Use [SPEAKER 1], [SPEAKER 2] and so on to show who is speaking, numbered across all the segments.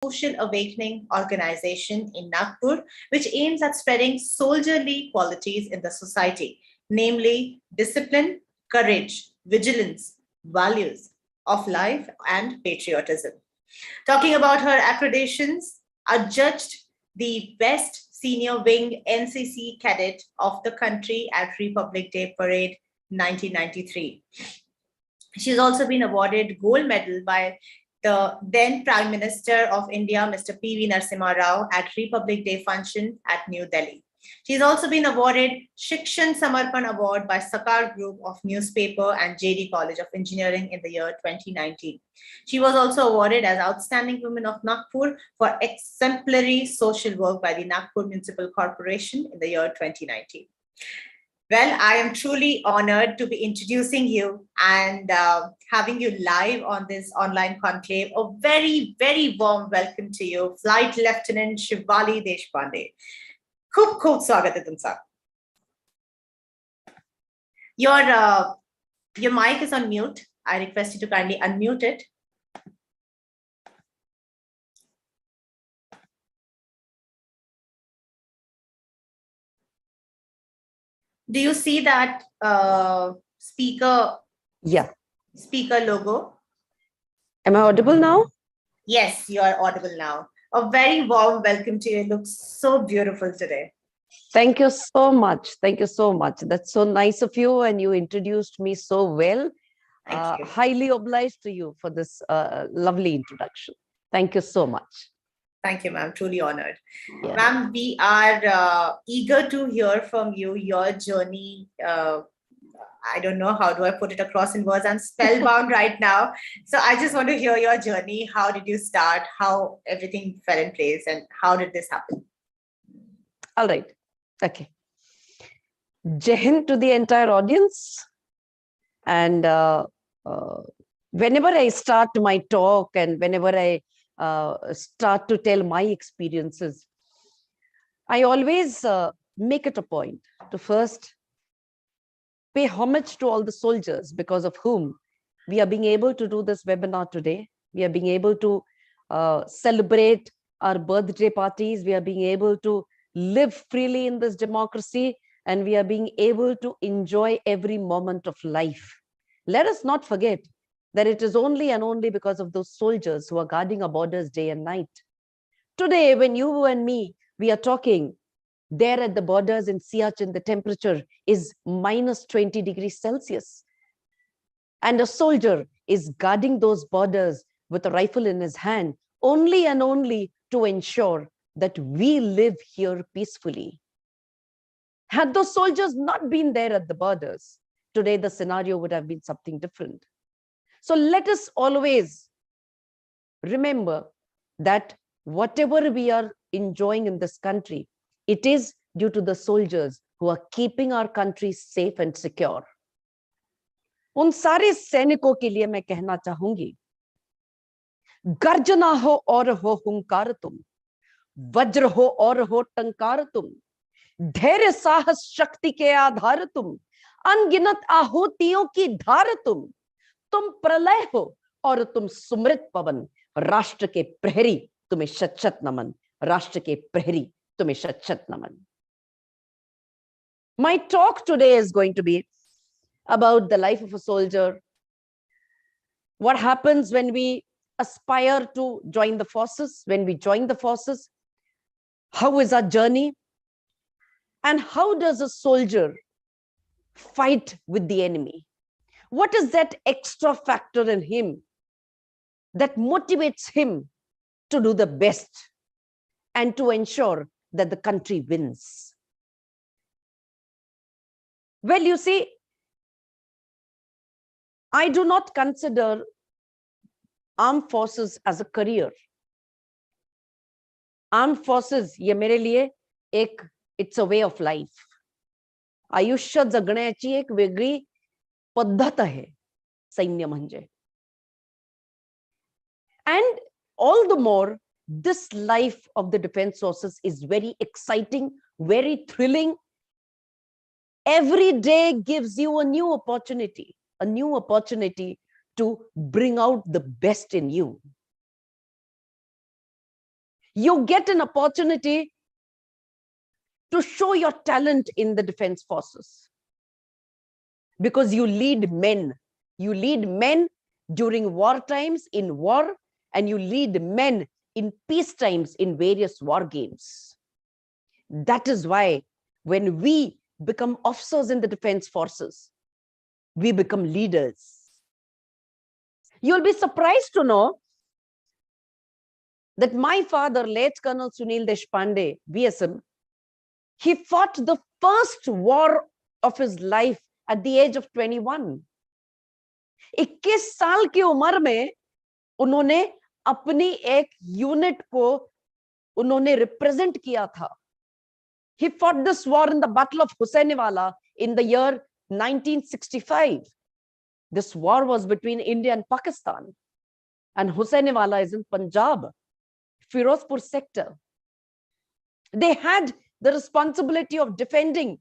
[SPEAKER 1] social awakening organization in Nagpur, which aims at spreading soldierly qualities in the society, namely discipline, courage, vigilance, values of life, and patriotism. Talking about her accreditations, adjudged the best senior wing NCC cadet of the country at Republic Day Parade 1993. She's also been awarded gold medal by the then Prime Minister of India, Mr. P.V. Narasimha Rao, at Republic Day function at New Delhi. She's also been awarded Shikshan Samarpan Award by Sakal Group of Newspaper and JD College of Engineering in the year 2019. She was also awarded as Outstanding Woman of Nagpur for exemplary social work by the Nagpur Municipal Corporation in the year 2019. Well, I am truly honored to be introducing you and having you live on this online conclave. A very, very warm welcome to you, Flight Lieutenant Shivali Deshpande. Khub khub swagat hai tumsa. Your mic is on mute. I request you to kindly unmute it. Do you see that speaker?
[SPEAKER 2] Yeah.
[SPEAKER 1] Speaker logo.
[SPEAKER 2] Am I audible now?
[SPEAKER 1] Yes, you are audible now. A very warm welcome to you. It looks so beautiful today.
[SPEAKER 2] Thank you so much. Thank you so much. That's so nice of you, and you introduced me so well.
[SPEAKER 1] Thank you.
[SPEAKER 2] Highly obliged to you for this lovely introduction. Thank you so much.
[SPEAKER 1] Thank you, ma'am. Truly honored.
[SPEAKER 2] Yeah.
[SPEAKER 1] Ma'am, we are eager to hear from you, your journey. I don't know, how do I put it across in words? I'm spellbound right now. So I just want to hear your journey. How did you start? How everything fell in place? And how did this happen?
[SPEAKER 2] All right. Okay. Jai Hind to the entire audience. And whenever I start my talk and whenever I start to tell my experiences, I always make it a point to first pay homage to all the soldiers because of whom we are being able to do this webinar today. We are being able to celebrate our birthday parties. We are being able to live freely in this democracy, and we are being able to enjoy every moment of life. Let us not forget that it is only and only because of those soldiers who are guarding our borders day and night. Today, when you and me, we are talking, there at the borders in Siachen, the temperature is minus 20 degrees Celsius. And a soldier is guarding those borders with a rifle in his hand, only and only to ensure that we live here peacefully. Had those soldiers not been there at the borders, today the scenario would have been something different. So let us always remember that whatever we are enjoying in this country, it is due to the soldiers who are keeping our country safe and secure. उन सारे सैनिकों के लिए मैं कहना चाहूंगी, गर्जना हो और हो हुंकार तुम, वज्र हो और हो टंकार तुम, धैर्य साहस शक्ति के आधार तुम, अनगिनत आहुतियों की धार तुम प्रलय हो और तुम सुमृत पवन, राष्ट्र के प्रहरी तुम्हें शत शत नमन, राष्ट्र के प्रहरी तुम्हें शत शत नमन. My talk today is going to be about the life of a soldier, what happens when we aspire to join the forces, when we join the forces, how is our journey, and how does a soldier fight with the enemy? What is that extra factor in him that motivates him to do the best and to ensure that the country wins? Well, you see, I do not consider armed forces as a career. Armed forces, ये मेरे लिए एक, it's a way of life. आयुष्य जगण्याची एक वेगळी पद्धत आहे सैन्य म्हणजे. And all the more, this life of the defense forces is very exciting, very thrilling. Every day gives you a new opportunity to bring out the best in you. You get an opportunity to show your talent in the defense forces because you lead men. You lead men during war times in war, and you lead men in peace times in various war games. That is why when we become officers in the defense forces, we become leaders. You'll be surprised to know that my father, late Colonel Sunil Deshpande, VSM, he fought the first war of his life at the age of 21. 21 साल की उम्र में उन्होंने अपनी एक unit को उन्होंने represent KIA था. He fought this war in the Battle of Hussainiwala in the year 1965. This war was between India and Pakistan, and Hussainiwala is in Punjab, Firozpur sector. They had the responsibility of defending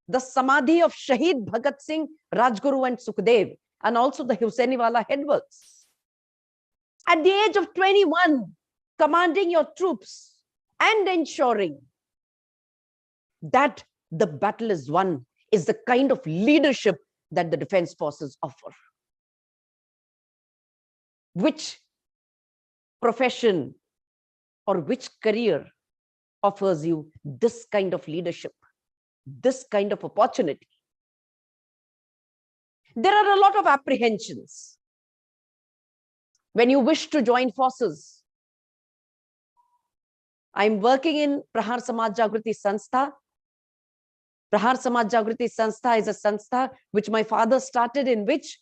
[SPEAKER 2] the Samadhi of Shahid Bhagat Singh, Rajguru and Sukhdev, and also the Hussainiwala headworks. At the age of 21, commanding your troops and ensuring that the battle is won is the kind of leadership that the defense forces offer. Which profession or which career offers you this kind of leadership, this kind of opportunity? There are a lot of apprehensions when you wish to join forces. I'm working in Prahar Samaj Jagriti Sanstha. Prahar Samaj Jagriti Sanstha is a sanstha which my father started, in which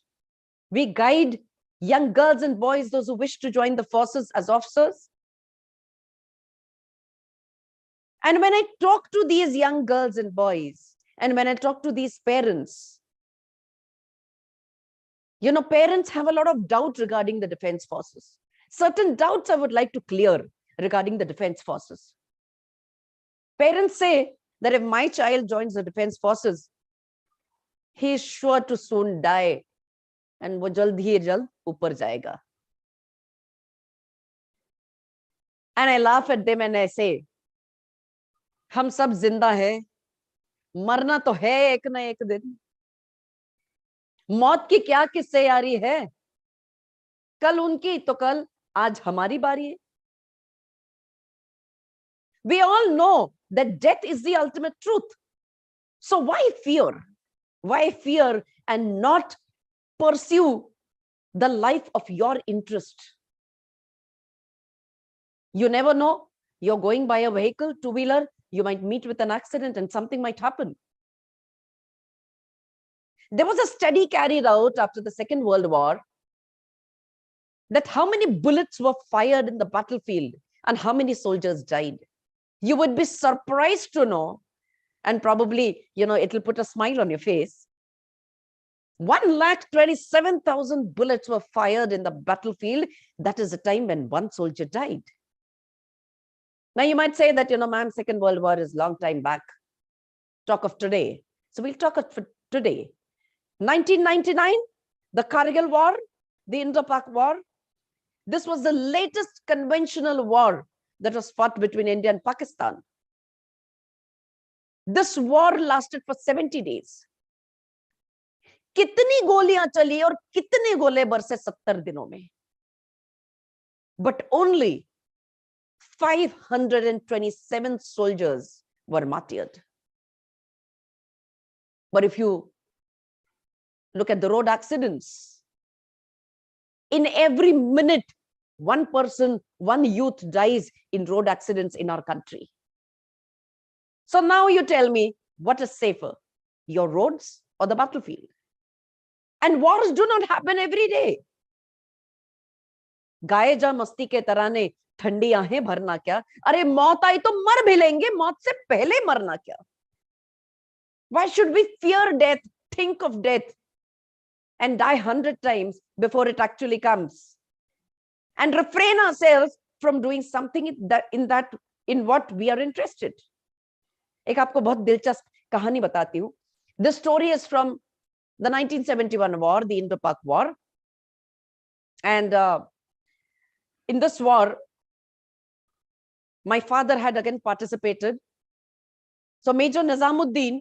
[SPEAKER 2] we guide young girls and boys, those who wish to join the forces as officers. And when I talk to these young girls and boys, and when I talk to these parents, you know, parents have a lot of doubt regarding the defense forces. Certain doubts I would like to clear regarding the defense forces. Parents say that if my child joins the defense forces, he is sure to soon die, and wo jald hi jald upar jayega. And I laugh at them and I say, हम सब जिंदा है, मरना तो है एक ना एक दिन. मौत की क्या किस्से यारी है, कल उनकी तो कल आज हमारी बारी है. We all know that death is the ultimate truth. So why fear? Why fear and not pursue the life of your interest? You never know. You're going by a vehicle, two-wheeler, you might meet with an accident and something might happen. There was a study carried out after the Second World War that how many bullets were fired in the battlefield and how many soldiers died. You would be surprised to know, and probably, you know, it'll put a smile on your face. 1,27,000 bullets were fired in the battlefield. That is the time when one soldier died. Now you might say that, you know, ma'am, Second World War is a long time back. Talk of today. So we'll talk of today. 1999, the Kargil War, the Indo-Pak War. This was the latest conventional war that was fought between India and Pakistan. This war lasted for 70 days. कितनी गोलियां चली और कितने गोले बरसे 70 दिनों में. But only 527 soldiers were martyred. But if you look at the road accidents, in every minute, one person, one youth dies in road accidents in our country. So now you tell me, what is safer, your roads or the battlefield? And wars do not happen every day. गाए जा मस्ती के तराने, ठंडी आहें भरना क्या? अरे मौत आई तो मर भी लेंगे, मौत से पहले मरना क्या? Why should we fear death, think of death, and die 100 times before it actually comes? And refrain ourselves from doing something in what we are interested. एक आपको बहुत दिलचस्प कहानी बताती हूँ. This story is from the 1971 war, the Indo-Pak War. And in this war, my father had again participated. So Major Nizamuddin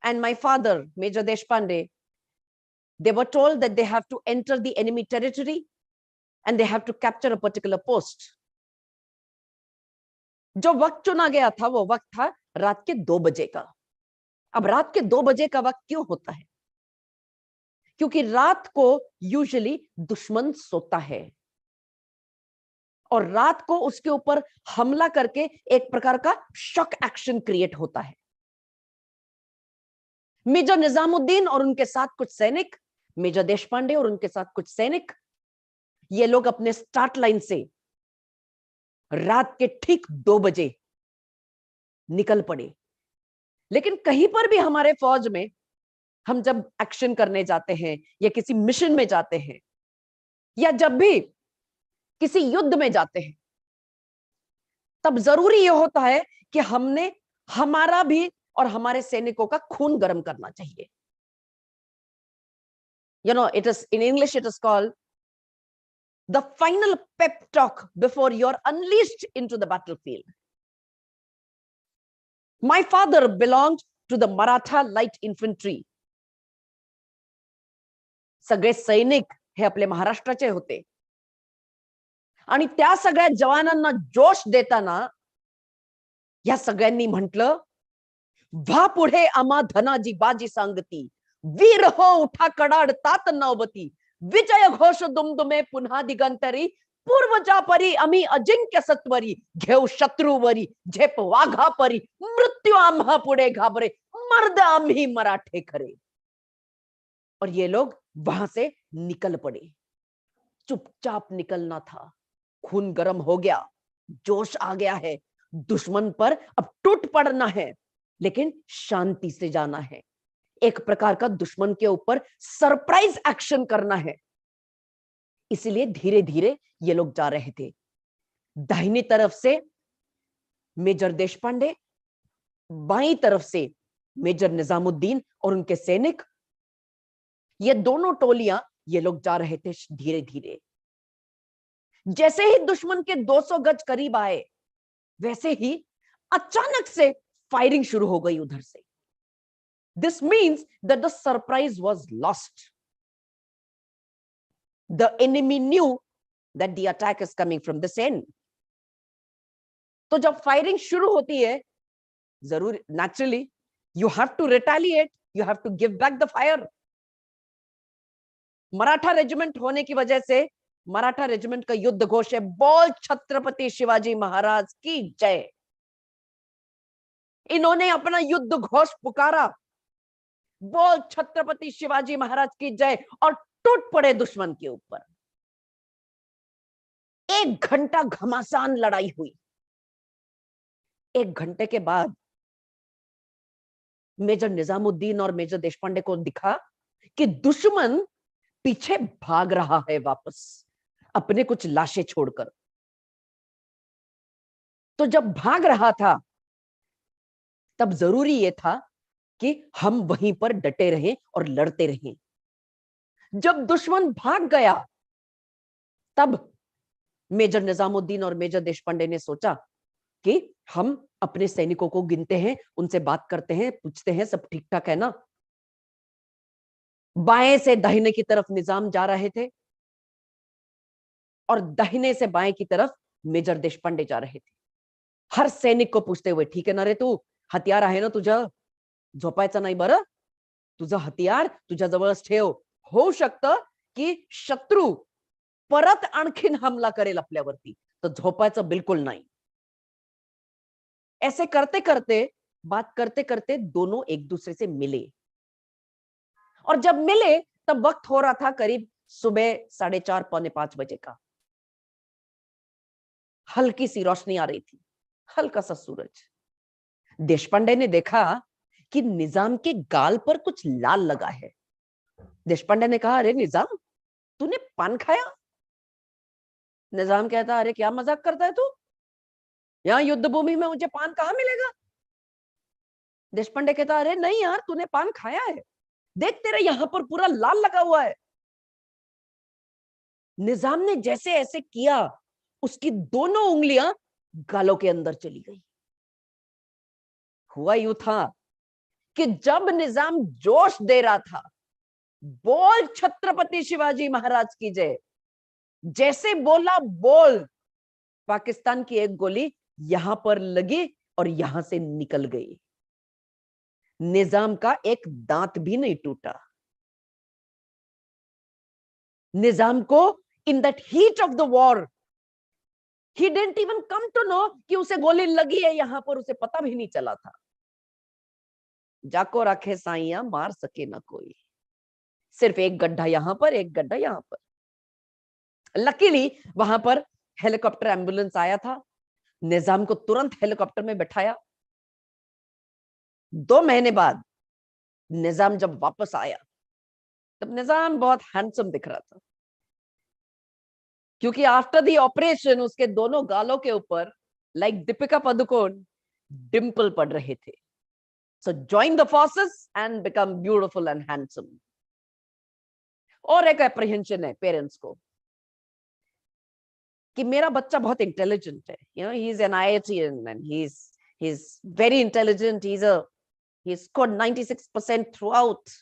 [SPEAKER 2] and my father, Major Deshpande, they were told that they have to enter the enemy territory and they have to capture a particular post. जो वक्त चुना गया था वो वक्त था रात के 2 बजे का. अब रात के 2 बजे का वक्त क्यों होता है? क्योंकि रात को यूजुअली दुश्मन सोता है और रात को उसके ऊपर हमला करके एक प्रकार का शॉक एक्शन क्रिएट होता है. मेजर निजामुद्दीन और उनके साथ कुछ सैनिक, मेजर देशपांडे और उनके साथ कुछ सैनिक, ये लोग अपने स्टार्ट लाइन से रात के ठीक 2 बजे निकल पड़े. लेकिन कहीं पर भी हमारे फौज में हम जब एक्शन करने जाते हैं या किसी मिशन में जाते हैं या जब भी किसी युद्ध में जाते हैं, तब जरूरी यह होता है कि हमने हमारा भी और हमारे सैनिकों का खून गर्म करना चाहिए. You know, it is in English, it is called the final pep talk before you're unleashed into the battlefield. My father belonged to the Maratha light infantry. सगळे सैनिक हे आपले महाराष्ट्राचे होते आणि त्या सगळ्या जवानांना जोश देताना या सगळ्यांनी म्हटलं, व्हा पुढे आम्हा धनाजी बाजी सांगती, वीर हो उठा कडाड तात नवबती, विजय घोष दुमदुमे पुन्हा दिगंतरी, पूर्वजा परी आम्ही अजिंक्य सत्वरी, घेऊ शत्रूवरी झेप वाघा परी, मृत्यू आम्हा पुढे घाबरे, मर्द आम्ही मराठे खरे. और ये लोग वहां से निकल पड़े. चुपचाप निकलना था. खून गर्म हो गया, जोश आ गया है, दुश्मन पर अब टूट पड़ना है, लेकिन शांति से जाना है. एक प्रकार का दुश्मन के ऊपर सरप्राइज एक्शन करना है. इसलिए धीरे धीरे ये लोग जा रहे थे. दाहिनी तरफ से मेजर देशपांडे, बाईं तरफ से मेजर निजामुद्दीन और उनके सैनिक, ये दोनों टोलियां ये लोग जा रहे थे धीरे धीरे. जैसे ही दुश्मन के 200 गज करीब आए, वैसे ही अचानक से फायरिंग शुरू हो गई उधर से. This means that the surprise was lost. The enemy knew that the attack is coming from this end. तो जब फायरिंग शुरू होती है, जरूर naturally you have to retaliate, you have to give back the fire. Maratha regiment होने की वजह से Maratha regiment का युद्ध घोष है, बोल छत्रपति शिवाजी महाराज की जय. इन्होंने अपना युद्ध घोष पुकारा, बोल छत्रपति शिवाजी महाराज की जय, और टूट पड़े दुश्मन के ऊपर. 1 घंटा घमासान लड़ाई हुई. 1 घंटे के बाद मेजर निजामुद्दीन और मेजर देशपांडे को दिखा कि दुश्मन पीछे भाग रहा है वापस, अपने कुछ लाशें छोड़कर. तो जब भाग रहा था, तब जरूरी यह था कि हम वहीं पर डटे रहें और लड़ते रहें. जब दुश्मन भाग गया, तब मेजर निजामुद्दीन और मेजर देशपांडे ने सोचा कि हम अपने सैनिकों को गिनते हैं, उनसे बात करते हैं, पूछते हैं सब ठीक ठाक है ना. बाएं से दाहिने की तरफ निजाम जा रहे थे और दाहिने से बाएं की तरफ मेजर देशपांडे जा रहे थे. हर सैनिक को पूछते हुए, ठीक है ना रे, तू हथियार आहे ना तुझं, झोपायचं नाही बरं, तुझं हथियार तुझ्या जवळच ठेव, होऊ शकतं की शत्रू परत आणखीन हमला करेल आपल्यावरती, तर झोपायचं बिल्कुल नाही. ऐसे करते करते, बात करते करते दोनों एक दूसरे से मिले. और जब मिले तब वक्त हो रहा था करीब सुबह 4:30 पौने 5 बजे का. हल्की सी रोशनी आ रही थी, हल्का सा सूरज. देशपांडे ने देखा कि निजाम के गाल पर कुछ लाल लगा है. देशपांडे ने कहा, अरे निजाम, तूने पान खाया? निजाम कहता, अरे क्या मजाक करता है तू, यहां युद्ध भूमि में मुझे पान कहां मिलेगा? देशपांडे कहता, अरे नहीं यार, तूने पान खाया है, देख तेरे यहां पर पूरा लाल लगा हुआ है. निजाम ने जैसे ऐसे किया, उसकी दोनों उंगलियां गालों के अंदर चली गई। हुआ यूं था कि जब निजाम जोश दे रहा था, बोल छत्रपति शिवाजी महाराज की जय, जैसे बोला बोल, पाकिस्तान की एक गोली यहां पर लगी और यहां से निकल गई। निजाम का एक दांत भी नहीं टूटा। निजाम को in that heat of the war he didn't even come to know कि उसे गोली लगी है यहां पर, उसे पता भी नहीं चला था। जाको रखे साइया मार सके ना कोई, सिर्फ एक गड्ढा यहां पर, एक गड्ढा यहां पर। लकीली वहां पर हेलीकॉप्टर एम्बुलेंस आया था, निजाम को तुरंत हेलीकॉप्टर में बैठाया। 2 महीने बाद निजाम जब वापस आया, तब निजाम बहुत हैंडसम दिख रहा था, क्योंकि आफ्टर द ऑपरेशन उसके दोनों गालों के ऊपर लाइक दीपिका पादुकोण डिंपल पड़ रहे थे। So join the forces end become beautiful end handsome. और एक एप्रीहेंशन है पेरेंट्स को कि मेरा बच्चा बहुत इंटेलिजेंट है, you know, he is an IITian and he is very intelligent, he scored 96% throughout.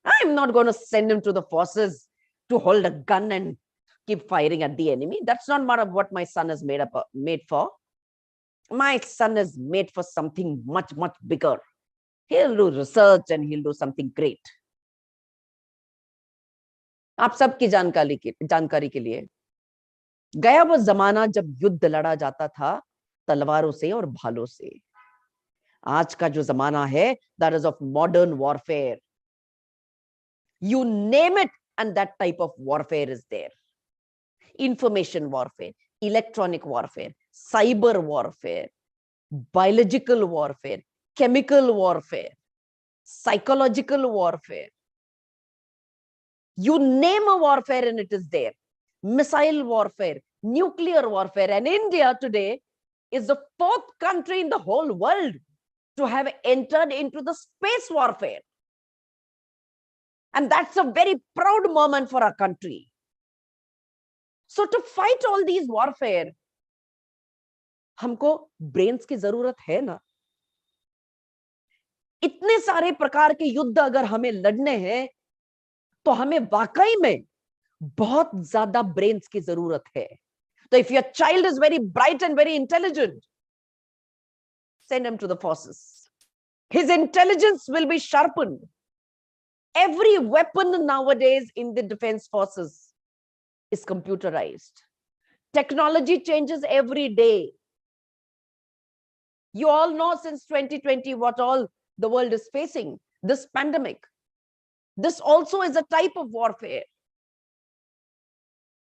[SPEAKER 2] I'm not going to send him to the forces to hold a gun and keep firing at the enemy. That's not what my son is made for. My son is made for something much, much bigger. He'll do research and he'll do something great. आप सबकी जानकारी के लिए, गया वो जमाना जब युद्ध लड़ा जाता था तलवारों से और भालों से। आज का जो जमाना है, that is of modern warfare. You name it and that type of warfare is there. Information warfare, electronic warfare, cyber warfare, biological warfare, chemical warfare, psychological warfare. You name a warfare and it is there. Missile warfare, nuclear warfare, and India today is the 4th country in the whole world to have entered into the space warfare. And that's a very proud moment for our country. So to fight all these warfare, हमको brains की जरूरत है ना। इतने सारे प्रकार के युद्ध अगर हमें लड़ने हैं, तो हमें वाकई में बहुत ज्यादा ब्रेन्स की जरूरत है। तो if your child is very bright and very intelligent, send him to the forces. His intelligence will be sharpened. Every weapon nowadays in the defense forces is computerized. Technology changes every day. You all know since 2020 what all the world is facing, this pandemic. This also is a type of warfare.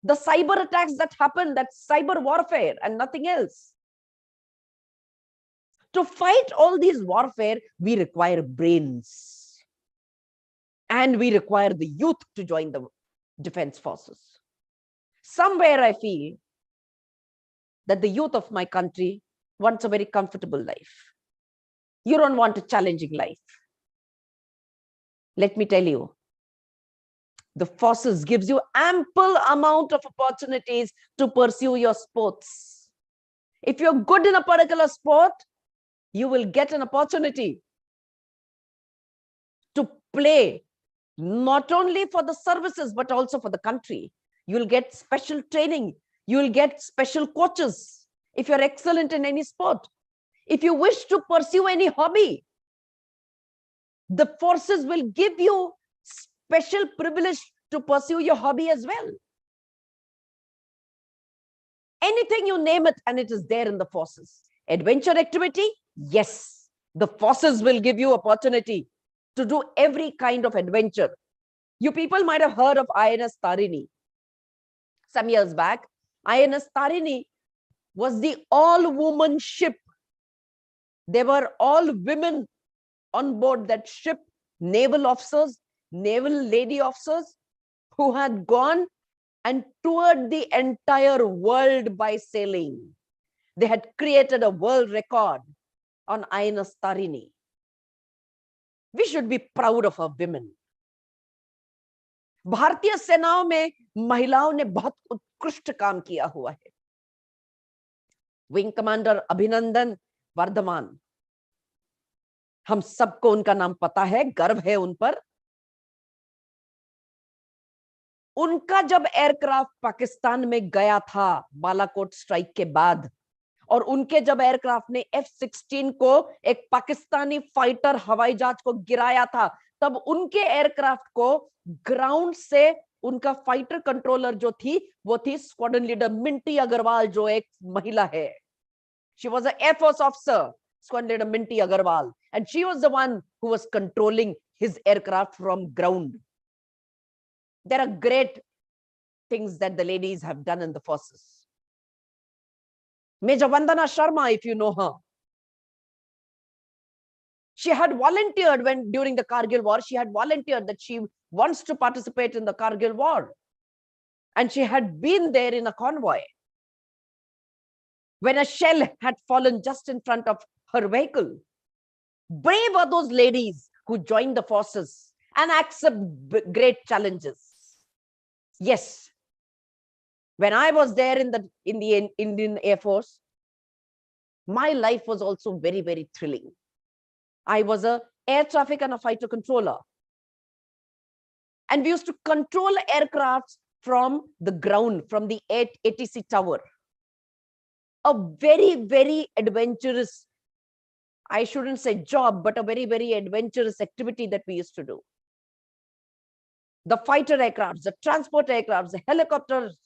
[SPEAKER 2] The cyber attacks that happen, that's cyber warfare and nothing else. To fight all these warfare, we require brains. And we require the youth to join the defense forces. Somewhere I feel that the youth of my country wants a very comfortable life. You don't want a challenging life. Let me tell you, the forces gives you ample amount of opportunities to pursue your sports. If you're good in a particular sport, you will get an opportunity to play not only for the services, but also for the country. You'll get special training. You'll get special coaches if you're excellent in any sport. If you wish to pursue any hobby, the forces will give you special privilege to pursue your hobby as well. Anything you name it, and it is there in the forces. Adventure activity, yes, the forces will give you opportunity to do every kind of adventure. You people might have heard of INS Tarini. Some years back, INS Tarini was the all-woman ship. There were all women on board that ship, naval officers, naval lady officers, who had gone and toured the entire world by sailing. They had created a world record on INS Tarini. We should be proud of our women. भारतीय सेनाओं में महिलाओं ने बहुत उत्कृष्ट काम KIA हुआ है. विंग कमांडर अभिनंदन वर्धमान, हम सबको उनका नाम पता है, गर्व है उन पर। उनका जब एयरक्राफ्ट पाकिस्तान में गया था बालाकोट स्ट्राइक के बाद, और उनके जब एयरक्राफ्ट ने F-16 को, एक पाकिस्तानी फाइटर हवाई जहाज को गिराया था, तब उनके एयरक्राफ्ट को ग्राउंड से उनका फाइटर कंट्रोलर जो थी वो थी स्क्वाड्रन लीडर मिंटी अग्रवाल, जो एक महिला है। She was a air force officer, squadron leader Minty Agarwal, and she was the one who was controlling his aircraft from ground. There are great things that the ladies have done in the forces. Major Vandana Sharma, if you know her, she had volunteered when during the Kargil war, she had volunteered that she wants to participate in the Kargil war. And she had been there in a convoy when a shell had fallen just in front of her vehicle. Brave are those ladies who join the forces and accept great challenges. Yes, when I was there in the Indian Air Force, my life was also very, very thrilling. I was a air traffic and a fighter controller. And we used to control aircrafts from the ground, from the ATC tower. A very, very adventurous, I shouldn't say job, but a very, very adventurous activity that we used to do. The fighter aircrafts, the transport aircrafts, the helicopters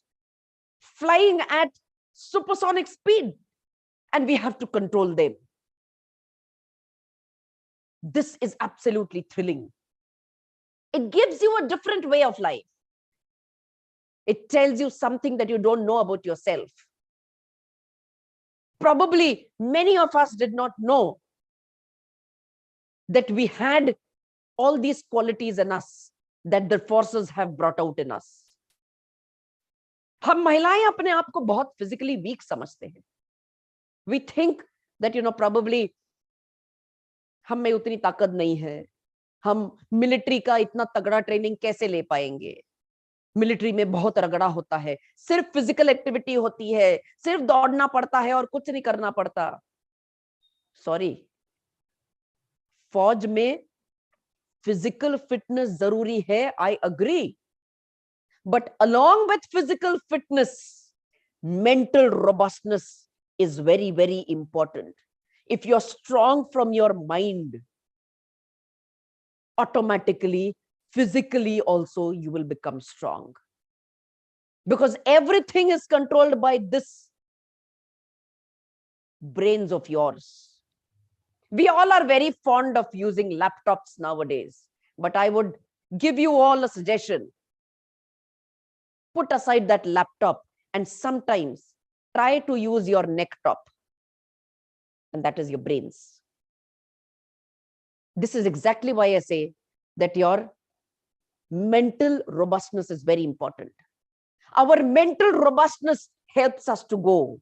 [SPEAKER 2] flying at supersonic speed, and we have to control them. This is absolutely thrilling. It gives you a different way of life. It tells you something that you don't know about yourself. Probably many of us did not know that we had all these qualities in us that the forces have brought out in us. हम महिलाएं अपने आप को बहुत physically weak समझते हैं. We think that, probably हम में उतनी ताकत नहीं है, हम मिलिट्री का इतना तगड़ा ट्रेनिंग कैसे ले पाएंगे, मिलिट्री में बहुत रगड़ा होता है, सिर्फ फिजिकल एक्टिविटी होती है, सिर्फ दौड़ना पड़ता है और कुछ नहीं करना पड़ता. सॉरी, फौज में फिजिकल फिटनेस जरूरी है, I agree, but along with physical fitness, mental robustness is very, very important. If you're strong from your mind, automatically, physically also, you will become strong. Because everything is controlled by this brains of yours. We all are very fond of using laptops nowadays, but I would give you all a suggestion. Put aside that laptop and sometimes try to use your neck top, and that is your brains. This is exactly why I say that your mental robustness is very important. Our mental robustness helps us to go.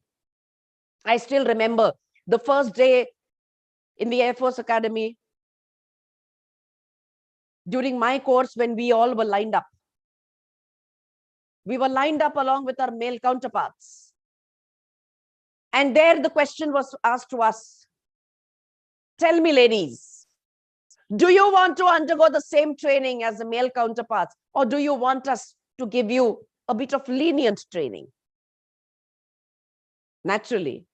[SPEAKER 2] I still remember the first day in the Air Force Academy, during my course, when we all were lined up. We were lined up along with our male counterparts. And there the question was asked to us, tell me, ladies, do you want to undergo the same training as the male counterparts, or do you want us to give you a bit of lenient training? Naturally,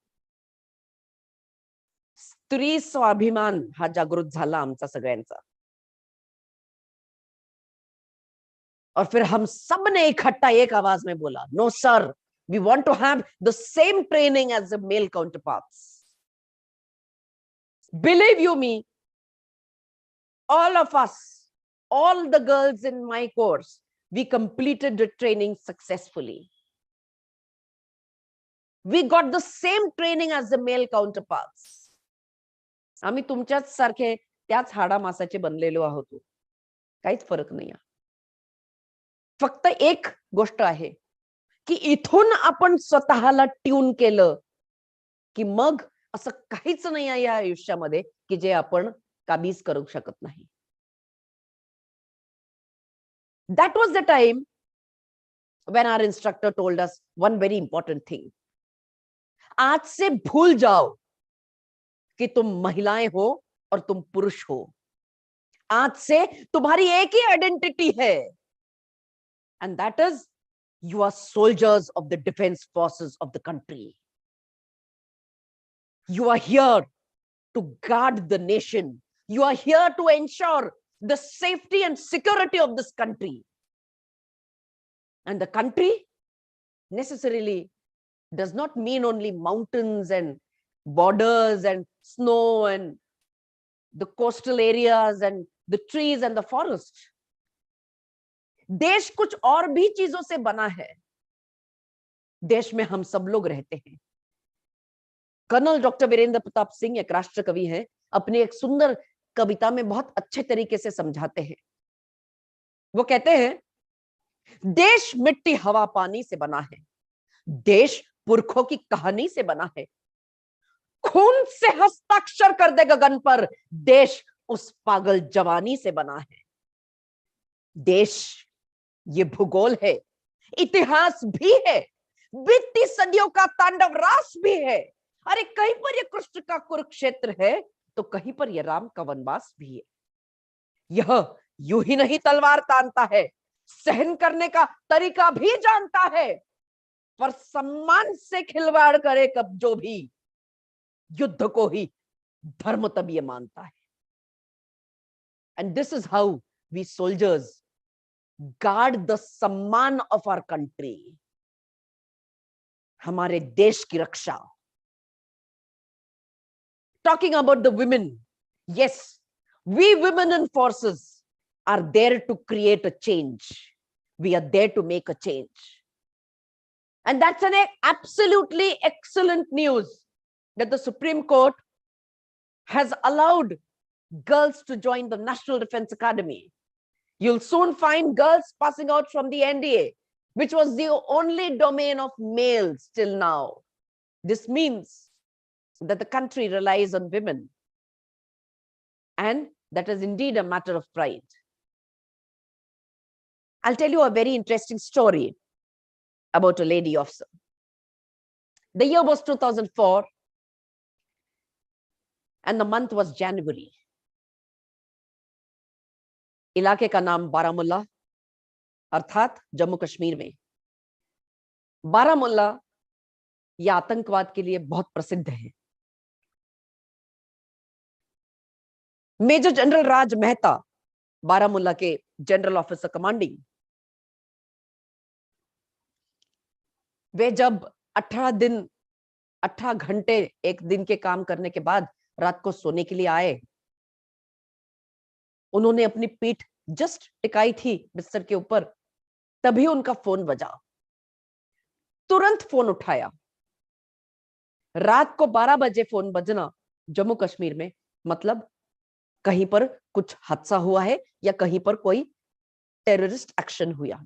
[SPEAKER 2] स्त्री स्वाभिमान हा जागृत झाला आमचा सगळ्यांचा. और फिर हम सब ने इकट्ठा एक आवाज में बोला, no sir, we want to have the same training as the male counterparts. Believe you me, all of us, all the girls in my course, we completed the training successfully. We got the same training as the male counterparts. आम्ही तुमच्याच सारखे त्याच हाडा मासाचे बनलेलो आहोत, काहीच फरक नाही. फक्त एक गोष्ट आहे की इथून आपण स्वतःला ट्यून केलं की मग असं काहीच नाही आहे या आयुष्यामध्ये की जे आपण काबीज करू शकत नाही. That was the time when our instructor told us one very important thing. आज से भूल जाओ कि तुम महिलाएं हो और तुम पुरुष हो। आज से तुम्हारी एक ही आइडेंटिटी है, and that is you are soldiers of the defence forces of the country. You are here to guard the nation. You are here to ensure the safety and security of this country. And the country necessarily does not mean only mountains and borders and snow and the coastal areas and the trees and the forest. देश कुछ और भी चीजों से बना है। देश में हम सब लोग रहते हैं। कर्नल डॉक्टर वीरेंद्र प्रताप सिंह एक राष्ट्र कवि हैं, अपनी एक सुंदर कविता में बहुत अच्छे तरीके से समझाते हैं। वो कहते हैं देश मिट्टी हवा पानी से बना है, देश पुरखों की कहानी से बना है, खून से हस्ताक्षर कर दे गगन पर, देश उस पागल जवानी से बना है। देश ये भूगोल है, इतिहास भी है, बीती सदियों का तांडव रास भी है। अरे कहीं पर ये कृष्ण का कुरुक्षेत्र है तो कहीं पर ये राम का वनवास भी है। यह यूं ही नहीं तलवार तानता है, सहन करने का तरीका भी जानता है, पर सम्मान से खिलवाड़ करे कब जो भी, युद्ध को ही धर्म तब ये मानता है। And this is how we soldiers guard the सम्मान ऑफ आवर कंट्री, हमारे देश की रक्षा। Talking about the women, yes, we women in forces are there to create a change. We are there to make a change. And that's an absolutely excellent news that the Supreme Court has allowed girls to join the National Defense Academy. You'll soon find girls passing out from the NDA, which was the only domain of males till now. This means that the country relies on women, and that is indeed a matter of pride. I'll tell you a very interesting story about a lady officer. The year was 2004 and the month was January. इलाके का नाम बारामुल्ला अर्थात जम्मू कश्मीर में। बारामुल्ला यह आतंकवाद के लिए बहुत प्रसिद्ध है। मेजर जनरल राज मेहता, बारामुल्ला के जनरल ऑफिसर कमांडिंग, वे जब 18 घंटे एक दिन के काम करने के बाद रात को सोने के लिए आए, उन्होंने अपनी पीठ जस्ट टिकाई थी बिस्तर के ऊपर, तभी उनका फोन बजा। तुरंत फोन उठाया। रात को 12 बजे फोन बजना जम्मू कश्मीर में मतलब कहीं पर कुछ हादसा हुआ है या कहीं पर कोई टेररिस्ट एक्शन हुआ।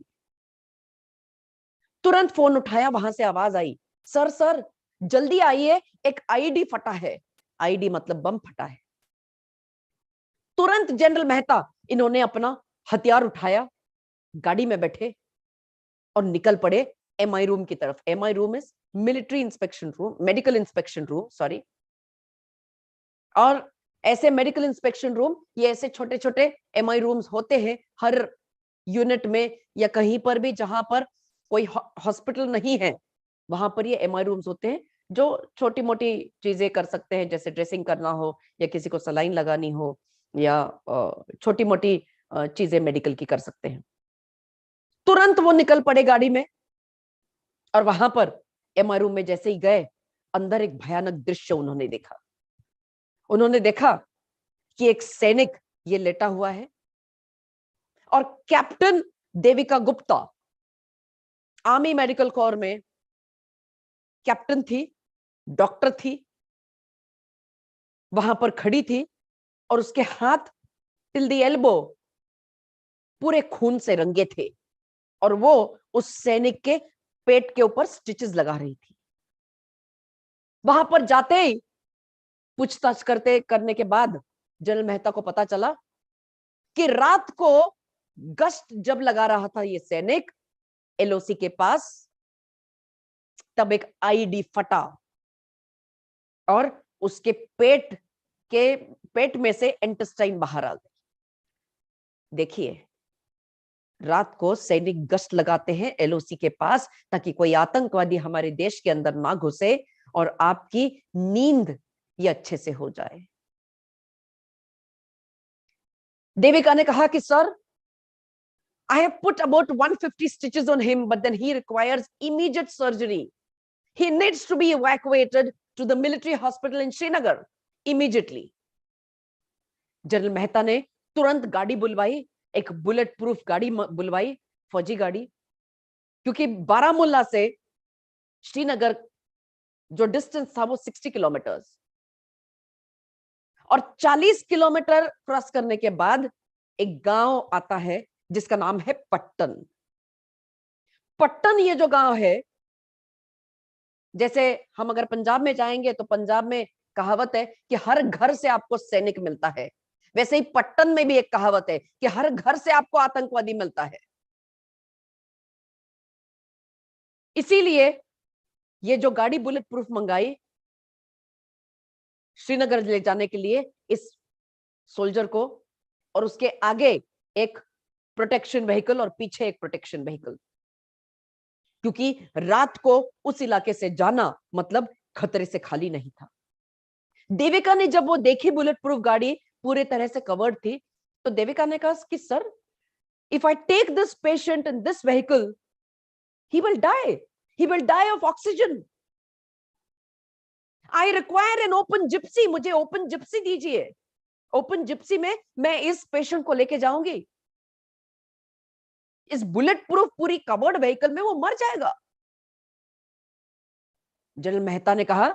[SPEAKER 2] तुरंत फोन उठाया, वहां से आवाज आई, सर सर जल्दी आइए, एक आईडी फटा है। आईडी मतलब बम फटा है। तुरंत जनरल मेहता इन्होंने अपना हथियार उठाया, गाड़ी में बैठे और निकल पड़े एमआई रूम की तरफ। MI room is military inspection room, medical inspection room, sorry. और ऐसे मेडिकल इंस्पेक्शन रूम, ये ऐसे छोटे छोटे एमआई रूम्स होते हैं हर यूनिट में या कहीं पर भी जहां पर कोई हॉस्पिटल नहीं है, वहां पर ये एमआई रूम्स होते हैं जो छोटी मोटी चीजें कर सकते हैं, जैसे ड्रेसिंग करना हो या किसी को सलाइन लगानी हो या छोटी मोटी चीजें मेडिकल की कर सकते हैं। तुरंत वो निकल पड़े गाड़ी में और वहां पर एमआई रूम में जैसे ही गए, अंदर एक भयानक दृश्य उन्होंने देखा। उन्होंने देखा कि एक सैनिक ये लेटा हुआ है और captain Devika Gupta army medical corps में कैप्टन थी, डॉक्टर थी, वहां पर खड़ी थी और उसके हाथ टिल द एल्बो पूरे खून से रंगे थे और वो उस सैनिक के पेट के ऊपर स्टिचेस लगा रही थी। वहां पर जाते ही पूछताछ करने के बाद जनरल मेहता को पता चला कि रात को गश्त जब लगा रहा था ये सैनिक एलओसी के पास, तब एक आईडी फटा और उसके पेट में से इंटेस्टाइन बाहर आ गई। देखिए, रात को सैनिक गश्त लगाते हैं एलओसी के पास ताकि कोई आतंकवादी हमारे देश के अंदर ना घुसे और आपकी नींद ये अच्छे से हो जाए। देविका ने कहा कि sir, I have put about 150 stitches on him, but then he requires immediate surgery. He needs to be evacuated to the military hospital in Srinagar immediately. General Mehta ने तुरंत गाड़ी बुलवाई, एक बुलेट प्रूफ गाड़ी बुलवाई, फौजी गाड़ी, क्योंकि बारामूला से श्रीनगर जो डिस्टेंस था वो 60 किलोमीटर्स, और 40 किलोमीटर क्रॉस करने के बाद एक गांव आता है जिसका नाम है पट्टन। पट्टन ये जो गांव है, जैसे हम अगर पंजाब में जाएंगे तो पंजाब में कहावत है कि हर घर से आपको सैनिक मिलता है, वैसे ही पट्टन में भी एक कहावत है कि हर घर से आपको आतंकवादी मिलता है। इसीलिए ये जो गाड़ी बुलेट प्रूफ मंगाई श्रीनगर ले जाने के लिए इस सोल्जर को, और उसके आगे एक प्रोटेक्शन व्हीकल और पीछे एक प्रोटेक्शन व्हीकल, क्योंकि रात को उस इलाके से जाना मतलब खतरे से खाली नहीं था। देविका ने जब वो देखी बुलेट प्रूफ गाड़ी पूरे तरह से कवर्ड थी, तो देविका ने कहा कि sir, if I take this patient in this vehicle, he will die of oxygen. I require an open gypsy. मुझे ओपन जिप्सी दीजिए। ओपन जिप्सी में मैं इस पेशेंट को लेके जाऊंगी, इस बुलेट प्रूफ पूरी कवर्ड व्हीकल में वो मर जाएगा। जनरल मेहता ने कहा,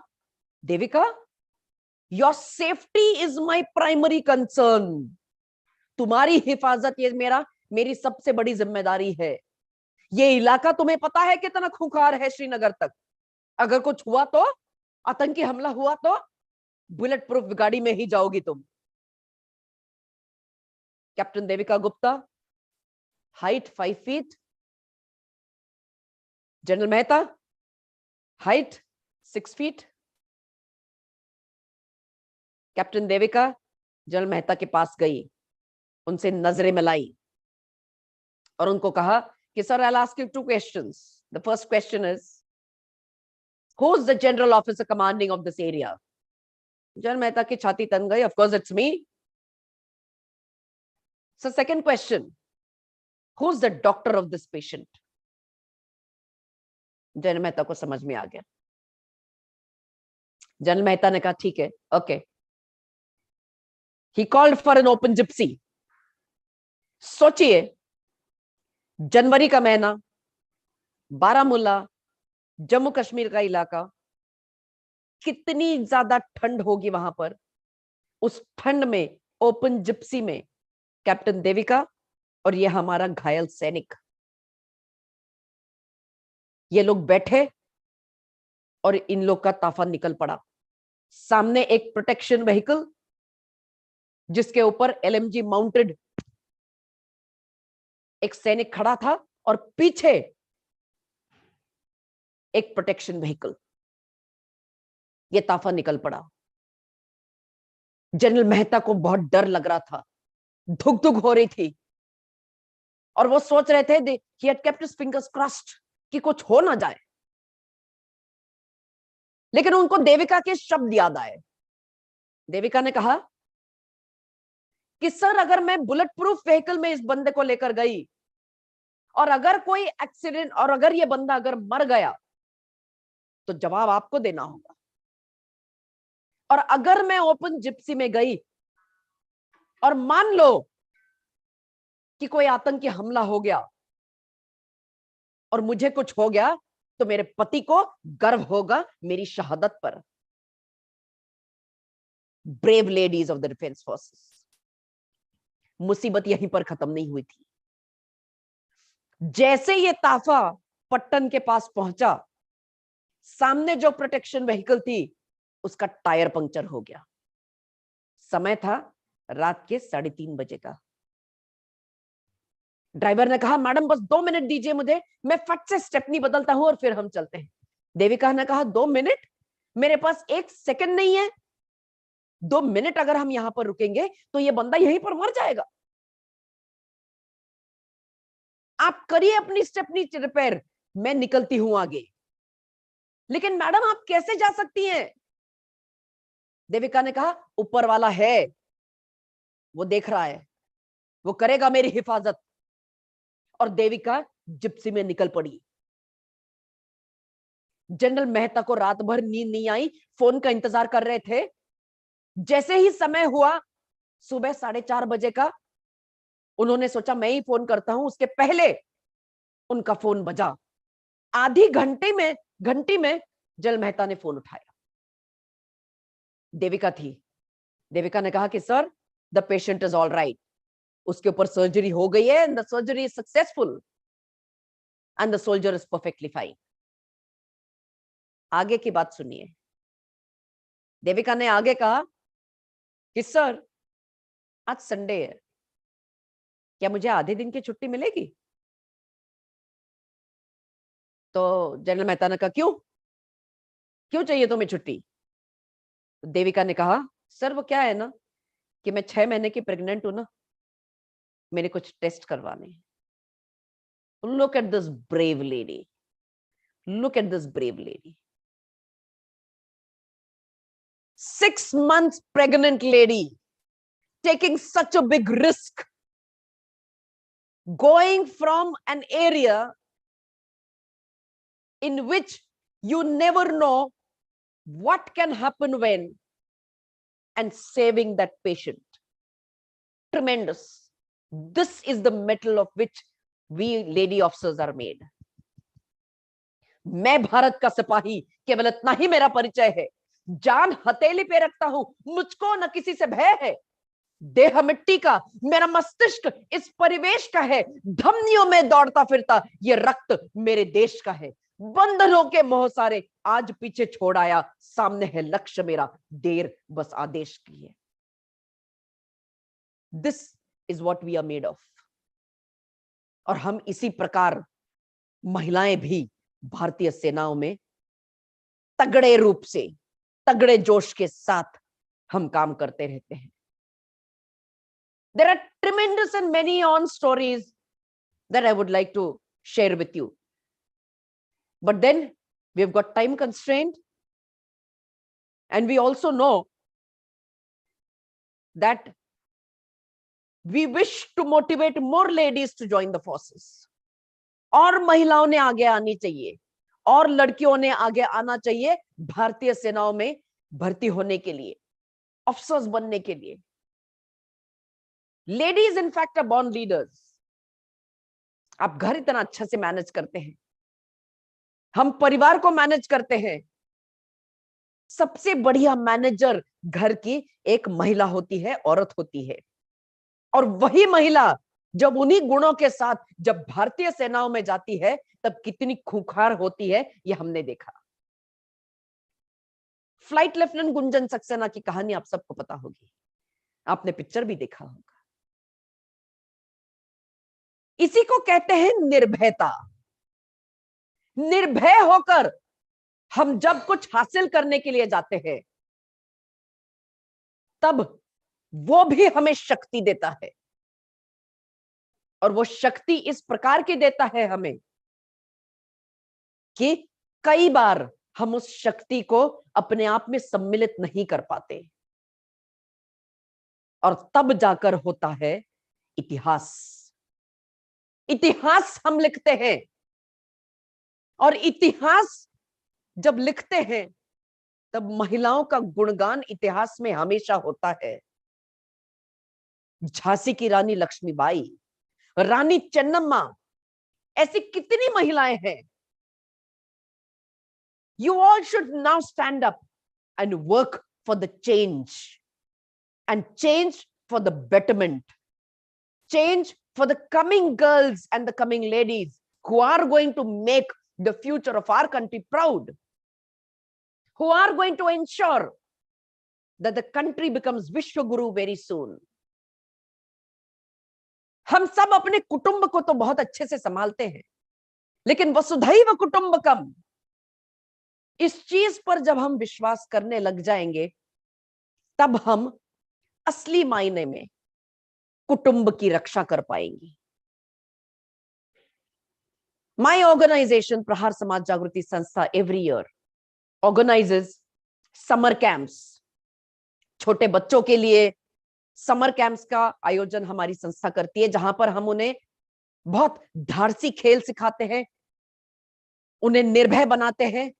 [SPEAKER 2] Devika, your safety is my primary concern. तुम्हारी हिफाजत ये मेरी सबसे बड़ी जिम्मेदारी है। ये इलाका तुम्हें पता है कितना खूंखार है श्रीनगर तक, अगर कुछ हुआ तो, आतंकी हमला हुआ तो बुलेट प्रूफ गाड़ी में ही जाओगी तुम। Captain Devika Gupta, height 5 feet, general Mehta height 6 feet. Captain Devika general Mehta के पास गई, उनसे नजरें मिलाई और उनको कहा कि sir, I'll ask you 2 questions. The first question is, who's the general officer commanding of this area? General Mehta की छाती तन गई, of course it's me. So second question, who's the doctor of this patient? General Mehta को समझ में आ गया। General Mehta ने कहा ठीक है, okay. He called for an open gypsy. सोचिए, जनवरी का महीना, बारामूला, जम्मू कश्मीर का इलाका, कितनी ज्यादा ठंड होगी वहां पर। उस ठंड में ओपन जिप्सी में कैप्टन देविका और ये हमारा घायल सैनिक, ये लोग बैठे और इन लोग का ताफा निकल पड़ा। सामने एक प्रोटेक्शन व्हीकल जिसके ऊपर एलएमजी माउंटेड एक सैनिक खड़ा था और पीछे एक प्रोटेक्शन व्हीकल। ये ताफा निकल पड़ा। जनरल मेहता को बहुत डर लग रहा था, धुक धुक हो रही थी, और वो सोच रहे थे, he had kept his fingers crossed कि कुछ हो ना जाए। लेकिन उनको देविका के शब्द याद आए। देविका ने कहा कि सर, अगर मैं बुलेट प्रूफ व्हीकल में इस बंदे को लेकर गई और अगर कोई एक्सीडेंट और अगर ये बंदा अगर मर गया तो जवाब आपको देना होगा, और अगर मैं ओपन जिप्सी में गई और मान लो कि कोई आतंकी हमला हो गया और मुझे कुछ हो गया, तो मेरे पति को गर्व होगा मेरी शहादत पर। Brave ladies of the defence forces. मुसीबत यहीं पर खत्म नहीं हुई थी। जैसे ये ताफा पट्टन के पास पहुंचा, सामने जो प्रोटेक्शन व्हीकल थी उसका टायर पंक्चर हो गया। समय था रात के 3:30 बजे का। ड्राइवर ने कहा, मैडम बस 2 मिनट दीजिए मुझे, मैं फट से स्टेपनी बदलता हूं और फिर हम चलते हैं। देविका ने कहा, 2 मिनट? मेरे पास 1 सेकंड नहीं है, 2 मिनट अगर हम यहां पर रुकेंगे तो ये बंदा यहीं पर मर जाएगा। आप करिए अपनी स्टेपनी रिपेयर, मैं निकलती हूं आगे। लेकिन मैडम आप कैसे जा सकती हैं? देविका ने कहा ऊपर वाला है, वो देख रहा है, वो करेगा मेरी हिफाजत। और देविका जिप्सी में निकल पड़ी। जनरल मेहता को रात भर नींद नहीं आई, फोन का इंतजार कर रहे थे। जैसे ही समय हुआ सुबह 4:30 बजे का, उन्होंने सोचा मैं ही फोन करता हूं। उसके पहले उनका फोन बजा। आधी घंटी में जनरल मेहता ने फोन उठाया। देविका थी। देविका ने कहा कि sir, the patient is all right, उसके ऊपर सर्जरी हो गई है end the surgery is successful end the soldier is perfectly fine. आगे की बात सुनिए। देविका ने आगे कहा कि सर, आज संडे है, क्या मुझे आधे दिन की छुट्टी मिलेगी? तो जनरल मेहता ने कहा क्यों क्यों चाहिए तुम्हें छुट्टी? तो देविका ने कहा सर, वो क्या है ना कि मैं 6 महीने की प्रेग्नेंट हूं ना, मेरे कुछ टेस्ट करवाने हैं। Look at this brave lady, look at this brave lady. 6 months pregnant lady taking such a big risk, going from an area in which you never know what can happen when, and saving that patient. Tremendous. This is the metal of which we lady officers are made. मैं भारत का सिपाही, केवल इतना ही मेरा परिचय है। जान हथेली पे रखता हूं, मुझको न किसी से भय है। देह मिट्टी का, मेरा मस्तिष्क इस परिवेश का है। धमनियों में दौड़ता फिरता ये रक्त मेरे देश का है। बंधनों के मोह सारे आज पीछे छोड़ आया, सामने है लक्ष्य मेरा, देर बस आदेश की है। This is what we are made of. और हम इसी प्रकार, महिलाएं भी भारतीय सेनाओं में तगड़े रूप से, तगड़े जोश के साथ हम काम करते रहते हैं। There are tremendous and many on stories that I would like to share with you. But then we've got time constraint, and we also know that we wish to motivate more ladies to join the forces. और महिलाओं ने आगे आनी चाहिए, और लड़कियों ने आगे आना चाहिए भारतीय सेनाओं में भर्ती होने के लिए, ऑफिसर्स बनने के लिए। Ladies in fact are born leaders. आप घर इतना अच्छा से मैनेज करते हैं, हम परिवार को मैनेज करते हैं। सबसे बढ़िया मैनेजर घर की एक महिला होती है, औरत होती है। और वही महिला जब उन्हीं गुणों के साथ जब भारतीय सेनाओं में जाती है, तब कितनी खूंखार होती है, ये हमने देखा। फ्लाइट लेफ्टिनेंट गुंजन सक्सेना की कहानी आप सबको पता होगी, आपने पिक्चर भी देखा होगा। इसी को कहते हैं निर्भयता। निर्भय होकर हम जब कुछ हासिल करने के लिए जाते हैं, तब वो भी हमें शक्ति देता है। और वो शक्ति इस प्रकार की देता है हमें कि कई बार हम उस शक्ति को अपने आप में सम्मिलित नहीं कर पाते, और तब जाकर होता है इतिहास। इतिहास हम लिखते हैं, और इतिहास जब लिखते हैं तब महिलाओं का गुणगान इतिहास में हमेशा होता है। झांसी की रानी लक्ष्मीबाई, रानी चन्नम्मा, ऐसी कितनी महिलाएं हैं। You all should now stand up and work for the change, and change for the betterment, change for the coming girls and the coming ladies who are going to make the future of our country proud, who are going to ensure that the country becomes Vishwaguru very soon. हम सब अपने कुटुंब को तो बहुत अच्छे से संभालते हैं, लेकिन वसुधैव कुटुंबकम, इस चीज पर जब हम विश्वास करने लग जाएंगे, तब हम असली मायने में कुटुंब की रक्षा कर पाएंगे। माय ऑर्गेनाइजेशन प्रहार समाज जागृति संस्था एवरी ईयर ऑर्गेनाइजेस समर कैंप्स। छोटे बच्चों के लिए समर कैंप्स का आयोजन हमारी संस्था करती है, जहां पर हम उन्हें बहुत धारसी खेल सिखाते हैं, उन्हें निर्भय बनाते हैं,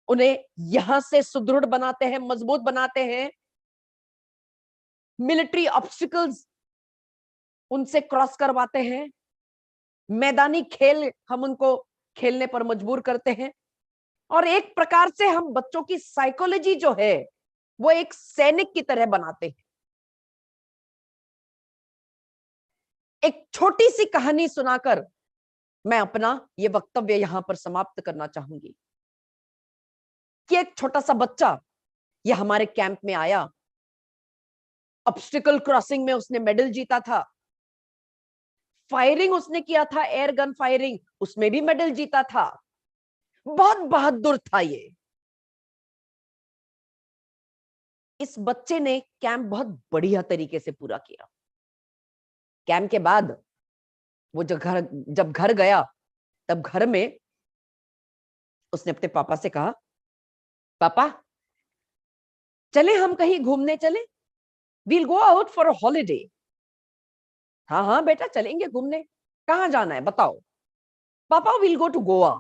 [SPEAKER 2] उन्हें यहां से सुदृढ़ बनाते हैं, मजबूत बनाते हैं। मिलिट्री ऑब्स्टिकल्स उनसे क्रॉस करवाते हैं, मैदानी खेल हम उनको खेलने पर मजबूर करते हैं, और एक प्रकार से हम बच्चों की साइकोलॉजी जो है वो एक सैनिक की तरह बनाते हैं। एक छोटी सी कहानी सुनाकर मैं अपना ये वक्तव्य यहां पर समाप्त करना चाहूंगी कि एक छोटा सा बच्चा ये हमारे कैंप में आया, ऑब्स्टिकल क्रॉसिंग में उसने मेडल जीता था, फायरिंग उसने किया था, एयर गन फायरिंग, उसमें भी मेडल जीता था, बहुत बहादुर था ये। इस बच्चे ने कैंप बहुत बढ़िया तरीके से पूरा किया। कैंप के बाद वो जब घर गया, तब घर में उसने अपने पापा से कहा, पापा चले हम कहीं घूमने चले, we'll go out for a holiday. हाँ हाँ बेटा चलेंगे घूमने, कहाँ जाना है बताओ। पापा वील गो टू गोवा।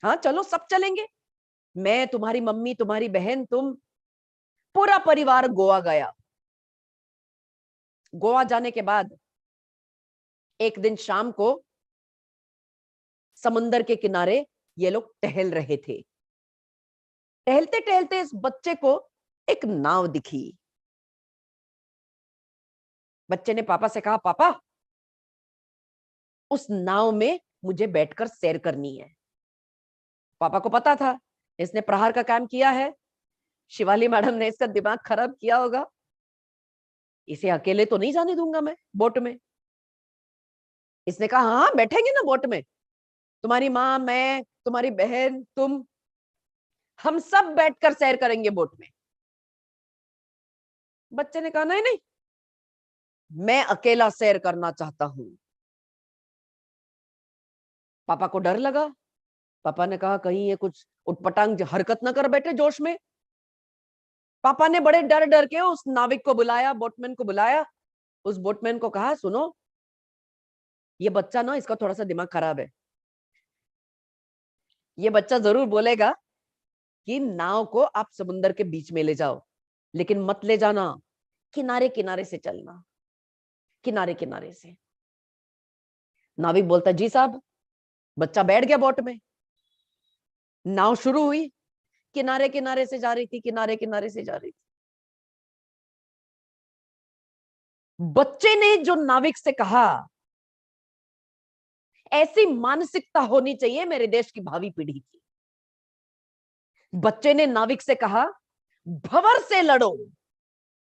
[SPEAKER 2] हाँ चलो सब चलेंगे, मैं, तुम्हारी मम्मी, तुम्हारी बहन, तुम, पूरा परिवार गोवा गया। गोवा जाने के बाद एक दिन शाम को समुंदर के किनारे ये लोग टहल रहे थे। टहलते टहलते इस बच्चे को एक नाव दिखी। बच्चे ने पापा से कहा, पापा उस नाव में मुझे बैठकर सैर करनी है। पापा को पता था इसने प्रहार का काम किया है, शिवाली मैडम ने इसका दिमाग खराब किया होगा, इसे अकेले तो नहीं जाने दूंगा मैं बोट में। इसने कहा, हाँ बैठेंगे ना बोट में, तुम्हारी माँ, मैं, तुम्हारी बहन, तुम, हम सब बैठकर सैर करेंगे बोट में। बच्चे ने कहा, नहीं नहीं मैं अकेला सैर करना चाहता हूं। पापा को डर लगा। पापा ने कहा, कहीं ये कुछ उटपटांग हरकत ना कर बैठे जोश में। पापा ने बड़े डर डर के उस नाविक को बुलाया, बोटमैन को बुलाया। उस बोटमैन को कहा, सुनो ये बच्चा ना, इसका थोड़ा सा दिमाग खराब है, ये बच्चा जरूर बोलेगा कि नाव को आप समुंदर के बीच में ले जाओ, लेकिन मत ले जाना, किनारे किनारे से चलना, किनारे किनारे से। नाविक बोलता, जी साहब। बच्चा बैठ गया बोट में, नाव शुरू हुई, किनारे किनारे से जा रही थी, किनारे किनारे से जा रही थी। बच्चे ने जो नाविक से कहा, ऐसी मानसिकता होनी चाहिए मेरे देश की भावी पीढ़ी की। बच्चे ने नाविक से कहा, भंवर से लड़ो,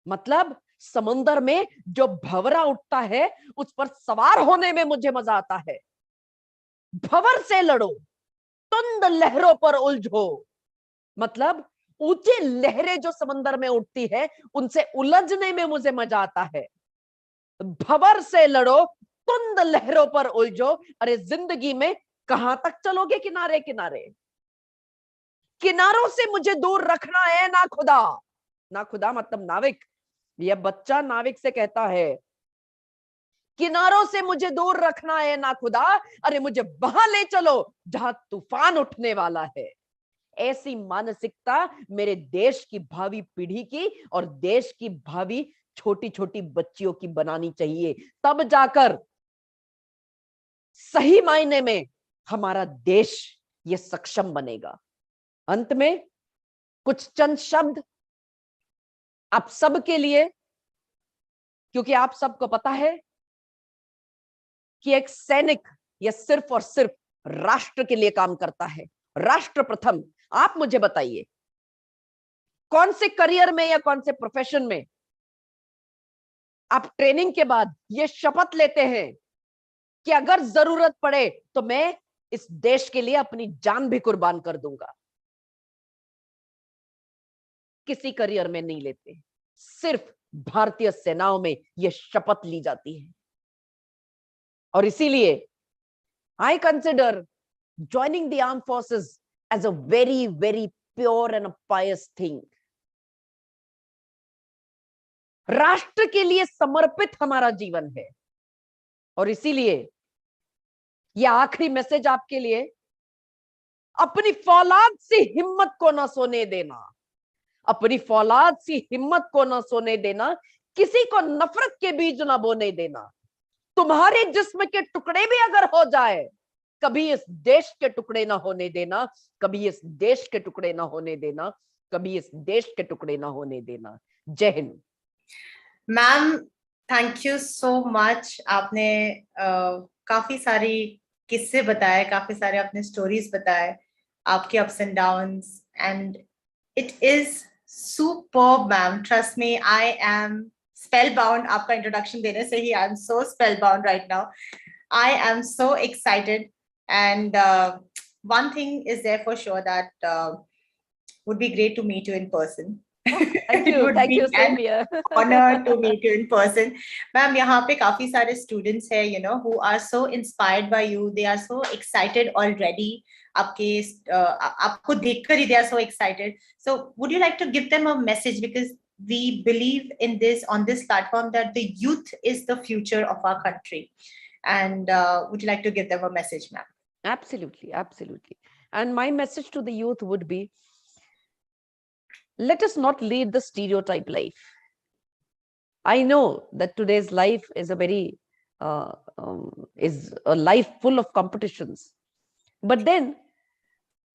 [SPEAKER 2] मतलब समुद्र में जो भंवरा उठता है उस पर सवार होने में मुझे मजा आता है। भंवर से लड़ो, तुंद लहरों पर उलझो, मतलब ऊंची लहरें जो समंदर में उठती है उनसे उलझने में मुझे मजा आता है। भंवर से लड़ो, तुंद लहरों पर उलझो। अरे जिंदगी में कहां तक चलोगे किनारे किनारे? किनारों से मुझे दूर रखना है ना खुदा। ना खुदा मतलब नाविक। यह बच्चा नाविक से कहता है, किनारों से मुझे दूर रखना है ना खुदा, अरे मुझे वहां ले चलो जहां तूफान उठने वाला है। ऐसी मानसिकता मेरे देश की भावी पीढ़ी की और देश की भावी छोटी छोटी बच्चियों की बनानी चाहिए, तब जाकर सही मायने में हमारा देश ये सक्षम बनेगा। अंत में कुछ चंद शब्द आप सबके लिए, क्योंकि आप सबको पता है कि एक सैनिक यह सिर्फ और सिर्फ राष्ट्र के लिए काम करता है, राष्ट्र प्रथम। आप मुझे बताइए, कौन से करियर में या कौन से प्रोफेशन में आप ट्रेनिंग के बाद ये शपथ लेते हैं कि अगर जरूरत पड़े तो मैं इस देश के लिए अपनी जान भी कुर्बान कर दूंगा। किसी करियर में नहीं लेते, सिर्फ भारतीय सेनाओं में यह शपथ ली जाती है। और इसीलिए I consider joining the arm forces as a very very pure end अ पायस थिंग। राष्ट्र के लिए समर्पित हमारा जीवन है। और इसीलिए यह आखिरी मैसेज आपके लिए, अपनी फौलाद से हिम्मत को ना सोने देना, अपनी फौलाद से हिम्मत को ना सोने देना, किसी को नफरत के बीज ना बोने देना। तुम्हारे जिस्म के टुकड़े भी अगर हो जाए, कभी इस देश के टुकड़े ना होने देना, कभी इस देश के टुकड़े ना होने देना, कभी इस देश के टुकड़े ना होने देना। जय Hind.
[SPEAKER 1] Ma'am, thank you so much. आपने काफी सारी किस्से बताए, काफी सारे अपने स्टोरीज बताए, आपके ups and downs, and it is superb ma'am. Trust me, I am spellbound. आपका इंट्रोडक्शन देने से ही I am so spellbound right now. I am so excited, and one thing is there for sure, that would be great to meet you in person.
[SPEAKER 2] Thank
[SPEAKER 1] It
[SPEAKER 2] you,
[SPEAKER 1] would
[SPEAKER 2] thank
[SPEAKER 1] be
[SPEAKER 2] you, same
[SPEAKER 1] an
[SPEAKER 2] here.
[SPEAKER 1] honor to meet you in person. Ma'am, यहाँ पे काफी सारे students हैं, you know, who are so inspired by you. They are so excited already. आपके आपको देखकर ही they are so excited. So, would you like to give them a message, because we believe in this on this platform that the youth is the future of our country, and would you like to give them a message, ma'am?
[SPEAKER 2] Absolutely, absolutely. And my message to the youth would be, let us not lead the stereotype life. I know that today's life is a very is a life full of competitions, but then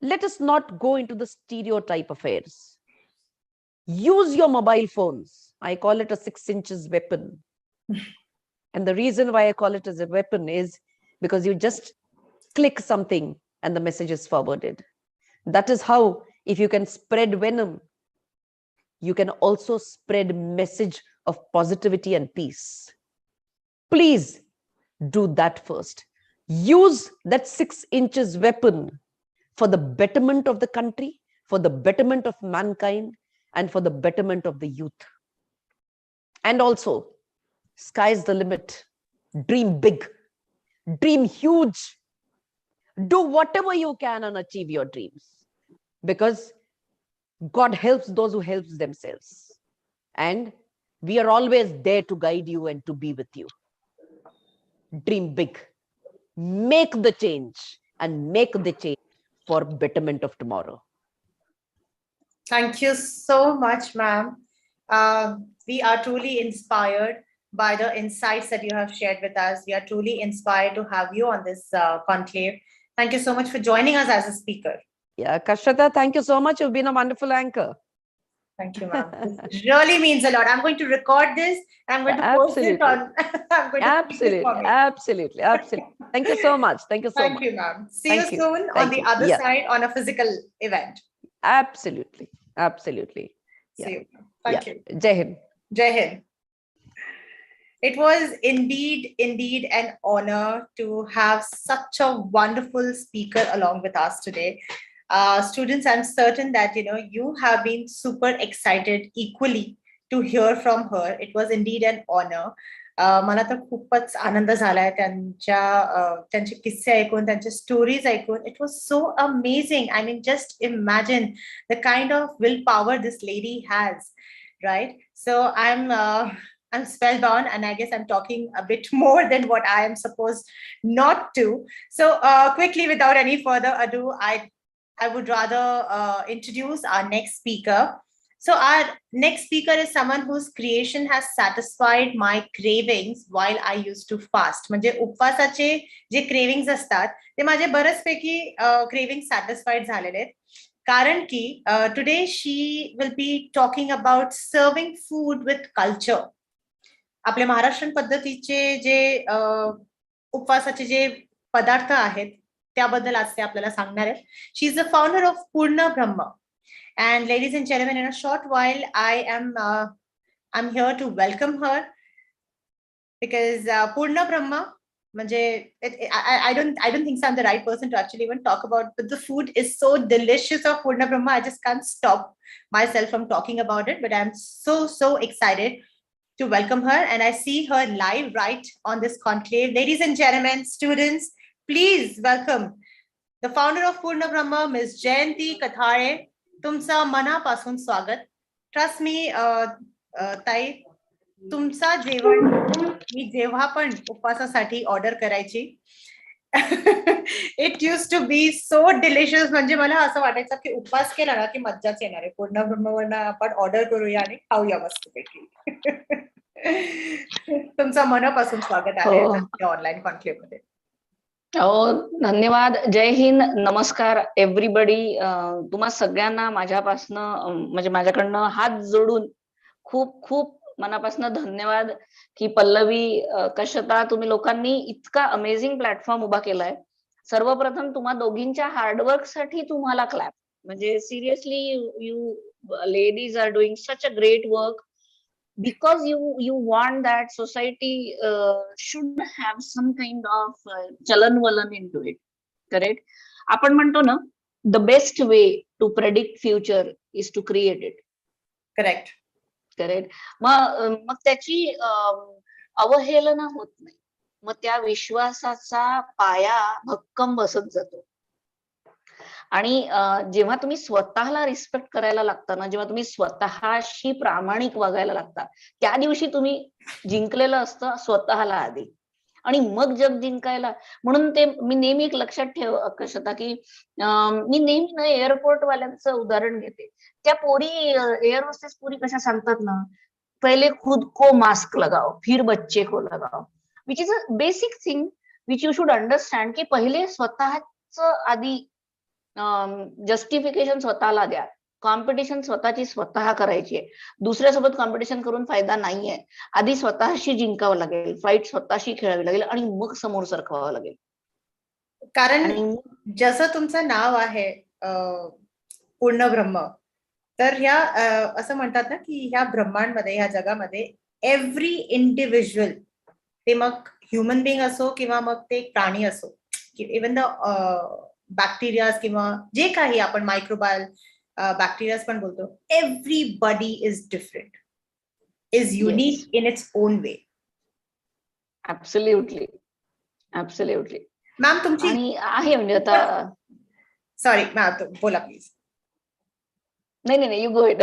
[SPEAKER 2] let us not go into the stereotype affairs. Use your mobile phones. I call it a 6 inches weapon. And the reason why I call it as a weapon is because you just click something and the message is forwarded. That is how, if you can spread venom, you can also spread message of positivity and peace. Please do that first. Use that 6 inches weapon for the betterment of the country, for the betterment of mankind, and for the betterment of the youth. And also, sky's the limit. Dream big, dream huge. Do whatever you can and achieve your dreams, because God helps those who help themselves. And we are always there to guide you and to be with you. Dream big. Make the change, and make the change for betterment of tomorrow.
[SPEAKER 1] Thank you so much, ma'am. We are truly inspired by the insights that you have shared with us. We are truly inspired to have you on this conclave. Thank you so much for joining us as a speaker.
[SPEAKER 2] Yeah, Kashata, thank you so much. You've been a wonderful anchor.
[SPEAKER 1] Thank you, ma'am. This really means a lot. I'm going to record this. I'm going to post it on. I'm going to post this for me.
[SPEAKER 2] Absolutely. Thank you so much. Thank you so much.
[SPEAKER 1] Thank you, ma'am. See you soon on the other side on a physical event.
[SPEAKER 2] Absolutely.
[SPEAKER 1] See you. Thank you.
[SPEAKER 2] Jai Hind.
[SPEAKER 1] Jai Hind. It was indeed an honor to have such a wonderful speaker along with us today. Students, I'm certain that you have been super excited equally to hear from her. It was indeed an honor. मला तर खूपच आनंद झालाय त्यांचे किस्से ऐकून, त्यांचे stories ऐकून. It was so amazing. I mean, just imagine the kind of willpower this lady has, right? So I'm spellbound, and I guess I'm talking a bit more than what I am supposed not to. So quickly, without any further ado, I would rather introduce our next speaker. So our next speaker is someone whose creation has satisfied my cravings while I used to fast. म्हणजे उपवासाचे जे cravings असतात ते माझे बरेचपैकी craving satisfied झालेले आहेत. कारण की today she will be talking about serving food with culture. आपल्या महाराष्ट्रीयन पद्धतीचे जे उपवासाचे जे पदार्थ आहेत त्याबद्दल आज ते आपल्याला सांगणार आहेत. शी इज द फाउंडर ऑफ पूर्ण ब्रह्म. And ladies and gentlemen, in a short while, I'm here to welcome her, because Purna Brahma I don't think so I'm the right person to actually even talk about, but the food is so delicious of Purna Brahma. I just can't stop myself from talking about it, but I'm so excited to welcome her, and I see her live right on this conclave. Ladies and gentlemen, students, please welcome the founder of Purna Brahma, Ms. Jayanti Kathare. तुमचा मनापासून स्वागत. Trust me, ताई, तुमचा जेवण मी जेव्हा पण उपवासासाठी ऑर्डर करायची, it use to be so delicious. म्हणजे मला असं वाटायचं की उपवास केला ना की मज्जाच येणार आहे. पूर्ण ब्रह्मवर्ण आपण ऑर्डर करूया आणि खाऊया मस्तपैकी. तुमचं मनापासून स्वागत आहे ऑनलाईन कॉन्क्लेव्ह मध्ये.
[SPEAKER 3] धन्यवाद. जय हिंद, नमस्कार एव्हरीबडी. तुम्हा सगळ्यांना माझ्यापासनं म्हणजे माझ्याकडनं हात जोडून खूप खूप मनापासून धन्यवाद की पल्लवी, कशता, तुम्ही लोकांनी इतका अमेझिंग प्लॅटफॉर्म उभा केलाय. सर्वप्रथम तुम्हा दोघींच्या हार्डवर्क साठी तुम्हाला क्लॅप. म्हणजे seriously you ladies are doing such a great work because you want that society should have some kind of chalan walan into it. Correct? आपण म्हणतो ना, the best way to predict future is to create it.
[SPEAKER 1] Correct.
[SPEAKER 3] मग त्याची अवहेलना होत नाही. मग त्या विश्वासाचा पाया भक्कम बसत जातो. आणि जेव्हा तुम्ही स्वतःला रिस्पेक्ट करायला लागता ना, जेव्हा तुम्ही स्वतःशी प्रामाणिक वागायला लागता, त्या दिवशी तुम्ही जिंकलेलं असतं स्वतःला आधी, आणि मग जग जिंकायला. म्हणून ते मी नेहमी एक लक्षात ठेव कशता की मी नेहमी ना एअरपोर्ट वाल्यांचं उदाहरण घेते. त्या पोरी एअर होस्टेस पोरी कशा सांगतात ना, पहिले खुद को मास्क लगाओ फिर बच्चे को लगाओ, which is a basic thing which you should understand की पहिले स्वतःच आधी जस्टिफिकेशन स्वतःला द्या. कॉम्पिटिशन स्वतःची स्वतः करायची आहे. दुसऱ्यासोबत कॉम्पिटिशन करून फायदा नाहीये. आधी स्वतःशी जिंकावं लागेल, फाईट स्वतःशी खेळावी लागेल आणि मग समोर सरकवावं लागेल.
[SPEAKER 1] कारण जसं तुमचं नाव आहे पूर्ण ब्रह्म, तर ह्या असं म्हणतात ना की ह्या ब्रह्मांडमध्ये, ह्या जगामध्ये एव्हरी इंडिव्हिज्युअल, ते मग ह्युमन बिंग असो किंवा मग ते प्राणी असो, इवन द बॅक्टेरियाज किंवा जे काही आपण मायक्रोबायल बॅक्टेरियाज पण बोलतो, everybody is different, is unique in its own way.
[SPEAKER 3] Absolutely.
[SPEAKER 1] Ma'am तुमची
[SPEAKER 3] आहे म्हणजे आता,
[SPEAKER 1] सॉरी मॅम बोला प्लीज.
[SPEAKER 3] नाही यू गो इट.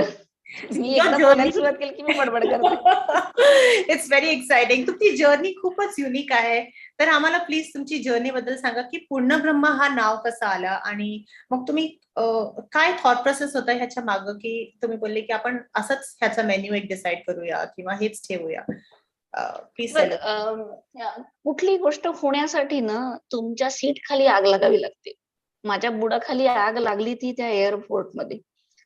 [SPEAKER 3] मी एकदा बोलायला सुरुवात केली की मी बडबड करते.
[SPEAKER 1] It's very exciting. तुमची जर्नी खूपच युनिक आहे. तर आम्हाला प्लीज तुमची जर्नी बद्दल सांगा की पूर्ण ब्रह्म हा नाव कसं आलं, आणि मग तुम्ही काय थॉट प्रोसेस होता ह्याच्या मागं, की तुम्ही बोलले की आपण असंच ह्याचा मेन्यू एक डिसाइड करूया किंवा हेच ठेवूया. प्लीज.
[SPEAKER 3] कुठली गोष्ट होण्यासाठी ना तुमच्या सीट खाली आग लागावी लागते. माझ्या बुडाखाली आग लागली ती त्या एअरपोर्टमध्ये,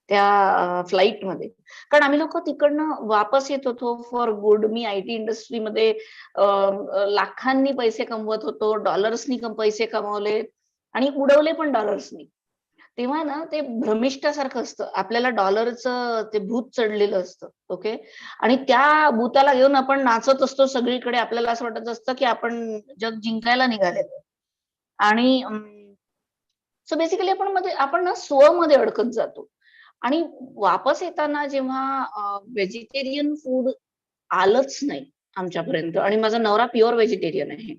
[SPEAKER 3] त्या फ्लाईट मध्ये. कारण आम्ही लोक तिकडनं वापस येत होतो फॉर गुड. मी आयटी इंडस्ट्रीमध्ये लाखांनी पैसे कमवत होतो, डॉलर्सनी पैसे कमवले आणि उडवले पण डॉलर्सनी. तेव्हा ना ते भ्रमिष्ठासारखं असतं, आपल्याला डॉलरचं ते भूत चढलेलं असतं. ओके, आणि त्या भूताला घेऊन आपण नाचत असतो सगळीकडे. आपल्याला असं वाटत असतं की आपण जग जिंकायला निघालेलो. आणि सो बेसिकली आपण ना स्वमध्ये अडकत जातो. आणि वापस येताना जेव्हा व्हेजिटेरियन फूड आलंच नाही आमच्यापर्यंत, आणि माझा नवरा प्युअर व्हेजिटेरियन आहे,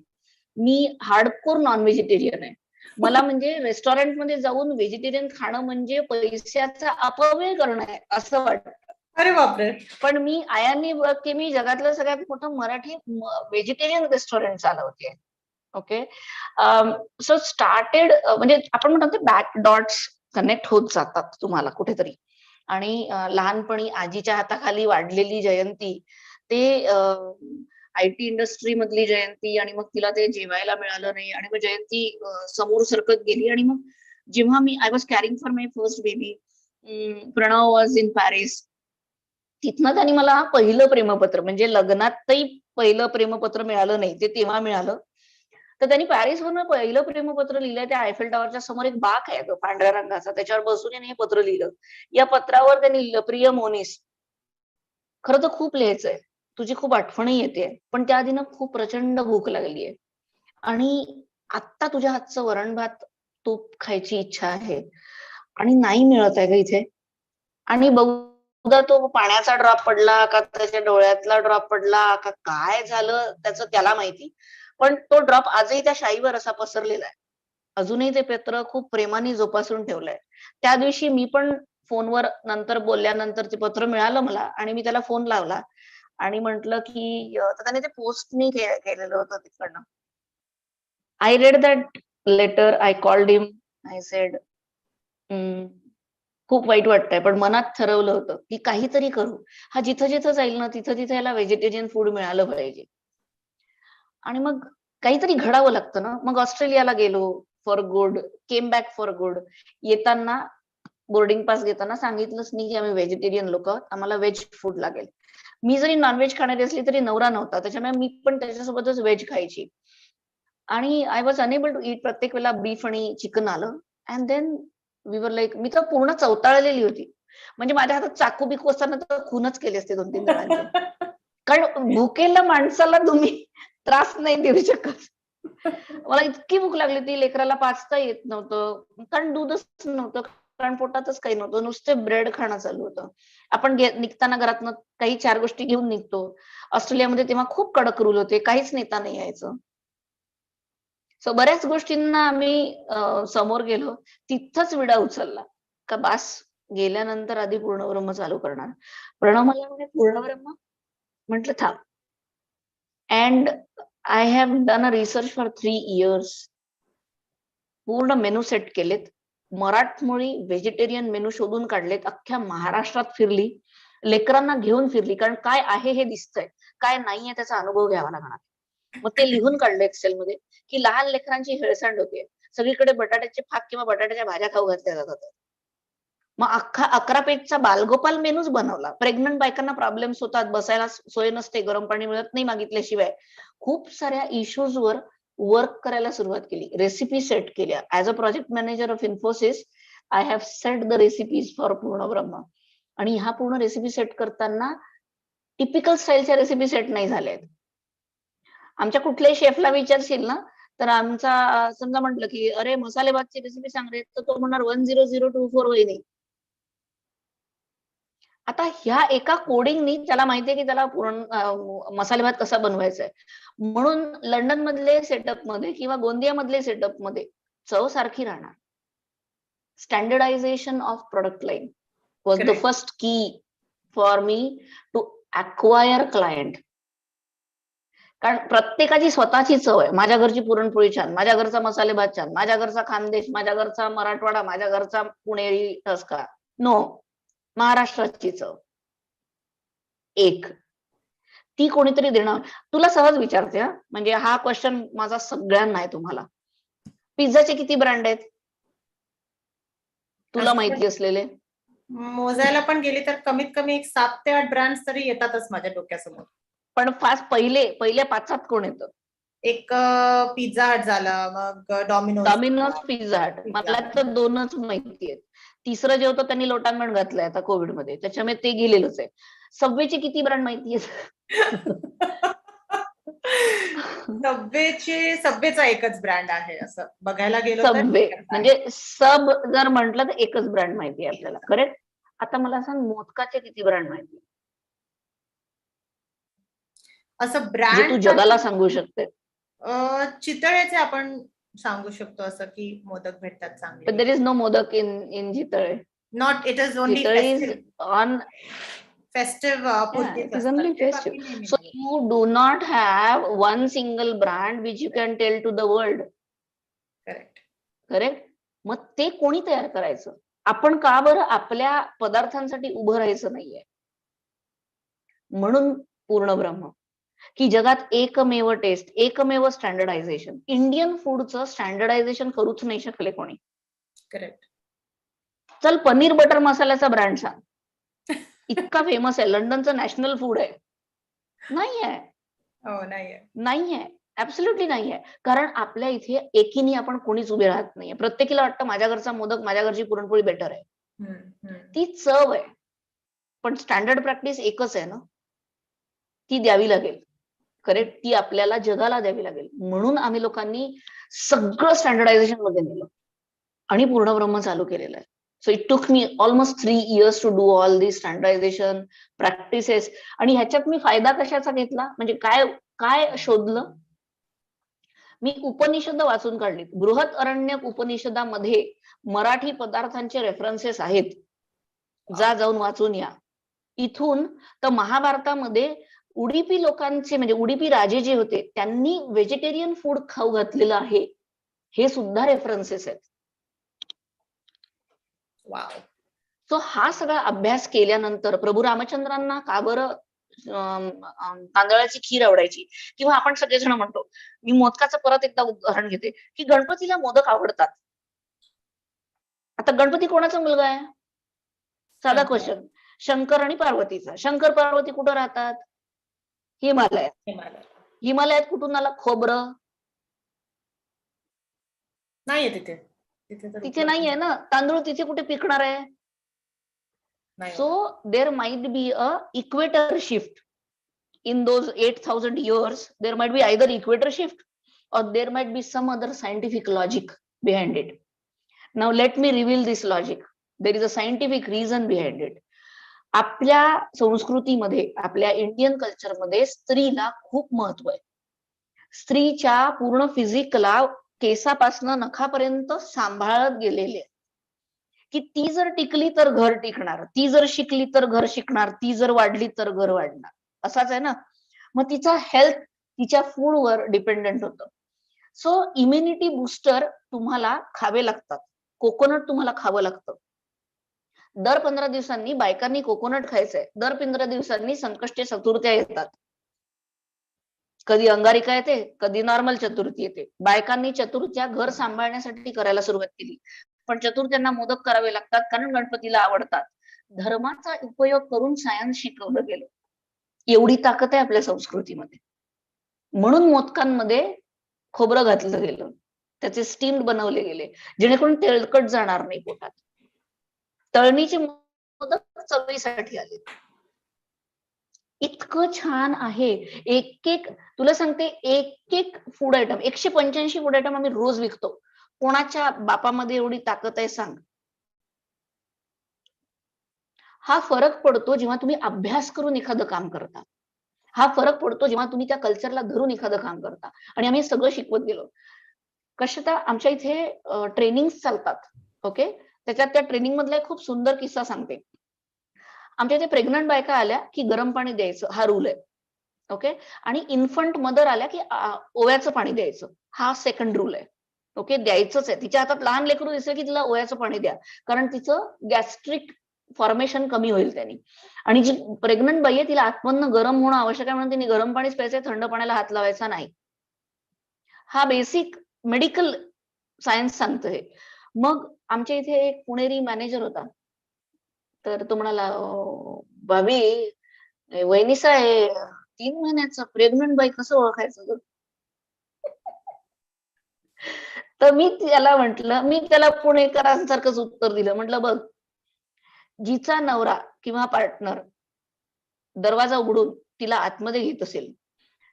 [SPEAKER 3] मी हार्डकोर नॉन व्हेजिटेरियन आहे. मला म्हणजे रेस्टॉरंटमध्ये जाऊन व्हेजिटेरियन खाणं म्हणजे पैशाचा अपव्यय करणं आहे असं वाटतं.
[SPEAKER 1] अरे बापरे.
[SPEAKER 3] पण मी आयांनी बघ की मी जगातलं सगळ्यात मोठं मराठी व्हेजिटेरियन रेस्टॉरंट चालवते. ओके, सो स्टार्टेड म्हणजे आपण म्हणतो ते बॅक डॉट्स कनेक्ट होत जातात तुम्हाला कुठेतरी. आणि लहानपणी आजीच्या हाताखाली वाढलेली जयंती, ते आयटी इंडस्ट्री मधली जयंती, आणि मग तिला ते जेवायला मिळालं नाही, आणि मग जयंती समोर सरकत गेली. आणि मग जेव्हा I was carrying for my first baby, Pranav was in Paris, तिथनं त्यांनी मला पहिलं प्रेमपत्र, म्हणजे लग्नातही पहिलं प्रेमपत्र मिळालं नाही, ते तेव्हा मिळालं. तर त्यांनी पॅरिसवरून पहिलं प्रेमपत्र लिहिलंय. त्या आयफेल टॉवरच्या समोर एक बाक आहे तो पांढऱ्या रंगाचा, त्याच्यावर बसून त्यांनी हे पत्र लिहिलं. या पत्रावर त्यांनी लिहिलं, प्रिय मोनिस, खरं तर खूप लिहायचंय, तुझी खूप आठवणही येते, पण त्या आधी ना खूप प्रचंड भूक लागलीये. आणि आत्ता तुझ्या हातचं वरण भात तूप खायची इच्छा आहे आणि नाही मिळत आहे का इथे, आणि बहुधा तो पाण्याचा ड्रॉप पडला का त्याच्या डोळ्यातला ड्रॉप पडला का काय झालं त्याचं त्याला माहिती, पण तो ड्रॉप आजही त्या शाईवर असा पसरलेला आहे. अजूनही ते पत्र खूप प्रेमाने जोपासून ठेवलंय. त्या दिवशी मी पण फोनवर नंतर बोलल्यानंतर ते पत्र मिळालं मला आणि मी त्याला फोन लावला आणि म्हंटल की तर त्याने ते पोस्टनी केलेलं होतं तिकडनं. I read that letter, I called him, I said खूप वाईट वाटतंय, पण मनात ठरवलं होतं की काहीतरी करू. हा जिथं जिथं जाईल ना तिथं तिथं याला व्हेजिटेरियन फूड मिळालं पाहिजे. आणि मग काहीतरी घडावं लागतं ना. मग ऑस्ट्रेलियाला गेलो for good, came back for good. येताना बोर्डिंग पास घेताना सांगितलंच नाही की आम्ही व्हेजिटेरियन लोक, आम्हाला व्हेज फूड लागेल. मी जरी नॉनव्हेज खाणारी असली तरी नवरा नव्हता, त्याच्यामुळे मी पण त्याच्यासोबतच व्हेज खायची. आणि I was unable to eat. प्रत्येक वेळेला बीफ आणि चिकन आलं and then we were like, मी तर पूर्ण चवताळलेली होती. म्हणजे माझ्या हातात चाकू बिकू असताना तर खूनच केले असते 2-3 जणांचे. कारण भुकेल्या माणसाला तुम्ही त्रास नाही देऊ शकत. मला इतकी भूक लागली होती, लेकराला पाचता येत नव्हतं, कारण दूधच नव्हतं, कारण पोटातच काही नव्हतं, नुसते ब्रेड खाणं चालू होतं. आपण निघताना घरातनं काही 4 गोष्टी घेऊन निघतो. ऑस्ट्रेलियामध्ये तेव्हा खूप कडक रूल होते, काहीच नेता नाही यायचं. सो बऱ्याच गोष्टींना आम्ही समोर गेलो, तिथंच विडा उचलला का बास, गेल्यानंतर आधी पूर्णब्रह्म चालू करणार. प्रणव मला म्हणे पूर्णब्रह्म, म्हटलं थांब. And I have done a research for 3 years. पूर्ण मेनू सेट केलेत, मराठमोळी व्हेजिटेरियन मेनू शोधून काढलेत, अख्ख्या महाराष्ट्रात फिरली, लेकरांना घेऊन फिरली, कारण काय आहे हे दिसतंय, काय नाहीये त्याचा अनुभव घ्यावा लागणार. मग ते लिहून काढलं एक्सेल मध्ये की लहान लेकरांची हेळसांड होते, सगळीकडे बटाट्याचे फाक किंवा बटाट्याच्या भाज्या खाऊ घातल्या जातात. मग अख्खा 11 पेजचा बालगोपाल मेनूच बनवला. प्रेग्नंट बायकांना प्रॉब्लेम्स होतात, बसायला सोय नसते, गरम पाणी मिळत नाही मागितल्याशिवाय. खूप साऱ्या इश्यूजवर वर्क करायला सुरुवात केली, रेसिपी सेट केल्या. As a project manager of Infosys I have set the recipes for Purnabrahma. आणि ह्या पूर्ण रेसिपी सेट करताना टिपिकल स्टाईलच्या रेसिपी सेट नाही झाल्या. आमच्या कुठल्याही शेफला विचारशील ना, तर आमचा समजा म्हटलं की अरे मसाले भातची रेसिपी सांग रे, तर तो म्हणणार 10024 वहिनी. आता ह्या एका कोडिंगनी त्याला माहितीये की त्याला मसाले भात कसा बनवायचा आहे. म्हणून लंडन मधले सेटअप मध्ये किंवा गोंदिया मधले सेटअप मध्ये चव सारखी राहणार. Standardisation of product line was the first key for me to acquire client. कारण प्रत्येकाची स्वतःची चव आहे. माझ्या घरची पुरणपोळी छान, माझ्या घरचा मसाले भात छान, माझ्या घरचा खानदेश, माझ्या घरचा मराठवाडा, माझ्या घरचा पुणेरी ठसका. नो, महाराष्ट्राची चव एक, ती कोणीतरी देणं. तुला सहज विचारते हा, म्हणजे हा क्वेश्चन माझा सगळ्यांना आहे. तुम्हाला पिझ्झाचे किती ब्रँड आहेत तुला माहिती असलेले?
[SPEAKER 1] मोजायला पण गेली तर कमीत कमी एक 7 ते 8 ब्रँड तरी येतातच माझ्या डोक्यासमोर.
[SPEAKER 3] पण फास्ट पहिल्या 5 कोण येतं?
[SPEAKER 1] एक पिझ्झा हट झाला, मग
[SPEAKER 3] डॉमिनोज, पिझ्झा हट. मला तर 2च माहिती आहेत. तिसरं जे होतं त्यांनी लोटांगण घातलंय आता कोविड मध्ये, त्याच्यामुळे ते गेलेलंच आहे. सबवेचे किती ब्रँड माहिती आहेत?
[SPEAKER 1] सबवेचा एकच ब्रँड आहे असं बघायला गेलो तर.
[SPEAKER 3] सबवे म्हणजे सब जर म्हटलं तर एकच ब्रँड माहिती आहे आपल्याला, करेक्ट. आता मला सांग मोदकाचे किती ब्रँड माहिती
[SPEAKER 1] असं
[SPEAKER 3] जे
[SPEAKER 1] ब्रँड
[SPEAKER 3] तू जगाला सांगू शकते?
[SPEAKER 1] चितळेचे आपण सांगू शकतो असं की मोदक भेटतात
[SPEAKER 3] But
[SPEAKER 1] चांगले.
[SPEAKER 3] there is no modak in Jitale.
[SPEAKER 1] Not, it is only
[SPEAKER 3] Jitale is
[SPEAKER 1] festive.
[SPEAKER 3] on,
[SPEAKER 1] Festive
[SPEAKER 3] yeah, it is only festive. So you do not have one single brand which you can tell to the world.
[SPEAKER 1] Correct.
[SPEAKER 3] Correct. मग ते कोणी तयार करायचं? आपण का बरं आपल्या पदार्थांसाठी उभं राहायचं नाहीये? म्हणून पूर्णब्रह्म, की जगात एकमेव टेस्ट, एकमेव स्टँडर्डायझेशन. इंडियन फूडचं स्टँडर्डायझेशन करूच नाही शकले कोणी.
[SPEAKER 1] करेक्ट.
[SPEAKER 3] चल पनीर बटर मसाल्याचा ब्रँड सांग, इतका फेमस आहे, लंडनचं नॅशनल फूड आहे. नाहीये, नाहीये, ऍब्सोल्युटली नाहीये. कारण आपल्या इथे एकीने आपण कोणीच उभे राहत नाहीये. प्रत्येकीला वाटतं माझ्या घरचा मोदक, माझ्या घरची पुरणपोळी बेटर आहे. ती चव आहे, पण स्टँडर्ड प्रॅक्टिस एकच आहे ना, ती द्यावी लागेल. करेक्ट, ती आपल्याला जगाला द्यावी लागेल. म्हणून आम्ही लोकांनी सगळं स्टँडर्डायझेशन मध्ये नेलं आणि पूर्ण ब्रह्म चालू केलेलं आहे. So it took me almost 3 years to do all the standardisation practices. आणि ह्याच्यात मी फायदा कशाचा घेतला, म्हणजे काय काय शोधलं, मी उपनिषद वाचून काढली. बृहत अरण्यक उपनिषदामध्ये मराठी पदार्थांचे रेफरन्सेस आहेत, जाऊन वाचून या. इथून तर महाभारतामध्ये उडीपी लोकांचे म्हणजे उडीपी राजे जे होते त्यांनी व्हेजिटेरियन फूड खाऊ घातलेलं आहे, हे सुद्धा रेफरन्सेस आहेत.
[SPEAKER 1] वाव.
[SPEAKER 3] सो हा सगळा अभ्यास केल्यानंतर प्रभू रामचंद्रांना का बरं तांदळाची खीर आवडायची, किंवा आपण सगळेजण म्हणतो, मी मोदकाचं परत एकदा उदाहरण घेते, की गणपतीला मोदक आवडतात. आता गणपती कोणाचा मुलगा आहे? साधा
[SPEAKER 1] शंकर.
[SPEAKER 3] क्वेश्चन. शंकर आणि पार्वतीचा. शंकर पार्वती कुठं राहतात? हिमालयात.
[SPEAKER 1] हिमालय
[SPEAKER 3] हिमालयात कुठून आला खोबरं?
[SPEAKER 1] नाहीये तिथे. तिथे
[SPEAKER 3] तिथे नाहीये ना. तांदूळ तिथे कुठे पिकणार आहे?
[SPEAKER 1] नाही.
[SPEAKER 3] So there might be a equator shift in those 8,000 years. There might be either equator shift or there might be some other scientific logic behind it. Now let me reveal this logic. There is a scientific reason behind it. आपल्या संस्कृतीमध्ये, आपल्या Indian कल्चरमध्ये स्त्रीला खूप महत्व आहे. स्त्रीच्या पूर्ण फिजिकला केसापासनं नखापर्यंत सांभाळत गेलेले आहे, की ती जर टिकली तर घर टिकणार, ती जर शिकली तर घर शिकणार, ती जर वाढली तर घर वाढणार, असाच आहे ना. मग तिचा हेल्थ तिच्या फूडवर डिपेंडेंट होतं. सो इम्युनिटी बुस्टर तुम्हाला खावे लागतात. कोकोनट तुम्हाला खावं लागतं. दर 15 दिवसांनी बायकांनी कोकोनट खायचंय. दर 15 दिवसांनी संकष्टी चतुर्थ्या येतात. कधी अंगारिका येते, कधी नॉर्मल चतुर्थी येते. बायकांनी चतुर्थ्या घर सांभाळण्यासाठी करायला सुरुवात केली, पण चतुर्थ्यांना मोदक करावे लागतात कारण गणपतीला आवडतात. धर्माचा उपयोग करून सायन्स शिकवलं गेलं. एवढी ताकद आहे आपल्या संस्कृतीमध्ये. म्हणून मोदकांमध्ये खोबरं घातलं गेलं, त्याचे स्टीम्ड बनवले गेले, जेणेकरून तेलकट जाणार नाही पोटात. तळणीचे मोदक चवीसाठी आले. इतकं छान आहे. एक तुला सांगते, एक फूड आयटम, 185 फूड आयटम आम्ही रोज विकतो. कोणाच्या बापामध्ये एवढी ताकद आहे सांग? हा फरक पडतो जेव्हा तुम्ही अभ्यास करून एखादं काम करता. हा फरक पडतो जेव्हा तुम्ही त्या कल्चरला धरून एखादं काम करता. आणि आम्ही सगळं शिकवत गेलो. कशा आमच्या इथे ट्रेनिंग चालतात. ओके, त्याच्यात त्या ट्रेनिंग मधला एक खूप सुंदर किस्सा सांगते. आमच्या इथे प्रेग्नंट बायका आल्या की गरम पाणी द्यायचं, हा रूल आहे. ओके, आणि इन्फंट मदर आल्या की ओव्याचं पाणी द्यायचं, हा सेकंड रूल आहे. ओके, द्यायचंच आहे. तिच्या हातात लहान लेकरू दिसलं की तिला ओव्याचं पाणी द्या, कारण तिचं गॅस्ट्रिक फॉर्मेशन कमी होईल त्यांनी. आणि जी प्रेग्नंट बाई आहे तिला आतमधनं गरम होणं आवश्यक आहे, म्हणून तिने गरम पाणीच प्यायचंय, थंड पाण्याला हात लावायचा नाही. हा बेसिक मेडिकल सायन्स सांगतं हे. मग आमच्या इथे एक पुणेरी मॅनेजर होता, तर तो म्हणाला, भाभी वहिनीसा आहे 3 महिन्याचं, प्रेग्नंट बाई कसं ओळखायचं? तर मी त्याला पुणेकरांसारखंच उत्तर दिलं. म्हटलं, बघ, जिचा नवरा किंवा पार्टनर दरवाजा उघडून तिला आतमध्ये घेत असेल,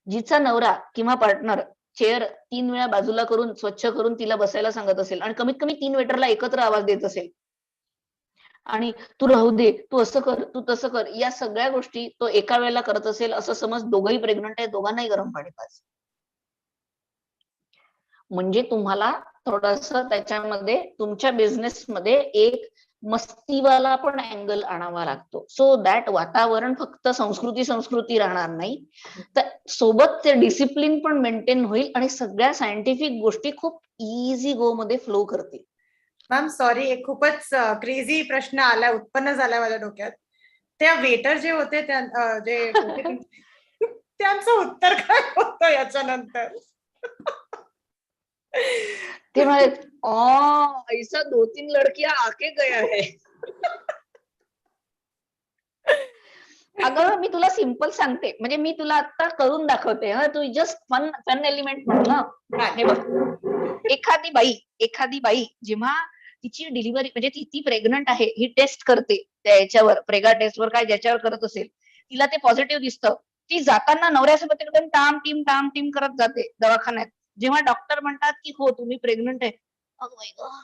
[SPEAKER 3] जिचा नवरा किंवा पार्टनर चेअर 3 वेळा बाजूला करून स्वच्छ करून तिला बसायला सांगत असेल, आणि कमीत कमी 3 वेटरला एकत्र आवाज देत असेल, आणि तू राहू दे, तू असं कर, तू तसं कर, या सगळ्या गोष्टी तो एका वेळेला करत असेल, असं समज दोघंही प्रेग्नंट आहे, दोघांनाही गरम पाणी पाज. म्हणजे तुम्हाला थोडस त्याच्यामध्ये तुमच्या बिझनेसमध्ये एक मस्तीवाला पण अँगल आणावा लागतो, सो दॅट वातावरण फक्त संस्कृती राहणार नाही, तर सोबत ते डिसिप्लिन पण मेंटेन होईल आणि सगळ्या सायंटिफिक गोष्टी खूप इझी गो मध्ये फ्लो करतील.
[SPEAKER 1] मॅम सॉरी, एक खूपच क्रेझी प्रश्न आला, उत्पन्न झाला माझ्या डोक्यात. त्या वेटर जे होते त्यांचं उत्तर काय होतं याच्यानंतर?
[SPEAKER 3] ते म्हणाले, ऐसा 2-3 लडकियां आके गया है. अगं मी तुला सिंपल सांगते, म्हणजे मी तुला आता करून दाखवते. तू जस्ट फन एलिमेंट म्हणलं. हे बघ, एखादी बाई जेव्हा तिची डिलिव्हरी, म्हणजे ती प्रेग्नंट आहे, ही टेस्ट करते त्या याच्यावर, प्रेगा टेस्टवर काय ज्याच्यावर करत असेल, तिला ते पॉझिटिव्ह दिसतं, ती जाताना नवऱ्यासोबत एकदम टाम टीम करत जाते दवाखान्यात. जेव्हा डॉक्टर म्हणतात की हो तुम्ही प्रेग्नंट आहे, अगं बाई गं.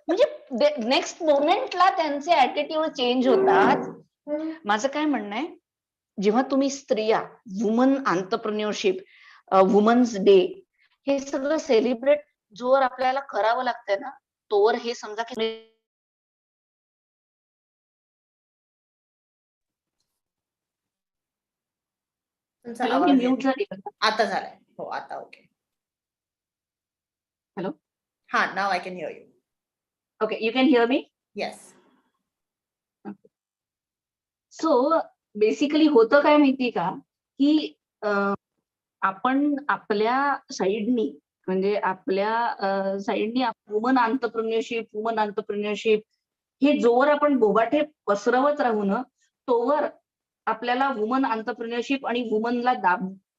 [SPEAKER 3] म्हणजे नेक्स्ट मोमेंटला त्यांचे ऍटिट्यूड चेंज होतात. माझं काय म्हणणं आहे, जेव्हा तुम्ही स्त्रिया, वुमन आंतरप्रेन्योरशिप, वुमन्स डे, हे सगळं सेलिब्रेट जोवर आपल्याला करावं लागतंय ना, तोवर हे समजा की
[SPEAKER 1] तुमचा
[SPEAKER 3] हॅलो, मी
[SPEAKER 1] आवाज
[SPEAKER 3] म्यूट
[SPEAKER 1] येत
[SPEAKER 3] झाली का?
[SPEAKER 1] आता झालाय. हो, आता ओके.
[SPEAKER 3] हॅलो.
[SPEAKER 1] हा, now I can hear you.
[SPEAKER 3] Okay, you can hear me.
[SPEAKER 1] Yes.
[SPEAKER 3] So basically होतं काय माहितीये का, की आपण आपल्या साईडनी, म्हणजे आपल्या साईडनी वुमन आंतरप्रेन्योरशिप हे जोवर आपण बोबाटे पसरवत राहू ना, तोवर आपल्याला वुमन आंतरप्रेन्योरशिप आणि वुमनला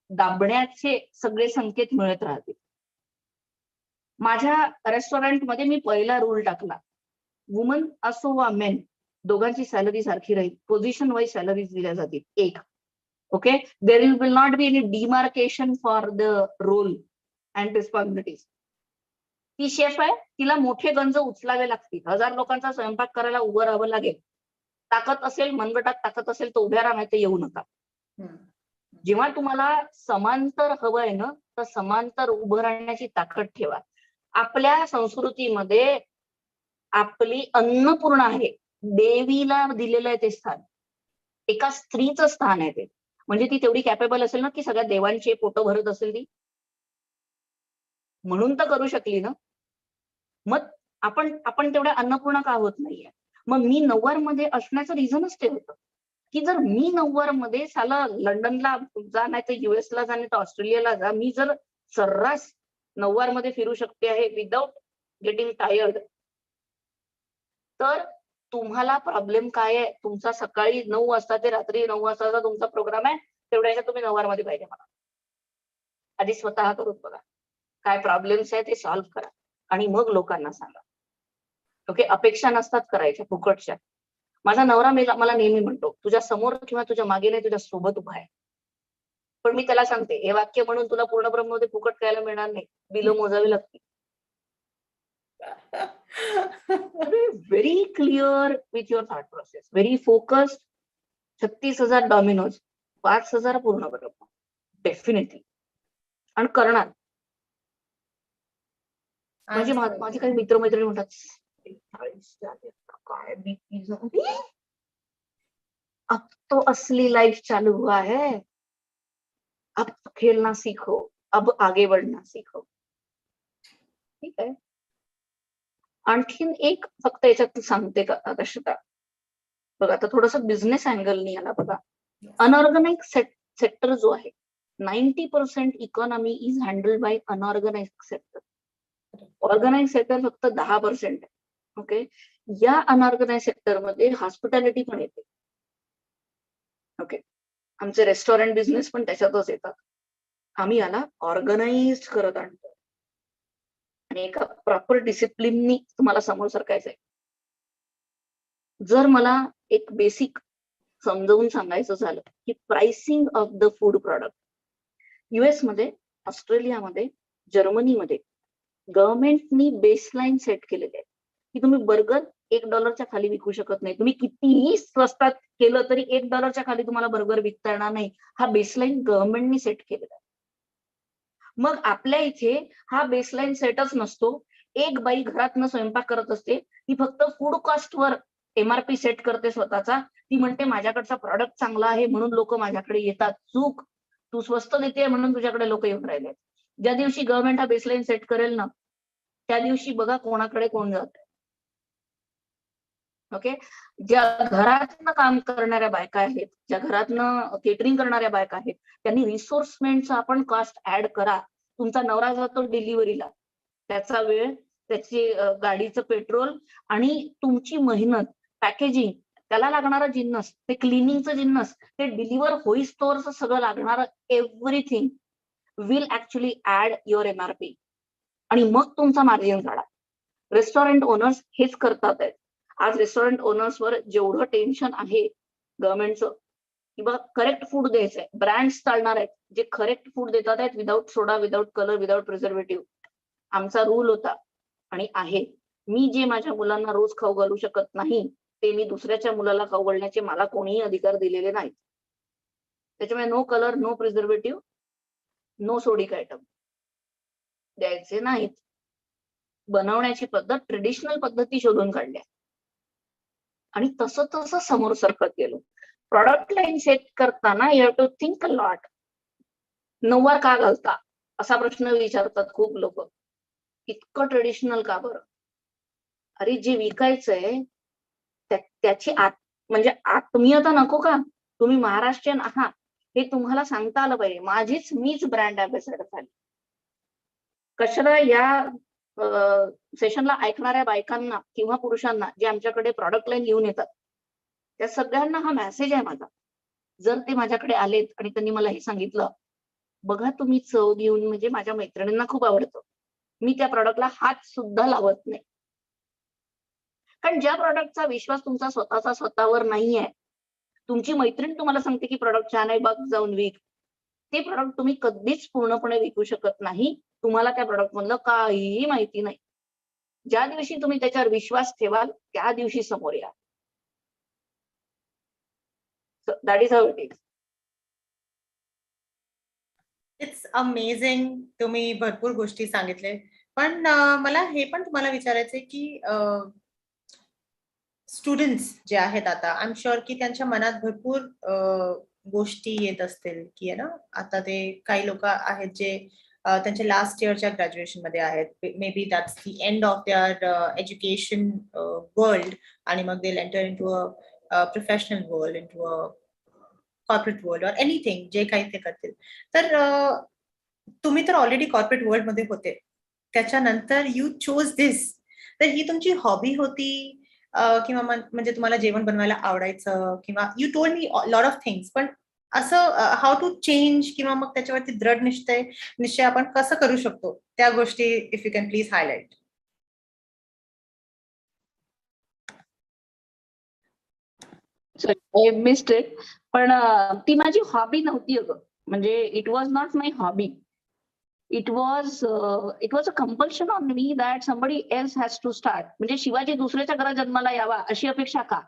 [SPEAKER 3] दाबण्याचे सगळे संकेत मिळत राहतील. माझ्या रेस्टॉरंटमध्ये मी पहिला रूल टाकला, वुमन असो वा मेन, दोघांची सॅलरी सारखी राहील, पोझिशन वाईज सॅलरीज दिल्या जातील. एक, okay, there will not be any demarcation for the role and responsibilities. ती शेफ आहे, तिला मोठे गंज उचलावे लागतील, 1000 लोकांचा स्वयंपाक करायला उभं राहावं लागेल. ताकद असेल, मनगटात ताकद असेल तर उभ्या राहा, नाही तर येऊ नका. जेव्हा तुम्हाला समांतर हवंय ना, तर समांतर उभं राहण्याची ताकद ठेवा. आपल्या संस्कृतीमध्ये आपली अन्नपूर्णा आहे, देवीला दिलेलं आहे ते स्थान, एका स्त्रीचं स्थान आहे ते. म्हणजे ती तेवढी कॅपेबल असेल ना की सगळ्या देवांचे पोटं भरत असेल ती, म्हणून तर करू शकली ना. मग आपण तेवढ्या अन्नपूर्णा का होत नाहीये. मग मी नऊवारमध्ये असण्याचं रिझनच ते होतं की जर मी नऊवारमध्ये साला लंडनला जा, नाही तर युएसला जा, नाही तर ऑस्ट्रेलियाला जा, मी जर सर्रास नऊवारमध्ये फिरू शकते आहे विदाउट गेटिंग टायर्ड, तर तुम्हाला प्रॉब्लेम काय आहे. तुमचा सकाळी 9 वाजता ते रात्री 9 वाजताचा तुमचा प्रोग्राम आहे, तेवढ्या तुम्ही नऊवारमध्ये पाहिजे. मला आधी स्वतः करून बघा, काय प्रॉब्लेम्स आहे ते सॉल्व्ह करा आणि मग लोकांना सांगा. ओके, अपेक्षा नसतात करायच्या फुकटच्या. माझा नवरा मला नेहमी म्हणतो, तुझ्या समोर किंवा तुझ्या मागे नाही, तुझ्या सोबत उभा आहे. पण मी त्याला सांगते, हे वाक्य म्हणून तुला पूर्ण ब्रह्ममध्ये फुकट खायला मिळणार नाही, बिलं मोजावी लागतील. Very clear with your thought process, very focused. 36,000 Domino's, 5,000 पूर्ण ब्रह्म, डेफिनेटली. आणि करणार. म्हणजे माझे काही मित्रमैत्रिणी म्हणतात, काय बीपी, अब तो असली लाइफ चालू हुआ है, अब खेलना सीखो, अब आगे बढ़ना सीखो. ठीक आहे. आणखीन एक फक्त याच्यात सांगते का दर्शका, बघा आता थोडस बिझनेस अँगलनी आला बघा. अनऑर्गनाइज सेक्टर जो आहे, 90% economy is handled by unorganised sector. Organised sector फक्त 10% आहे. ओके, या अनऑर्गनाइज सेक्टरमध्ये हॉस्पिटॅलिटी पण येते. ओके, आमचे रेस्टॉरंट बिझनेस पण त्याच्यातच येतात. आम्ही याला ऑर्गनाइज करत आणतो आणि एका प्रॉपर डिसिप्लिननी तुम्हाला समोर सरकायचंय. जर मला एक बेसिक समजावून सांगायचं झालं की pricing of the food product, US मध्ये, ऑस्ट्रेलियामध्ये, जर्मनीमध्ये गव्हर्नमेंटनी बेसलाईन सेट केलेले आहे की तुम्ही बर्गर $1 खाली विकू शकत नाही. तुम्ही कितीही स्वस्तात केलं तरी $1 खाली तुम्हाला बर्गर विकता येणार नाही. हा बेसलाईन गव्हर्नमेंटनी सेट केलेला आहे. मग आपल्या इथे हा बेसलाईन सेटच नसतो. एक बाई घरातनं स्वयंपाक करत असते, ती फक्त फूड कॉस्टवर MRP सेट करते स्वतःचा. ती म्हणते माझ्याकडचा प्रॉडक्ट चांगला आहे म्हणून लोक माझ्याकडे येतात. चूक, तू स्वस्त देते म्हणून तुझ्याकडे लोक येऊन राहिले. ज्या दिवशी गव्हर्नमेंट हा बेसलाईन सेट करेल ना, त्या दिवशी बघा कोणाकडे कोण जात. ओके, ज्या घरातनं काम करणाऱ्या बायका आहेत, ज्या घरातनं केटरिंग करणाऱ्या बायका आहेत, त्यांनी रिसोर्समेंटचा आपण कॉस्ट ऍड करा. तुमचा नवरा जातो डिलिव्हरीला, त्याचा वेळ, त्याची गाडीचं पेट्रोल आणि तुमची मेहनत, पॅकेजिंग, त्याला लागणारा जिन्नस, ते क्लिनिंगचं जिन्नस, ते डिलिव्हर होईस्तोवरचं सगळं लागणारं everything will actually add your MRP आणि मग तुमचा मार्जिन काढा. रेस्टॉरंट ओनर्स हेच करतात आहेत. आज रेस्टॉरंट ओनर्सवर जेवढं टेन्शन आहे गव्हर्नमेंटचं, किंवा करेक्ट फूड द्यायचंय, ब्रँड्स चालणार आहेत जे करेक्ट फूड देतात आहेत, विदाऊट सोडा, विदाऊट कलर, विदाऊट प्रिझर्वेटिव्ह. आमचा रूल होता आणि आहे, मी जे माझ्या मुलांना रोज खाऊ घालू शकत नाही ते मी दुसऱ्याच्या मुलाला खाऊ घालण्याचे मला कोणीही अधिकार दिलेले नाहीत. त्याच्यामुळे no colour, no preservative, no सोडिक आयटम द्यायचे नाहीत. बनवण्याची पद्धत, ट्रेडिशनल पद्धती शोधून काढल्या आणि तसं तसं समोर सरकत गेलो. प्रॉडक्ट लाईन सेट करताना you have to think a lot. नऊवार का घालता असा प्रश्न विचारतात खूप लोक. इतकं ट्रेडिशनल का बरं? अरे जे विकायचंय त्याची म्हणजे आत्मीयता नको का? तुम्ही महाराष्ट्रीयन आहात हे तुम्हाला सांगता आलं पाहिजे. मीच ब्रँड अँबॅसेडर झाली. कशाला या सेशनला ऐकणाऱ्या बायकांना किंवा पुरुषांना जे आमच्याकडे प्रॉडक्ट लाईन घेऊन येतात त्या सगळ्यांना हा मेसेज आहे माझा. जर ते माझ्याकडे आलेत आणि त्यांनी मला हे सांगितलं, बघा तुम्ही चव घेऊन, म्हणजे माझ्या मैत्रिणींना खूप आवडतं, मी त्या प्रॉडक्टला हात सुद्धा लावत नाही. कारण ज्या प्रॉडक्टचा विश्वास तुमचा स्वतःचा स्वतःवर नाहीये, तुमची मैत्रीण तुम्हाला सांगते की प्रॉडक्ट छान आहे, बघ जाऊन विक, ते प्रॉडक्ट तुम्ही कधीच पूर्णपणे विकू शकत नाही. तुम्हाला त्या प्रॉडक्ट मधलं काहीही माहिती नाही. ज्या दिवशी तुम्ही त्याच्यावर विश्वास ठेवाल त्या दिवशी समोर या. That is how it is.
[SPEAKER 1] It's amazing. तुम्ही भरपूर गोष्टी सांगितले, पण मला हे पण तुम्हाला विचारायचंय की स्टुडंट्स जे आहेत आता, आय एम शुअर की त्यांच्या मनात भरपूर गोष्टी येत असतील की ना, आता ते काही लोक आहेत जे त्यांच्या लास्ट इयरच्या ग्रॅज्युएशन मध्ये आहेत, may be that's the end of their education world, आणि मग they enter into a professional world, into a corporate world और एनिथिंग जे काही ते करतील. तर तुम्ही तर ऑलरेडी कॉर्पोरेट वर्ल्ड मध्ये होते, त्याच्यानंतर यू चोज दिस, तर ही तुमची हॉबी होती किंवा म्हणजे तुम्हाला जेवण बनवायला आवडायचं, किंवा you told me lot of things, पण असं हाऊ टू चेंज किंवा मग त्याच्यावरती दृढ निश्चय आपण कसं करू शकतो, त्या गोष्टी if you can please highlight.
[SPEAKER 3] I missed it. पण ती माझी हॉबी नव्हती अगं. म्हणजे it was not my hobby. It was a compulsion on me that somebody else has to start. म्हणजे शिवाजी दुसऱ्याच्या घरात जन्माला यावा अशी अपेक्षा का?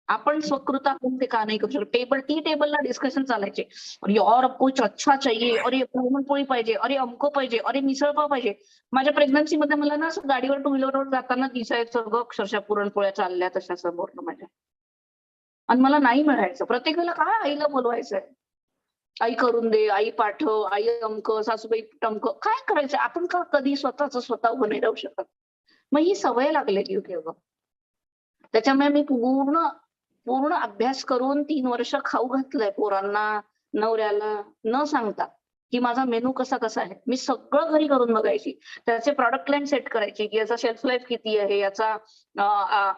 [SPEAKER 3] आपण स्वकृत आपण ते का नाही करू शकत? टी टेबलला डिस्कशन चालायचे, अरे और कुछ अच्छा चाहिए, अरे पुरणपोळी पाहिजे, अरे अमको पाहिजे, अरे मिसळपाव पाहिजे. माझ्या प्रेग्नन्सी मध्ये मला ना असं गाडीवर टू व्हीलरवर जाताना दिसायचं ग, अक्षरशः पुरणपोळ्या चालल्या तशा समोर माझ्या, आणि मला नाही मिळायचं. प्रत्येक वेळेला काय आईला बोलवायचंय, आई करून दे, आई पाठव, आई अमक, सासूबाई टमक, काय करायचं? आपण का कधी स्वतःच स्वतः उभं नाही राहू शकत? मग ही सवय लागलेली होती अगं. त्याच्यामुळे मी पूर्ण अभ्यास करून 3 वर्ष खाऊ घातलंय पोरांना, नवऱ्याला, न सांगता की माझा मेनू कसा आहे. मी सगळं घरी करून बघायची, त्याचे प्रॉडक्ट लाईन सेट करायची की याचा शेल्फ लाईफ किती आहे, याचा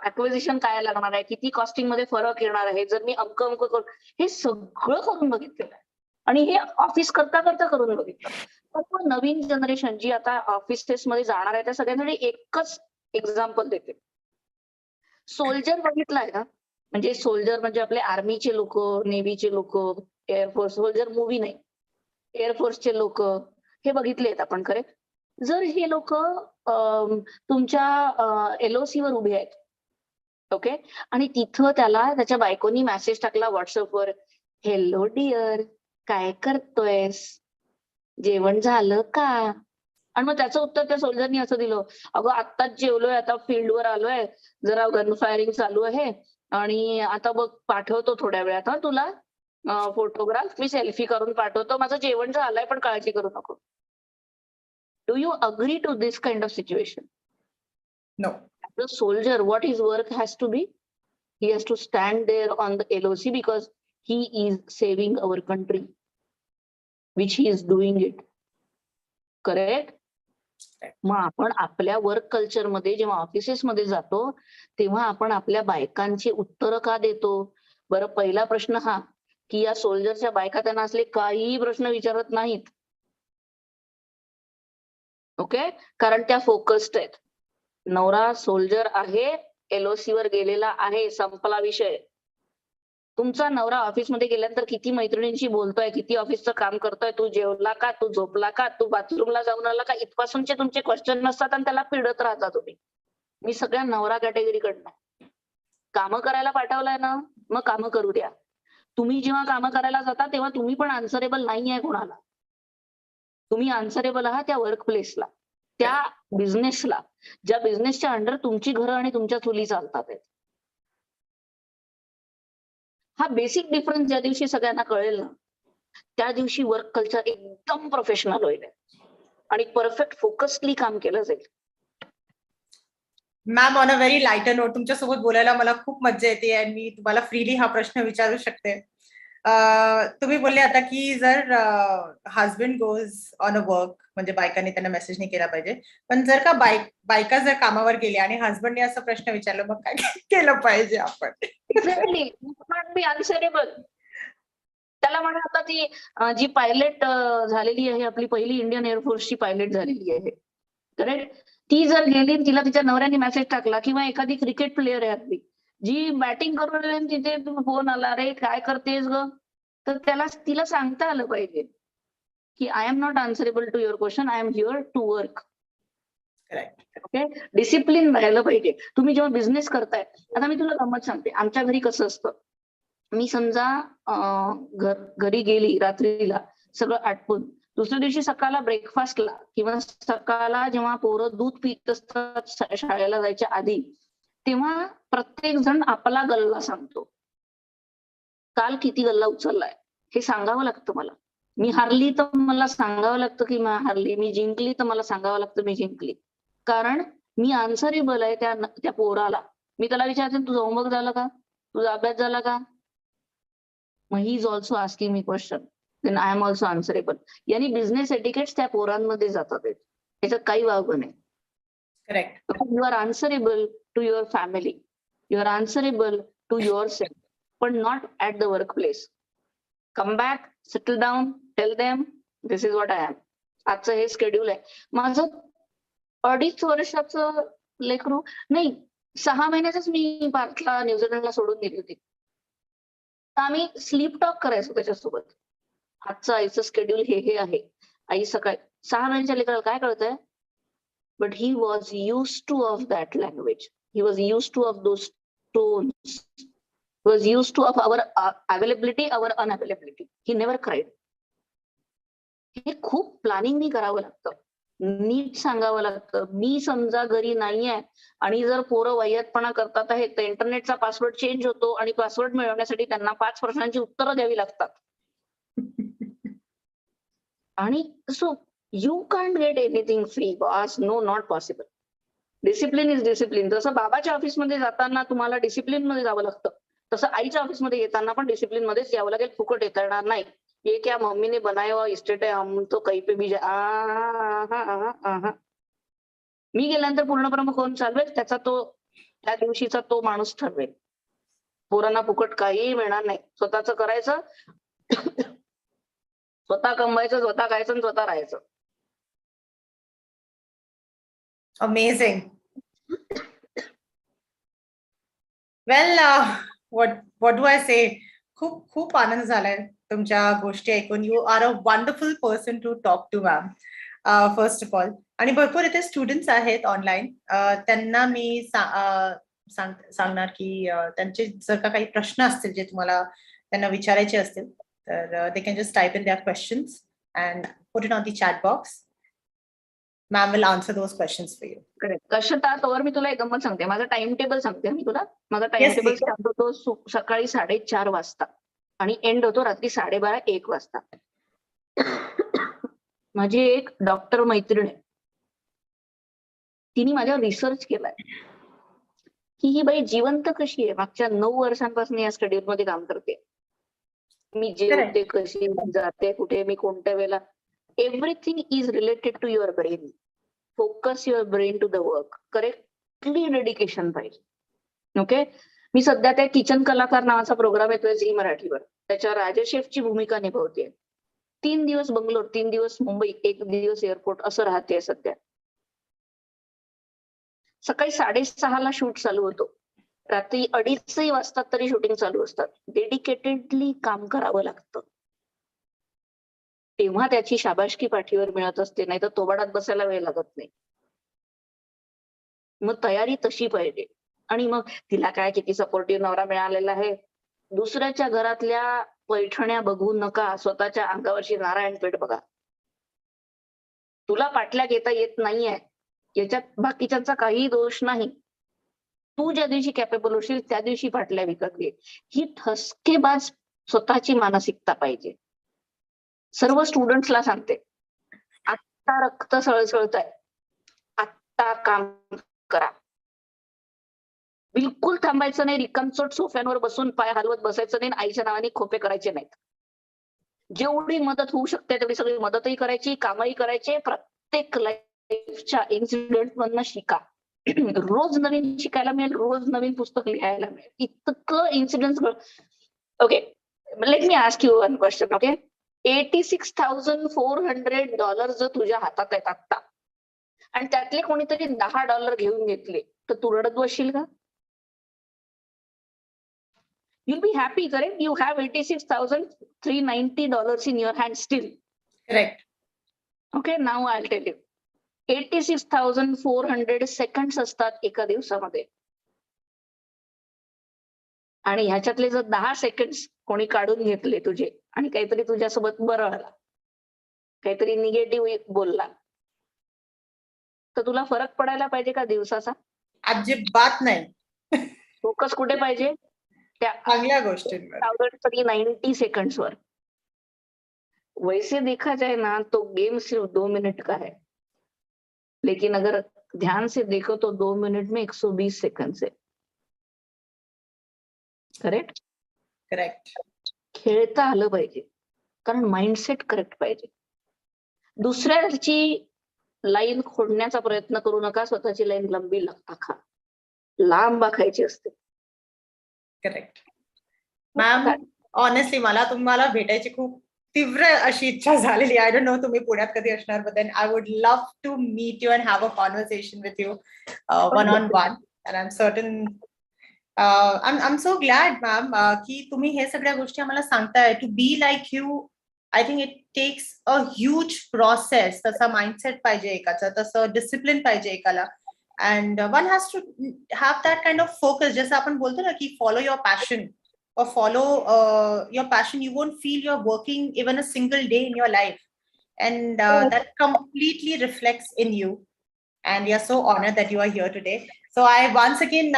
[SPEAKER 3] ऍक्विजिशन काय लागणार आहे, किती कॉस्टिंग मध्ये फरक येणार आहे, जर मी अमक करून, हे सगळं करून बघितलेलं आहे. आणि हे ऑफिस करता करून बघितलं. पण नवीन जनरेशन जी आता ऑफिसेस मध्ये जाणार आहे त्या सगळ्यांसाठी एकच एक्झाम्पल देते. सोल्जर बघितलाय का? म्हणजे सोल्जर म्हणजे आपले आर्मीचे लोक, नेव्हीचे लोक, एअरफोर्स, सोल्जर मूवी नाही, एअरफोर्सचे लोक, हे बघितले आहेत आपण खरे. जर हे लोक तुमच्या LOC वर उभे आहेत, ओके, आणि तिथं त्याच्या बायकोनी मेसेज टाकला व्हॉट्सअपवर, हेलो डिअर, काय करतोयस, जेवण झालं का? आणि मग त्याचं उत्तर त्या सोल्जरनी असं दिलं, अगं आत्ताच जेवलोय, आता फील्डवर आलोय, जरा गन फायरिंग चालू आहे, आणि आता बघ पाठवतो थोड्या वेळात तुला फोटोग्राफ, मी सेल्फी करून पाठवतो, माझं जेवण झालंय पण काळजी करू नको. Do you agree to this kind of situation?
[SPEAKER 1] No.
[SPEAKER 3] The soldier, what his work has to be, he has to stand there on the LOC because he is saving our country, which he is doing it. Correct? मग आपण आपल्या work culture मध्ये जेव्हा offices मध्ये जातो तेव्हा आपण आपल्या बायकांची उत्तरं का देतो? बरं, पहिला प्रश्न हा की या सोल्जरच्या बायका त्यांना असले काही प्रश्न विचारत नाहीत, ओके, कारण त्या फोकस्ड आहेत. नवरा सोल्जर आहे, LOC वर गेलेला आहे, संपला विषय. तुमचा नवरा ऑफिसमध्ये गेल्यानंतर किती मैत्रिणींशी बोलतोय, किती ऑफिसचं काम करतोय, तू जेवला का, तू झोपला का, तू बाथरूमला जाऊन आला का, इथपासूनचे तुमचे क्वेश्चन नसतात आणि त्याला पिडत राहता तुम्ही. मी सगळ्या नवरा कॅटेगरीकडनं कामं करायला पाठवलंय ना, मग कामं करू द्या. तुम्ही जेव्हा कामं करायला जाता तेव्हा तुम्ही पण आन्सरेबल नाही आहे कोणाला. तुम्ही आन्सरेबल आहात त्या वर्क प्लेसला, त्या बिझनेसला, ज्या बिझनेसच्या अंडर तुमची घरं आणि तुमच्या चुली चालतात आहेत. हा बेसिक डिफरन्स ज्या दिवशी सगळ्यांना कळेल ना, त्या दिवशी वर्क कल्चर एकदम प्रोफेशनल होईल आणि परफेक्ट फोकसली काम केलं जाईल.
[SPEAKER 1] Ma'am, on a very lighter note, तुमच्यासोबत बोलायला मला खूप मजा येते आणि मी तुम्हाला फ्रीली हा प्रश्न विचारू शकते. तुम्ही बोलले आता की जर husband goes on a work, म्हणजे बायकांनी त्यांना मेसेज नाही केला पाहिजे, पण जर का बायका जर कामावर गेल्या आणि हजबंडने असं प्रश्न विचारलं, मग काय केलं पाहिजे आपण?
[SPEAKER 3] Exactly, not be answerable. त्याला म्हणा, आता ती जी पायलट झालेली आहे, आपली पहिली इंडियन एअरफोर्सची पायलट झालेली आहे, करेक्ट, ती जर गेली तिला तिच्या नवऱ्याने मेसेज टाकला, किंवा एखादी क्रिकेट प्लेअर आहे आपली जी बॅटिंग करून राहिली, तिथे फोन आला, रे काय करतेस ग, तर तिला सांगता आलं पाहिजे की I am not answerable to your question, I am here to work. Okay, discipline राहिलं पाहिजे. तुम्ही जेव्हा बिझनेस करताय, आता मी तुला गंमत सांगते, आमच्या घरी कसं असतं, मी समजा घरी गेली रात्रीला सगळं आटपून, दुसऱ्या दिवशी सकाळला ब्रेकफास्टला किंवा सकाळला जेव्हा पोरं दूध पित असतात शाळेला जायच्या आधी, तेव्हा प्रत्येक जण आपला गल्ला सांगतो. काल किती गल्ला उचललाय हे सांगावं लागतं मला. मी हारली तर मला सांगावं लागतं की मी हारली, मी जिंकली तर मला सांगावं लागतं मी जिंकली, कारण मी आन्सरेबल आहे त्या पोराला. मी त्याला विचारते, तुझं होमवर्क झालं का, तुझा अभ्यास झाला का, मग he is also asking me question, then I am also answerable. यांनी बिझनेस एटिकेट्स त्या पोरांमध्ये जातात, याच्यात काही वावग नाही.
[SPEAKER 1] Correct.
[SPEAKER 3] You are answerable to your family, you are answerable to yourself, पण not at the workplace. Come back, settle down, tell them this is what I am. आजचं हे शेड्यूल आहे माझं. 2.5 वर्षाचं लेकरू नाही, 6 महिन्याच मी भारतला न्यूझीलंडला सोडून गेली होती. तर आम्ही स्लीप टॉक करायचो त्याच्यासोबत. आजचं आईचं शेड्यूल हे आहे. आई सकाळी 6 महिन्याच्या लेकराला काय कळतंय, but he was use to of that language, he was use to of those tones, was used to of our availability, our unavailability. He never cried. हे खूप प्लॅनिंगनी करावं लागतं, नीट सांगावं लागतं. मी समजा घरी नाहीये आणि जर पोरं वैयतपणा करतात आहेत, तर इंटरनेटचा पासवर्ड चेंज होतो आणि पासवर्ड मिळवण्यासाठी त्यांना 5 प्रश्नांची उत्तरं द्यावी लागतात. आणि so you can't get anything free boss, no, not possible. Discipline is discipline. जसं बाबाच्या ऑफिसमध्ये जाताना तुम्हाला डिसिप्लिन मध्ये जावं लागतं, तसं आईच्या ऑफिसमध्ये येताना पण डिसिप्लिन मध्येच यावं लागेल. फुकट येता येणार नाही. ये क्या मम्मी ने बनाया हुआ इस्टेट है, हम तो कहीं पे भी मी गेल्यानंतर पूर्ण प्रमुख कोण चालवेल त्याचा तो त्या दिवशीचा तो माणूस ठरवेल. पोरांना फुकट काही मिळणार नाही. स्वतःच करायचं, स्वतः कमवायचं, स्वतः खायचं आणि स्वतः राहायचं.
[SPEAKER 1] Amazing. Well, what do I say? खूप खूप आनंद झालाय तुमच्या गोष्टी ऐकून. You are a wonderful person to talk to ma'am, first of all. आणि भरपूर इथे स्टुडंट्स आहेत ऑनलाईन, त्यांना मी सांगणार की त्यांचे जर का काही प्रश्न असतील जे तुम्हाला त्यांना विचारायचे असतील, तर they can just type in their questions and put it on the chat box. Ma'am will answer those questions for you.
[SPEAKER 3] Correct. कशा तोवर मी तुला एक गंमत सांगते. माझा टाइम टेबल सांगते मी तुला. माझा टाइम टेबल स्टार्ट होतो सकाळी 4:30 वाजता आणि एंड होतो रात्री 12:30-1 वाजता. माझी एक डॉक्टर मैत्रीण आहे, तिने माझ्यावर रिसर्च केलाय की ही बाई जिवंत कशी आहे. मागच्या 9 वर्षांपासून या शेड्यूल मध्ये काम करते. मी जेवते कशी, जाते कुठे, मी कोणत्या वेळेला, everything is related to your brain. Focus your brain to the work. Correctly dedication पाहिजे. ओके. मी सध्या त्या किचन कलाकार नावाचा प्रोग्राम येतोय झी मराठीवर, त्याच्यावर राजशेफची भूमिका निभावते. 3 दिवस बंगलोर, 3 दिवस मुंबई, 1 दिवस एअरपोर्ट असं राहते सध्या. सकाळी 6:30 ला शूट चालू होतो रात्री 2:30 वाजतात तरी शूटिंग चालू असतात. डेडिकेटेडली काम करावं लागतं. तेव्हा त्याची शाबासकी पाठीवर मिळत असते, नाही तर तोबाडात बसायला वेळ लागत नाही. मग तयारी तशी पाहिजे. आणि मग तिला काय किती सपोर्टिव्ह नवरा मिळालेला आहे. दुसऱ्याच्या घरातल्या पैठण्या बघू नका, स्वतःच्या अंगावरची नारायणपेठ बघा. तुला पाटल्या घेता येत नाहीये याच्यात बाकीच्यांचा काही दोष नाही. तू ज्या दिवशी कॅपेबल होशील त्या दिवशी पाटल्या विकत घे. ही ठसकेबाज स्वतःची मानसिकता पाहिजे. सर्व स्टुडंट्सला सांगते, आत्ता रक्त सळसळत आहे, आत्ता काम करा. बिलकुल थांबायचं नाही. रिकामचोट सोफ्यांवर बसून पाय हलवत बसायचं नाही. आईच्या नावाने खोपे करायचे नाहीत. जेवढी मदत होऊ शकते तेवढी सगळी मदतही करायची, कामही करायचे. प्रत्येक लाईफच्या इन्सिडेंट मधनं शिका. रोज नवीन शिकायला मिळेल, रोज नवीन पुस्तक लिहायला मिळेल. इतकं incident. Okay, let me ask you one question. Okay, $86,400 जर तुझ्या हातात आहेत आत्ता आणि त्यातले कोणीतरी $10 घेऊन घेतले तर तू रडत बसशील का? You'll be happy, correct? You have $86,390 in your hand still.
[SPEAKER 1] Correct.
[SPEAKER 3] Okay, now I'll tell you. 86,400 seconds असतात एका दिवसामध्ये. आणि ह्याच्यातले जर 10 सेकंड्स कोणी काढून घेतले तुझे आणि काहीतरी तुझ्यासोबत बरळला, काहीतरी निगेटिव्ह बोलला, तर तुला फरक पडायला पाहिजे का दिवसाचा?
[SPEAKER 1] अजिबात नाही.
[SPEAKER 3] फोकस कुठे पाहिजे? त्या
[SPEAKER 1] चांगल्या गोष्टींवर.
[SPEAKER 3] 90 सेकंड्स वर. वैसे देखा जाए ना तो गेम सिर्फ 2 मिनट का है, लेकिन अगर ध्यान से देखो तो 2 मिनट में 120 सेकंड है. करेक्ट?
[SPEAKER 1] करेक्ट.
[SPEAKER 3] खेळता आलं पाहिजे, कारण माइंडसेट करेक्ट पाहिजे. दुसऱ्याची लाईन खोडण्याचा प्रयत्न करू नका. स्वतःची लाईन लंबी आखा, लांब आखायची असते.
[SPEAKER 1] करेक्ट. मॅम, ऑनेस्टली मला तुम्हाला भेटायची खूप तीव्र अशी इच्छा झालेली. आय डोंट नो तुम्ही पुण्यात कधी असणार, but then I would love to meet you and have a conversation with you one on one. And I am certain I'm so glad, ma'am, की तुम्ही हे सगळ्या गोष्टी आम्हाला सांगताय. To be like you, I think it takes a huge process. तसा mindset पाहिजे एकाचा, तसं डिसिप्लिन पाहिजे एकाला. And one has to have that kind of focus. जसं आपण बोलतो ना की follow your passion or follow your passion. You won't feel you're working even a single day in your life. And that completely reflects in you. And we are so honored that you are here today. So I once again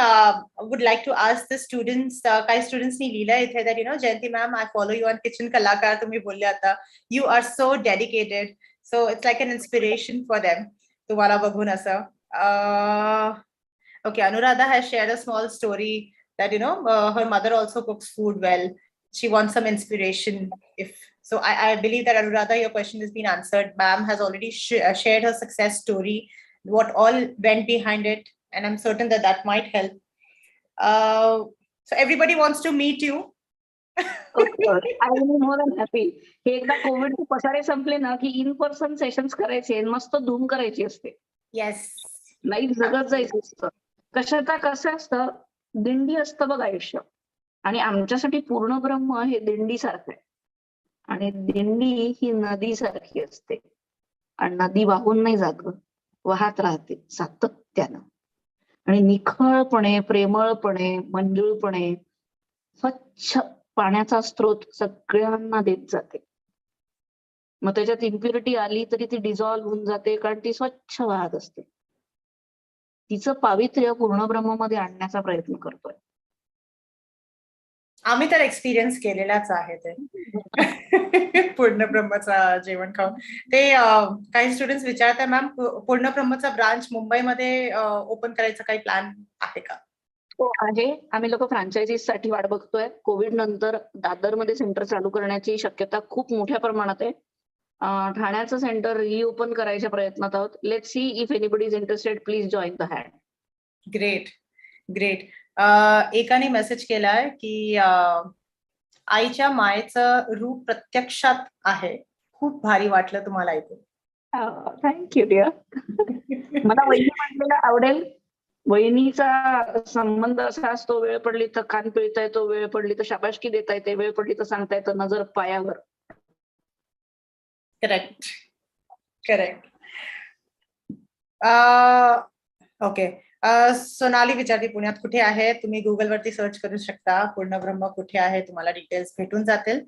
[SPEAKER 1] would like to ask the students, काही students ni लिहिलं इथे that, you know, Jayanti ma'am, I follow you on Kitchen Kalakar. तुम्ही बोलले आता. You are so dedicated. So it's like an inspiration for them. तुम्हाला बघून असं. Okay, Anuradha has shared a small story that, you know, her mother also cooks food well. She wants some inspiration. So I believe that, Anuradha, your question has been answered. Ma'am has already shared her success story, what all went behind it, and I'm certain that that might help. So everybody wants to meet you.
[SPEAKER 3] I will be more than happy. हे एकदा कोविडचे पसारे संपले ना की in person sessions करायचे, मस्त धूम करायची असते.
[SPEAKER 1] Yes.
[SPEAKER 3] लाईफ जगत जायचं असतं. कशाचा कसं असतं, दिंडी असतं बघ आयुष्य, आणि आमच्यासाठी पूर्ण ब्रह्म हे दिंडी सारखं आहे. आणि दिंडी ही नदी सारखी असते, आणि नदी वाहून नाही जात, वाहत राहते सातत्यानं. आणि निखळपणे, प्रेमळपणे, मंजूळपणे स्वच्छ पाण्याचा स्रोत सगळ्यांना देत जाते. मग त्याच्यात इम्प्युरिटी आली तरी ती डिझॉल्व्ह होऊन जाते, कारण ती स्वच्छ वाहत असते. तिचं पावित्र्य पूर्ण ब्रह्ममध्ये आणण्याचा प्रयत्न करतोय.
[SPEAKER 1] आम्ही तर एक्सपिरियन्स केलेलाच आहे ते. पूर्ण ब्रह्मचा जेवण खाऊन. ते काही स्टुडंट्स विचारतात, मॅम पूर्ण ब्रह्मचा ब्रांच मुंबईमध्ये ओपन करायचा काही प्लॅन आहे का?
[SPEAKER 3] हो आहे. आम्ही लोक फ्रँचायझीज साठी वाट बघतोय. कोविड नंतर दादरमध्ये सेंटर चालू करण्याची शक्यता खूप मोठ्या प्रमाणात आहे. ठाण्याचं सेंटर रिओपन करायच्या प्रयत्नात आहोत. Let's see if anybody is interested, please join the hand.
[SPEAKER 1] Great, great. एकाने मेसेज केलाय की आईच्या मायेचं रूप प्रत्यक्षात आहे. खूप भारी वाटलं तुम्हाला ऐकून.
[SPEAKER 3] Thank you dear. मला वहिनी म्हटलेलं आवडेल. वहिनीचा संबंध असा असतो, वेळ पडली तर कान पिळता येतो, वेळ पडली तर शाबासकी देता येते, वेळ पडली तर सांगता येतं नजर पायावर.
[SPEAKER 1] करेक्ट. ओके. सोनाली विचारती पुण्यात कुठे आहे? तुम्ही गुगल वरती सर्च करू शकता, पूर्णब्रह्म कुठे आहे, तुम्हाला डिटेल्स भेटून जातील.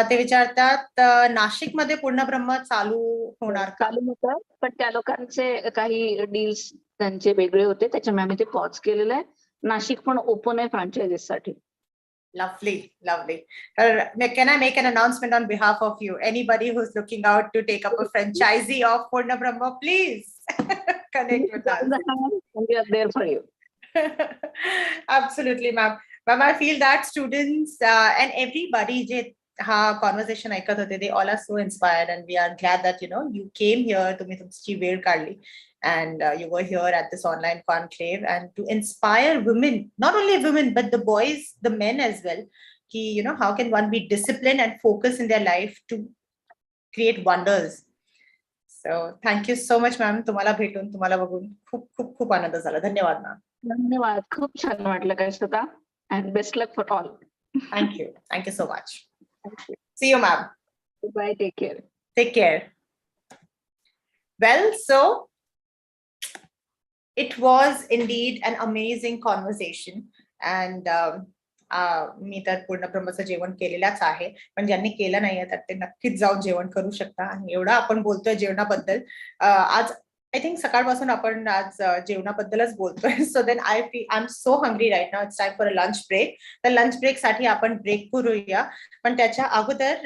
[SPEAKER 1] ते विचारतात नाशिकमध्ये पूर्णब्रह्म चालू होणार का?
[SPEAKER 3] चालू होतं, पण त्या लोकांचे काही डील्स त्यांचे वेगळे होते, त्याच्यामुळे आम्ही ते पॉज केलेलं आहे. नाशिक पण ओपन आहे फ्रँचायझीस साठी.
[SPEAKER 1] Lovely, lovely. Can I make an announcement on behalf of you? Anybody who's looking out to take up a franchisee of Purna Brahma, please connect with us.
[SPEAKER 3] We are there for you.
[SPEAKER 1] Absolutely, ma'am. Ma'am, I feel that students and everybody ha conversation ऐकत होते, they all are so inspired, and we are glad that you came here, तुम्ही तुमची वेळ काढली, and you were here at this online conclave, and to inspire women, not only women but the boys, the men as well, ki how can one be disciplined and focus in their life to create wonders. So thank you so much, ma'am. तुम्हाला भेटून, तुम्हाला बघून खूप खूप खूप आनंद झाला. धन्यवाद, ma'am.
[SPEAKER 3] धन्यवाद, खूप छान वाटलं काय Shweta, and best luck for all.
[SPEAKER 1] Thank you so much. See you, ma'am.
[SPEAKER 3] Bye, take care.
[SPEAKER 1] Take care. Well, so it was indeed an amazing conversation, and मी तर पूर्ण ब्रह्मचं जेवण केलेलाच आहे, पण ज्यांनी केलं नाहीये तर ते नक्कीच जाऊन जेवण करू शकता. आणि एवढं आपण बोलतोय जेवणाबद्दल, आज आय थिंक सकाळपासून आपण आज जेवणाबद्दलच बोलतोय. So then I am so hungry right now. It's time for a lunch break. तर लंच ब्रेक साठी आपण ब्रेक करूया, पण त्याच्या अगोदर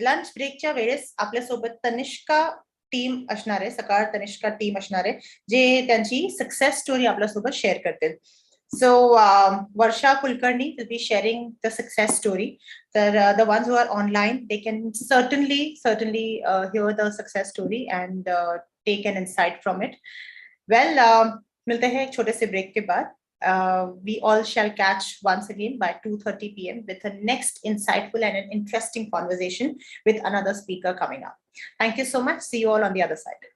[SPEAKER 1] लंच ब्रेकच्या वेळेस आपल्यासोबत तनिष्का टीम असणार आहे, सकाळ तनिष्का टीम असणार आहे, जे त्यांची सक्सेस स्टोरी आपल्यासोबत शेअर करतील. So Varsha Kulkarni will be sharing the success story. The ones who are online, they can certainly hear the success story and take an insight from it. Well, मिलते हैं एक छोटे से break के बाद. We all shall catch once again by 2:30 p.m. with the next insightful and an interesting conversation with another speaker coming up. Thank you so much. See you all on the other side.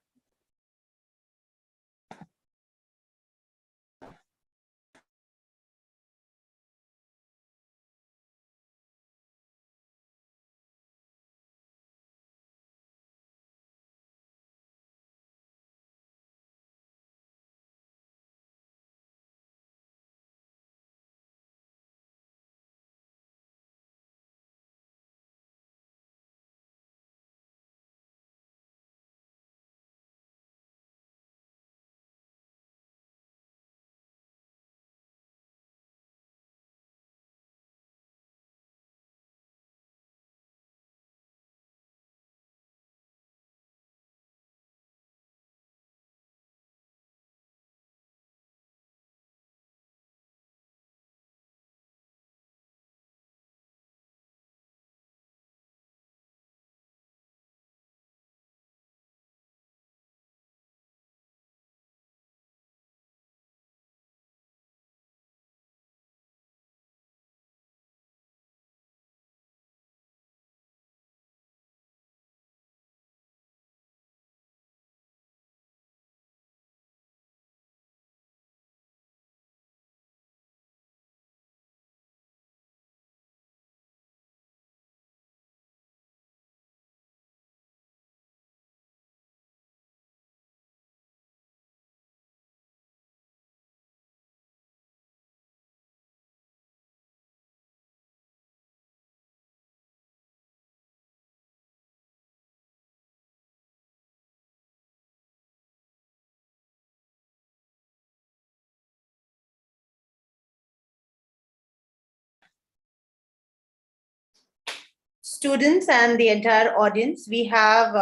[SPEAKER 1] Students and the entire audience, we have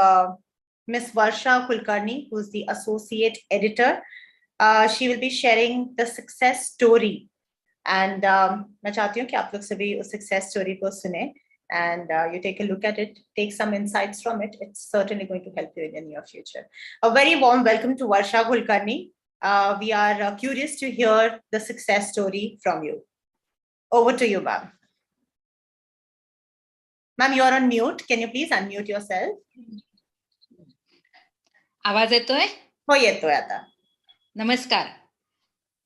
[SPEAKER 1] Ms. Varsha Kulkarni, who's the associate editor. She will be sharing the success story, and मैं चाहती हूँ कि आप लोग सभी उस success story को सुने, and you take a look at it, take some insights from it. It's certainly going to help you in the near future. A very warm welcome to Varsha Kulkarni. We are curious to hear the success story from you. Over to you, ma'am. Ma'am, you're on mute. Can you please unmute yourself?
[SPEAKER 4] आवाज येतोय?
[SPEAKER 1] हो, येतोय आता.
[SPEAKER 4] नमस्कार.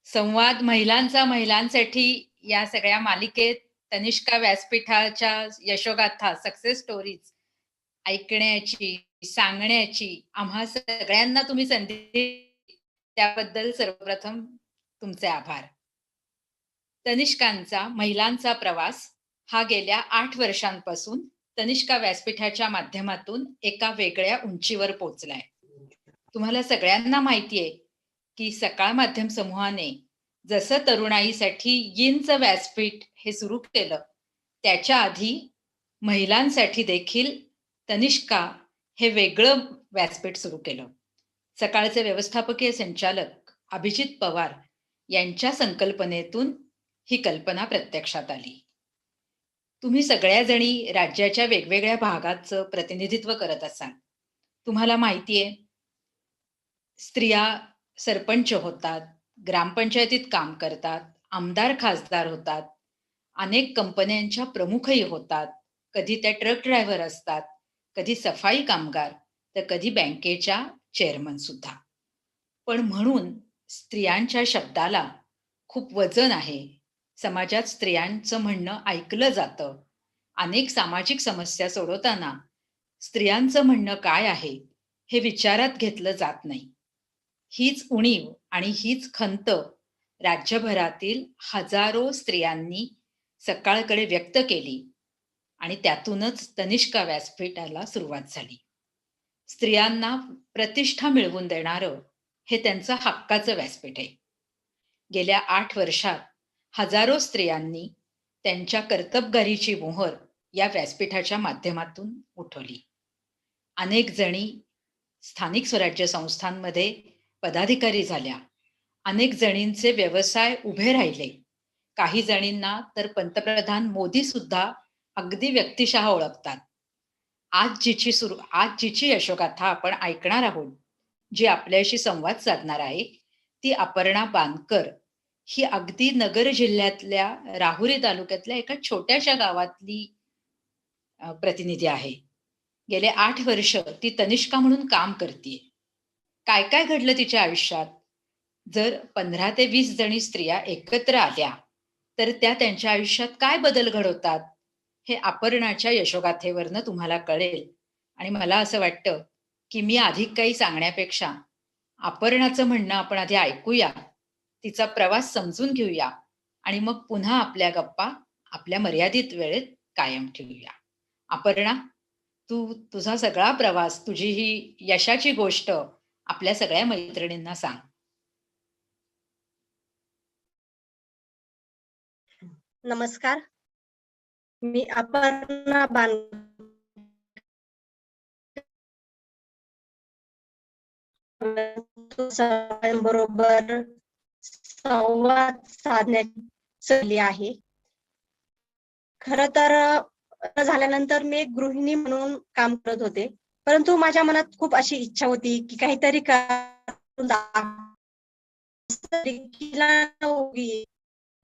[SPEAKER 4] संवाद महिलांसाठी या सगळ्या मालिकेत तनिष्का व्यासपीठाच्या यशोगाथा, सक्सेस स्टोरीज ऐकण्याची, सांगण्याची आम्हा सगळ्यांना तुम्ही संधी दिली, त्याबद्दल सर्वप्रथम तुमचे आभार. तनिष्कांचा महिलांचा प्रवास हा गेल्या 8 वर्षांपासून तनिष्का व्यासपीठाच्या माध्यमातून एका वेगळ्या उंचीवर पोहोचलाय. तुम्हाला सगळ्यांना माहितीये की सकाळ माध्यम समूहाने जसं तरुणाईसाठी यिनचं व्यासपीठ हे सुरू केलं, त्याच्या आधी महिलांसाठी देखील तनिष्का हे वेगळं व्यासपीठ सुरू केलं. सकाळचे व्यवस्थापकीय संचालक अभिजित पवार यांच्या संकल्पनेतून ही कल्पना प्रत्यक्षात आली. तुम्ही सगळ्या जणी राज्याच्या वेगवेगळ्या भागाचं प्रतिनिधित्व करत असाल. तुम्हाला माहितीये, स्त्रिया सरपंच होतात, ग्रामपंचायतीत काम करतात, आमदार खासदार होतात, अनेक कंपन्यांच्या प्रमुखही होतात, कधी त्या ट्रक ड्रायव्हर असतात, कधी सफाई कामगार, तर कधी बँकेच्या चेअरमन सुद्धा. पण म्हणून स्त्रियांच्या शब्दाला खूप वजन आहे. समाजात स्त्रियांचं म्हणणं ऐकलं जातं. अनेक सामाजिक समस्या सोडवताना स्त्रियांचं म्हणणं काय आहे हे विचारात घेतलं जात नाही. हीच उणीव आणि हीच खंत राज्यभरातील हजारो स्त्रियांनी सकाळकडे व्यक्त केली आणि त्यातूनच तनिष्का व्यासपीठाला सुरुवात झाली. स्त्रियांना प्रतिष्ठा मिळवून देणारं हे त्यांचं हक्काचं व्यासपीठ आहे. गेल्या 8 वर्षात हजारो स्त्रियांनी त्यांच्या कर्तबगारीची मोहर या व्यासपीठाच्या माध्यमातून उठवली. अनेक जणी स्थानिक स्वराज्य संस्थांमध्ये पदाधिकारी झाल्या. अनेक जणींचे व्यवसाय उभे राहिले. काही जणींना तर पंतप्रधान मोदी सुद्धा अगदी व्यक्तिशः ओळखतात. आज जिची यशोगाथा आपण ऐकणार आहोत, जी आपल्याशी संवाद साधणार आहे, ती अपर्णा बांदकर ही अगदी नगर जिल्ह्यातल्या राहुरी तालुक्यातल्या एका छोट्याशा गावातली प्रतिनिधी आहे. गेले 8 वर्ष ती तनिष्का म्हणून काम करते. काय काय घडलं तिच्या आयुष्यात? जर 15 ते 20 जणी स्त्रिया एकत्र आल्या तर त्या त्यांच्या आयुष्यात काय बदल घडवतात हे अपर्णाच्या यशोगाथेवरनं तुम्हाला कळेल. आणि मला असं वाटतं की मी अधिक काही सांगण्यापेक्षा अपर्णाचं म्हणणं आपण आधी ऐकूया, तिचा प्रवास समजून घेऊया आणि मग पुन्हा आपल्या गप्पा आपल्या मर्यादित वेळेत कायम ठेवूया. अपर्णा, तुझा सगळा प्रवास, तुझी ही यशाची गोष्ट आपल्या सगळ्या मैत्रिणींना सांग.
[SPEAKER 5] नमस्कार, मी अपर्णा बरोबर संवाद साधण्याची आहे. खर तर झाल्यानंतर मी एक गृहिणी म्हणून काम करत होते, परंतु माझ्या मनात खूप अशी इच्छा होती की काहीतरी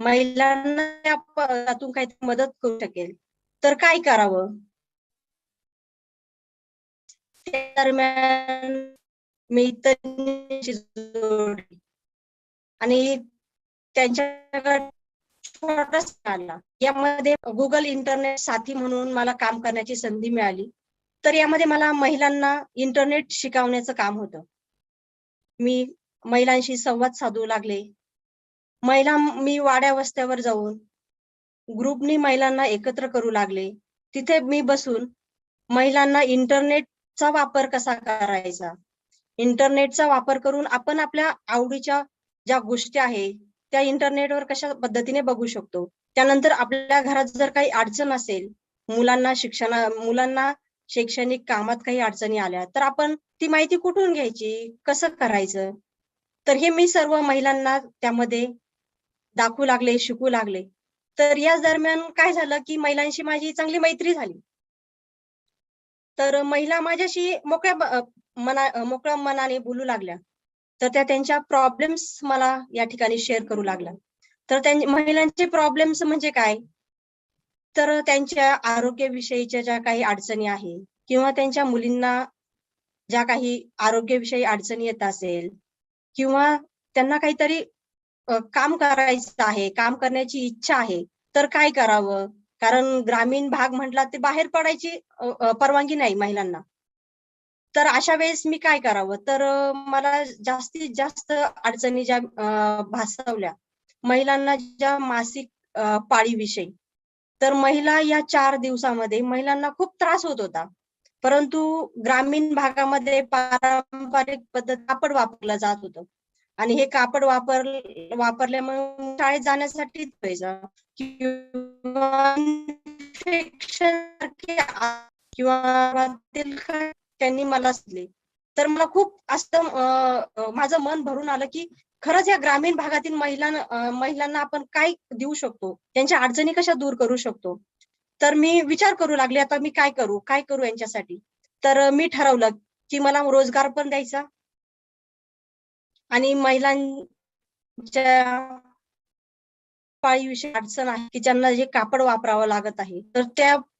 [SPEAKER 5] महिलांना त्यातून काहीतरी मदत करू शकेल तर काय करावं. त्या दरम्यान मी आणि त्यांच्याकडे छोटासा आला. यामध्ये गुगल इंटरनेट साथी म्हणून मला काम करण्याची संधी मिळाली. तर यामध्ये मला महिलांना इंटरनेट शिकवण्याचं काम होतं. मी महिलांशी संवाद साधू लागले. मी वाड्या वस्त्यावर जाऊन ग्रुपनी महिलांना एकत्र करू लागले. तिथे मी बसून महिलांना इंटरनेटचा वापर कसा करायचा, इंटरनेटचा वापर करून आपण आपल्या आवडीच्या ज्या गोष्टी आहेत त्या इंटरनेटवर कशा पद्धतीने बघू शकतो. त्यानंतर आपल्या घरात जर काही अडचण असेल, मुलांना शैक्षणिक कामात काही अडचणी आल्या तर आपण ती माहिती कुठून घ्यायची, कसं करायचं. तर हे मी सर्व महिलांना त्यामध्ये दाखवू लागले, शिकू लागले. तर या दरम्यान काय झालं की महिलांशी माझी चांगली मैत्री झाली. तर महिला माझ्याशी मोकळ्या मनाने बोलू लागल्या. तर त्या त्यांच्या प्रॉब्लेम्स मला या ठिकाणी शेअर करू लागल्या. तर महिलांचे प्रॉब्लेम्स म्हणजे काय, तर त्यांच्या आरोग्याविषयीच्या ज्या काही अडचणी आहे किंवा त्यांच्या मुलींना ज्या काही आरोग्याविषयी अडचणी येत असेल किंवा त्यांना काहीतरी काम करायचं आहे, काम करण्याची इच्छा आहे, तर काय करावं? कारण ग्रामीण भाग म्हटला ते बाहेर पडायची परवानगी नाही महिलांना. तर अशा वेळेस मी काय करावं? तर मला जास्तीत जास्त अडचणी ज्या भासवल्या महिलांना ज्या मासिक पाळीविषयी. तर महिला या 4 दिवसामध्ये महिलांना खूप त्रास होत होता. परंतु ग्रामीण भागामध्ये पारंपरिक पद्धत कापड वापरलं जात होतं. आणि हे कापड वापरल्यामुळे शाळेत जाण्यासाठी व्हायचं किंवा किंवा त्यांनी मला सांगितले. तर मला खूप असं माझं मन भरून आलं की खरंच या ग्रामीण भागातील महिलांना आपण काय देऊ शकतो, त्यांच्या अडचणी कशा दूर करू शकतो. तर मी विचार करू लागले, आता मी काय करू यांच्यासाठी. तर मी ठरवलं की मला रोजगार पण द्यायचा आणि महिलांच्या पाळीविषयी अडचण आहे की ज्यांना जे कापड वापरावं लागत आहे, तर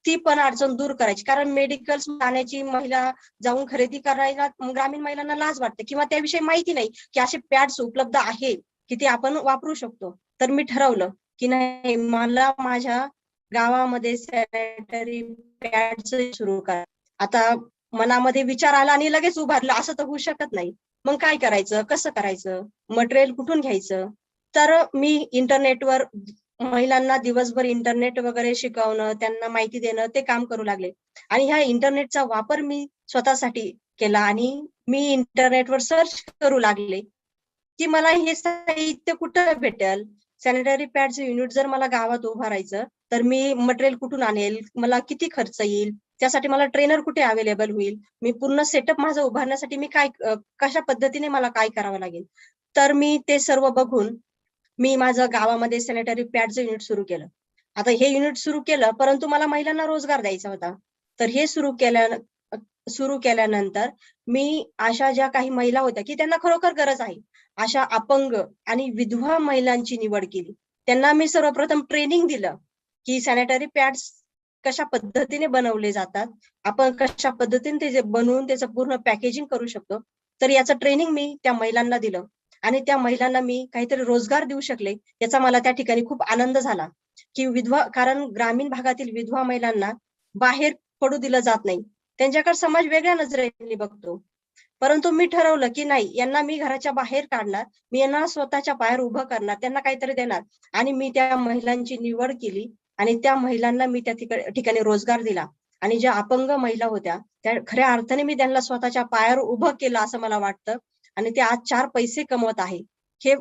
[SPEAKER 5] ती पण अडचण दूर करायची. कारण मेडिकल जाण्याची महिला जाऊन खरेदी करायला ग्रामीण महिलांना लाज वाटते किंवा त्याविषयी माहिती नाही की असे पॅड्स उपलब्ध आहे की ते आपण वापरू शकतो. तर मी ठरवलं की नाही, मला माझ्या गावामध्ये सॅनिटरी पॅड्स सुरू करा. आता मनामध्ये विचार आला आणि लगेच उभारलं, असं तर होऊ शकत नाही. मग काय करायचं, कसं करायचं, मटेरियल कुठून घ्यायचं? तर मी इंटरनेटवर महिलांना दिवसभर इंटरनेट वगैरे शिकवणं, त्यांना माहिती देणं, ते काम करू लागले. आणि ह्या इंटरनेटचा वापर मी स्वतःसाठी केला आणि मी इंटरनेटवर सर्च करू लागले की मला हे साहित्य कुठं भेटेल. सॅनिटरी पॅडचं युनिट जर मला गावात उभारायचं, तर मी मटेरियल कुठून आणेल, मला किती खर्च येईल, त्यासाठी मला ट्रेनर कुठे अवेलेबल होईल, मी पूर्ण सेटअप माझं उभारण्यासाठी मी कशा पद्धतीने मला काय करावं लागेल. तर मी ते सर्व बघून मी माझं गावामध्ये सॅनिटरी पॅडचं युनिट सुरू केलं. आता हे युनिट सुरू केलं, परंतु मला महिलांना रोजगार द्यायचा होता. तर हे सुरू केल्यानंतर मी अशा ज्या काही महिला होत्या की त्यांना खरोखर गरज आहे, अशा अपंग आणि विधवा महिलांची निवड केली. त्यांना मी सर्वप्रथम ट्रेनिंग दिलं की सॅनिटरी पॅड्स कशा पद्धतीने बनवले जातात, आपण कशा पद्धतीने ते बनवून त्याचं पूर्ण पॅकेजिंग करू शकतो. तर याचं ट्रेनिंग मी त्या महिलांना दिलं आणि त्या महिलांना मी काहीतरी रोजगार देऊ शकले, याचा मला त्या ठिकाणी खूप आनंद झाला. की कारण ग्रामीण भागातील विधवा महिलांना बाहेर पडू दिलं जात नाही, त्यांच्याकडे समाज वेगळ्या नजरेने बघतो. परंतु मी ठरवलं की नाही, यांना मी घराच्या बाहेर काढणार, मी यांना स्वतःच्या पायावर उभं करणार, त्यांना काहीतरी देणार. आणि मी त्या महिलांची निवड केली आणि त्या महिलांना मी त्या ठिकाणी रोजगार दिला. आणि ज्या अपंग महिला होत्या त्या खऱ्या अर्थाने मी त्यांना स्वतःच्या पायावर उभं केलं असं मला वाटतं. आणि ते आज 4 पैसे कमवत आहे. हे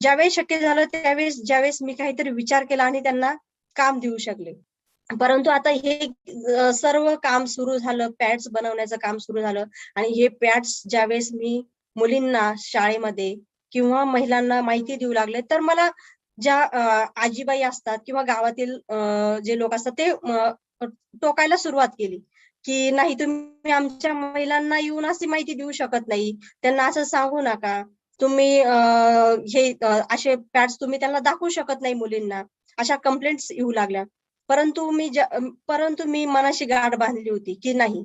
[SPEAKER 5] ज्यावेळेस शक्य झालं त्यावेळेस, ज्यावेळेस मी काहीतरी विचार केला आणि त्यांना काम देऊ शकले. परंतु आता हे सर्व काम सुरू झालं, पॅड्स बनवण्याचं काम सुरू झालं आणि हे पॅड्स ज्यावेळेस मी मुलींना शाळेमध्ये किंवा महिलांना माहिती देऊ लागले, तर मला ज्या आजीबाई असतात किंवा गावातील जे लोक असतात ते टोकायला सुरुवात केली की नाही, तुम्ही आमच्या महिलांना येऊन अशी माहिती देऊ शकत नाही, त्यांना असं सांगू नका, तुम्ही हे असे पॅड्स तुम्ही त्यांना दाखवू शकत नाही मुलींना, अशा कंप्लेंट्स येऊ लागल्या. परंतु मी मनाशी गाठ बांधली होती की नाही,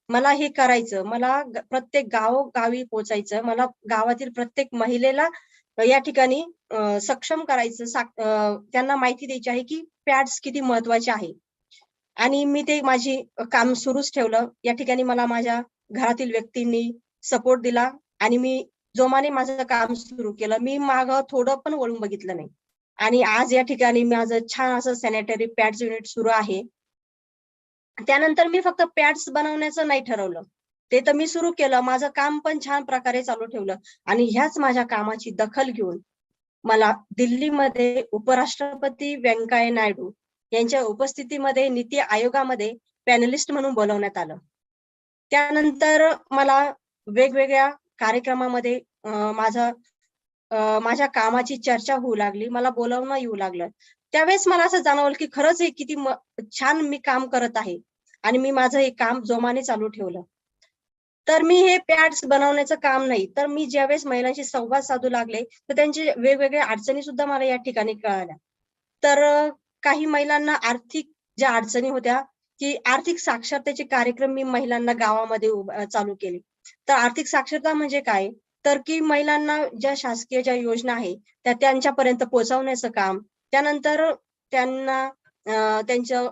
[SPEAKER 5] मला हे करायचं, मला प्रत्येक गावोगावी पोहोचायचं, मला गावातील प्रत्येक महिलेला या ठिकाणी सक्षम करायचं, त्यांना माहिती द्यायची आहे की पॅड्स किती महत्वाचे आहे. आणि मी ते माझी काम सुरूच ठेवलं. या ठिकाणी मला माझ्या घरातील व्यक्तींनी सपोर्ट दिला आणि मी जोमाने माझं काम सुरू केलं. मी मागं थोडं पण वळून बघितलं नाही. आणि आज या ठिकाणी माझं छान असं सॅनिटरी पॅड्स युनिट सुरू आहे. त्यानंतर मी फक्त पॅड्स बनवण्याचं नाही ठरवलं, ते तर मी सुरू केलं. माझं काम पण छान प्रकारे चालू ठेवलं आणि ह्याच माझ्या कामाची दखल घेऊन मला दिल्लीमध्ये उपराष्ट्रपती व्यंकय्या नायडू यांच्या उपस्थितीमध्ये नीती आयोगामध्ये पॅनलिस्ट म्हणून बोलवण्यात आलं. त्यानंतर मला वेगवेगळ्या कार्यक्रमामध्ये माझ्या कामाची चर्चा होऊ लागली, मला बोलावणं येऊ लागलं. त्यावेळेस मला असं जाणवलं की खरंच हे किती छान मी काम करत आहे आणि मी माझं हे काम जोमाने चालू ठेवलं. तर मी हे पॅड्स बनवण्याचं काम नाही, तर मी ज्यावेळेस महिलांशी संवाद साधू लागले तर त्यांची वेगवेगळ्या अडचणी सुद्धा मला या ठिकाणी कळाल्या. तर काही महिलांना आर्थिक ज्या अडचणी होत्या की आर्थिक साक्षरतेचे कार्यक्रम मी महिलांना गावामध्ये चालू केले. तर आर्थिक साक्षरता म्हणजे काय, तर की महिलांना ज्या शासकीय ज्या योजना आहे त्या त्यांच्यापर्यंत पोहोचवण्याचं काम, त्यानंतर त्यांना त्यांच्या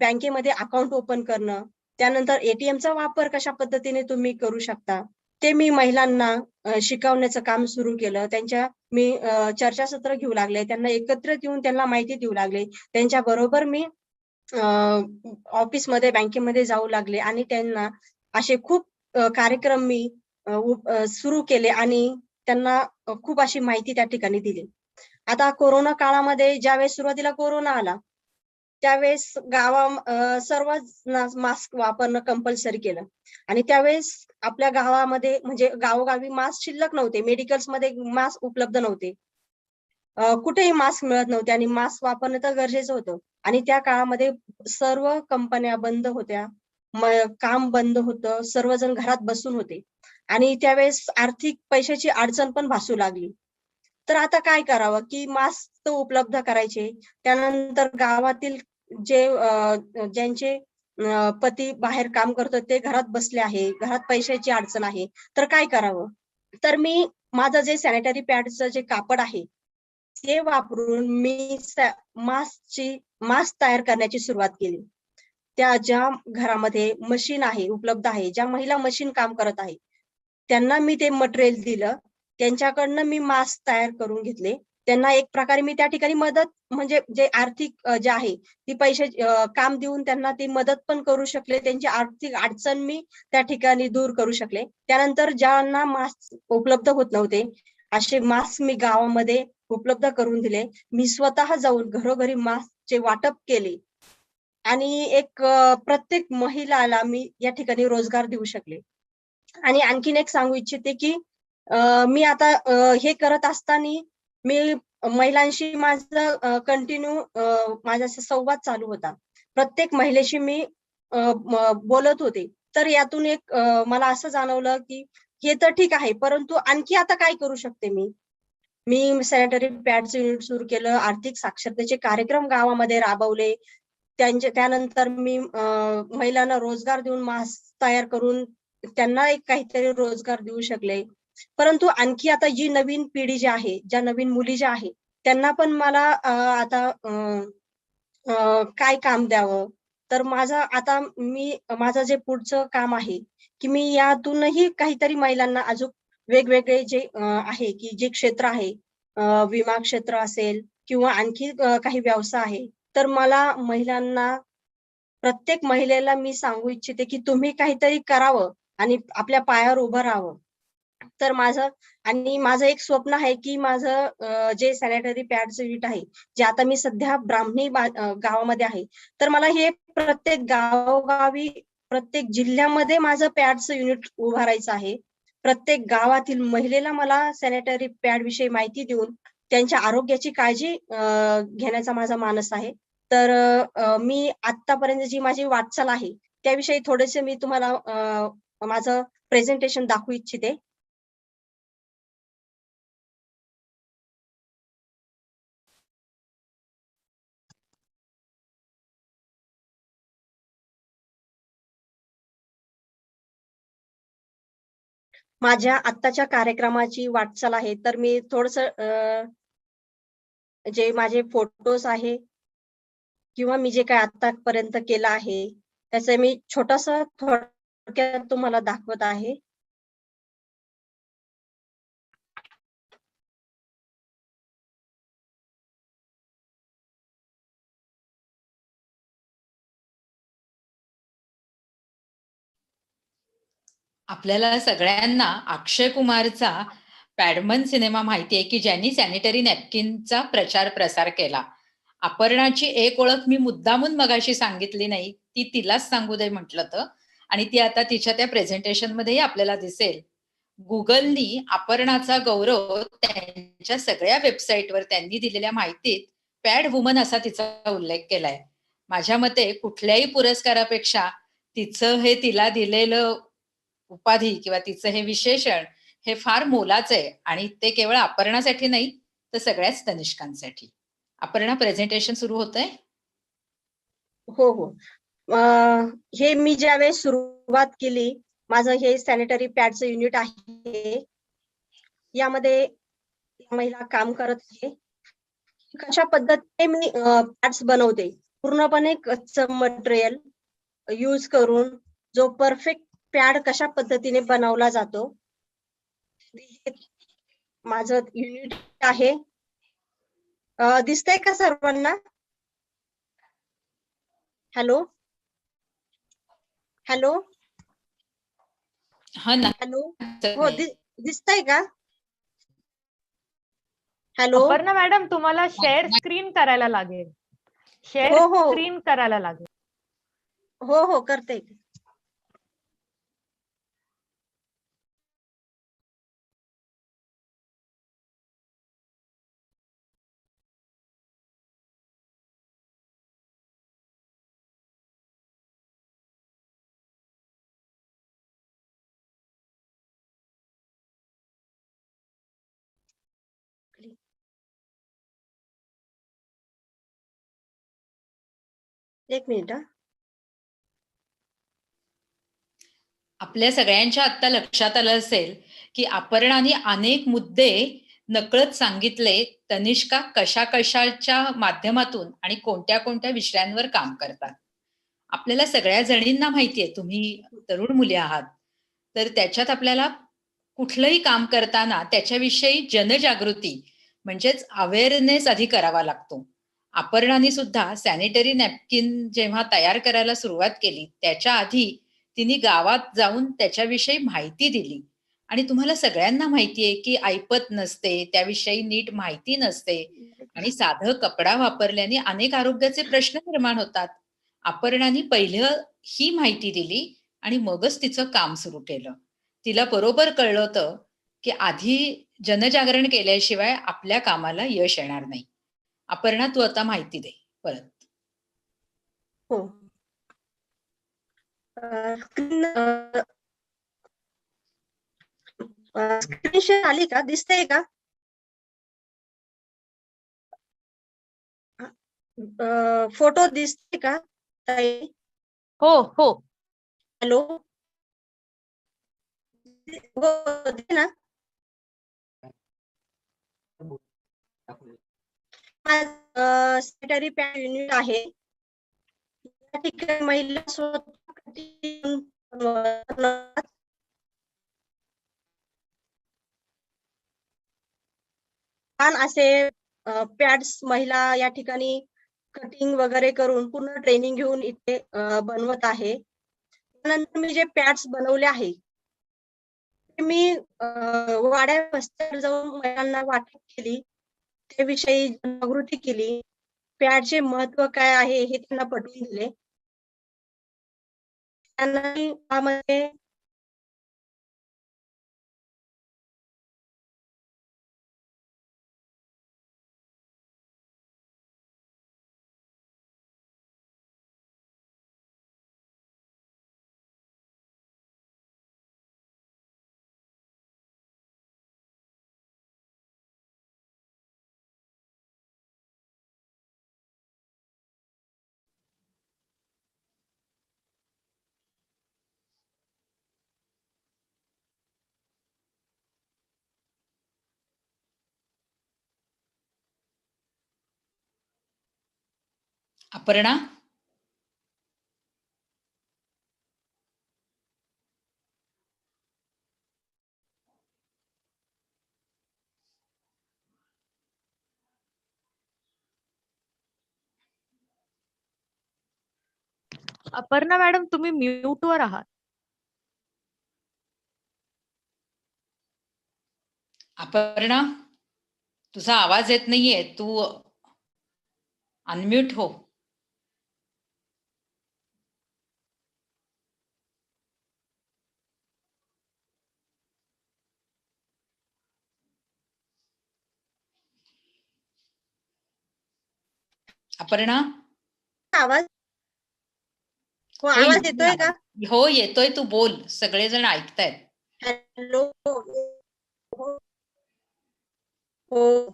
[SPEAKER 5] बँकेमध्ये अकाउंट ओपन करणं, त्यानंतर एटीएमचा वापर कशा पद्धतीने तुम्ही करू शकता ते मी महिलांना शिकवण्याचं काम सुरू केलं. त्यांच्या मी चर्चासत्र घेऊ लागले, त्यांना एकत्रित येऊन त्यांना माहिती देऊ लागले. त्यांच्या बरोबर मी ऑफिसमध्ये बँकेमध्ये जाऊ लागले आणि त्यांना असे खूप कार्यक्रम मी सुरू केले आणि त्यांना खूप अशी माहिती त्या ठिकाणी दिली. आता कोरोना काळामध्ये ज्यावेळेस सुरुवातीला कोरोना आला त्यावेळेस सर्वच मास्क वापरणं कंपल्सरी केलं आणि त्यावेळेस आपल्या गावामध्ये म्हणजे गावोगावी मास्क शिल्लक नव्हते, मेडिकल्समध्ये मास्क उपलब्ध नव्हते, कुठेही मास्क मिळत नव्हते आणि मास्क वापरणं तर गरजेचं होतं. आणि त्या काळामध्ये सर्व कंपन्या बंद होत्या, काम बंद होतं, सर्वजण घरात बसून होते आणि त्यावेळेस आर्थिक पैशाची अडचण पण भासू लागली. तर आता काय करावं की मास्क तर उपलब्ध करायचे, त्यानंतर गावातील जे ज्यांचे पती बाहेर काम करतात ते घरात बसले आहे, घरात पैशाची अडचण आहे, तर काय करावं. तर मी माझं जे सॅनिटरी पॅडचं जे कापड आहे ते वापरून मी मास्क तयार करण्याची सुरुवात केली. त्या ज्या घरामध्ये मशीन आहे उपलब्ध आहे, ज्या महिला मशीन काम करत आहे त्यांना मी ते मटेरियल दिलं, त्यांच्याकडनं मी मास्क तयार करून घेतले. त्यांना एक प्रकारे मी त्या ठिकाणी मदत म्हणजे जे आर्थिक जे आहे ती पैसे काम देऊन त्यांना ती मदत पण करू शकले, त्यांची आर्थिक अडचण मी त्या ठिकाणी दूर करू शकले. त्यानंतर ज्यांना मास्क उपलब्ध होत नव्हते असे मास्क मी गावामध्ये उपलब्ध करून दिले. मी स्वतः जाऊन घरोघरी मास्कचे वाटप केले आणि एक प्रत्येक महिलाला मी या ठिकाणी रोजगार देऊ शकले. आणि आणखीन एक सांगू इच्छिते की मी आता हे करत असताना मी महिलांशी माझं कंटिन्यू माझा संवाद चालू होता. प्रत्येक महिलेशी मी बोलत होते. तर यातून एक मला असं जाणवलं की हे तर ठीक आहे, परंतु आणखी आता काय करू शकते मी सॅनिटरी पॅडचं युनिट सुरू केलं, आर्थिक साक्षरतेचे कार्यक्रम गावामध्ये राबवले. त्यानंतर मी महिलांना रोजगार देऊन मास्क तयार करून त्यांना एक काहीतरी रोजगार देऊ शकले. परंतु आणखी आता जी नवीन पिढी जी आहे, ज्या नवीन मुली ज्या आहेत त्यांना पण मला आता काय काम द्यावं. तर माझं जे पुढचं काम आहे की मी यातूनही काहीतरी महिलांना अजून वेगवेगळे जे आहे की जे क्षेत्र आहे, विमा क्षेत्र असेल किंवा आणखी काही व्यवसाय आहे, तर मला महिलांना प्रत्येक महिलेला मी सांगू इच्छिते की तुम्ही काहीतरी करावं आणि आपल्या पायावर उभं राहावं. तर माझं एक स्वप्न आहे की माझं जे सॅनिटरी पॅडचं युनिट आहे, जे आता मी सध्या ब्राह्मणी गावामध्ये आहे, तर मला हे प्रत्येक गावोगावी प्रत्येक जिल्ह्यामध्ये माझं पॅडचं युनिट उभारायचं आहे. प्रत्येक गावातील महिलेला मला सॅनिटरी पॅड विषयी माहिती देऊन त्यांच्या आरोग्याची काळजी घेण्याचा माझा मानस आहे. तर मी आतापर्यंत जी माझी वाटचाल आहे त्याविषयी थोडेसे मी तुम्हाला माझं प्रेझेंटेशन दाखवू इच्छिते. माझ्या आत्ताच्या कार्यक्रमाची वाटचाल आहे, तर मी थोडंसं जे माझे फोटोज आहे किंवा मी जे काही आतापर्यंत केलं आहे त्याचं मी छोटंसं थोडक्यात तुम्हाला दाखवत आहे.
[SPEAKER 4] आपल्याला सगळ्यांना अक्षय कुमारचा पॅडमन सिनेमा माहिती आहे की ज्यांनी सॅनिटरी नॅपकिनचा प्रचार प्रसार केला. अपर्णाची एक ओळख मी मुद्दामून मगाशी सांगितली नाही, ती तिलाच सांगू दे म्हटलं तर, आणि ती आता तिच्या त्या प्रेझेंटेशन मध्येही आपल्याला दिसेल. गुगलनी अपर्णाचा गौरव त्यांच्या सगळ्या वेबसाईटवर त्यांनी दिलेल्या माहितीत पॅड वुमन असा तिचा उल्लेख केलाय. माझ्या मते कुठल्याही पुरस्कारापेक्षा तिचं हे तिला दिलेलं उपाधी किंवा तिचं हे विशेषण हे फार मोलाचं आहे आणि ते केवळ अपर्णासाठी नाही तर सगळ्याच तनिष्कांसाठी. अपर्णा, प्रेझेंटेशन सुरू होतंय?
[SPEAKER 5] हो हो. हे मी ज्यावेळेस सुरुवात केली, माझं हे सॅनिटरी पॅडचं युनिट आहे यामध्ये महिला काम करत आहे. कशा पद्धतीने मी पॅड्स बनवते, पूर्णपणे कच्चं मटेरियल यूज करून जो परफेक्ट पॅड कशा पद्धतीने बनवला जातो, माझं युनिट आहे. दिसतंय का सर्वांना? हॅलो हॅलो
[SPEAKER 4] हा ना.
[SPEAKER 5] हॅलो हो, दिसतंय का? हॅलो
[SPEAKER 6] अपर्णा मॅडम, तुम्हाला शेअर स्क्रीन करायला लागेल. शेअर
[SPEAKER 5] हो हो
[SPEAKER 6] स्क्रीन करायला लागेल.
[SPEAKER 5] हो हो करते. एक मिनिट.
[SPEAKER 4] आपल्या सगळ्यांच्या आता लक्षात आलं असेल की अपर्णाने अनेक मुद्दे नकळत सांगितले तनिष्का कशा कशाच्या माध्यमातून आणि कोणत्या कोणत्या विषयांवर काम करतात. आपल्याला सगळ्या जणींना माहितीये तुम्ही तरुण मुली आहात, तर त्याच्यात आपल्याला कुठलंही काम करताना त्याच्याविषयी जनजागृती म्हणजेच अवेअरनेस आधी करावा लागतो. अपर्णाने सुद्धा सॅनिटरी नॅपकिन जेव्हा तयार करायला सुरुवात केली त्याच्या आधी तिने गावात जाऊन त्याच्याविषयी माहिती दिली. आणि तुम्हाला सगळ्यांना माहितीये की ऐपत नसते, त्याविषयी नीट माहिती नसते आणि साधं कपडा वापरल्याने अनेक आरोग्याचे प्रश्न निर्माण होतात. अपर्णाने पहिलं ही माहिती दिली आणि मगच तिचं काम सुरू केलं. तिला बरोबर कळलं होतं की आधी जनजागरण केल्याशिवाय आपल्या कामाला यश येणार नाही. अपर्णा, तू आता माहिती दे परत.
[SPEAKER 5] हो. स्क्रीन शेअर आली का? दिसतंय का? फोटो दिसते का ताई?
[SPEAKER 6] हो हो.
[SPEAKER 5] हॅलो हो, दिसते ना? सॅनिटरी पॅड युनिट आहे. या ठिकाणी महिला छान असे पॅड्स महिला या ठिकाणी कटिंग वगैरे करून पूर्ण ट्रेनिंग घेऊन इथे बनवत आहे. त्यानंतर मी जे पॅड्स बनवले आहे ते मी वाड्या वस्त्यावर जाऊन महिलांना वाटप केली, त्याविषयी जागृती केली, पॅडचे महत्व काय आहे हे त्यांना पटवून दिले. त्यांना त्यामध्ये
[SPEAKER 4] अपर्णा,
[SPEAKER 6] अपर्णा मॅडम, तुम्ही म्यूट वर आहात.
[SPEAKER 4] अपर्णा, तुझा आवाज येत नाहीये, तू अनम्यूट हो. अपर्णा,
[SPEAKER 5] आवाज हो,
[SPEAKER 4] हो
[SPEAKER 5] आवाज
[SPEAKER 4] येतोय
[SPEAKER 5] येतोय का?
[SPEAKER 4] आवाज. हो येतोय, तू बोल, सगळेजण ऐकतायत.
[SPEAKER 5] हॅलो हो.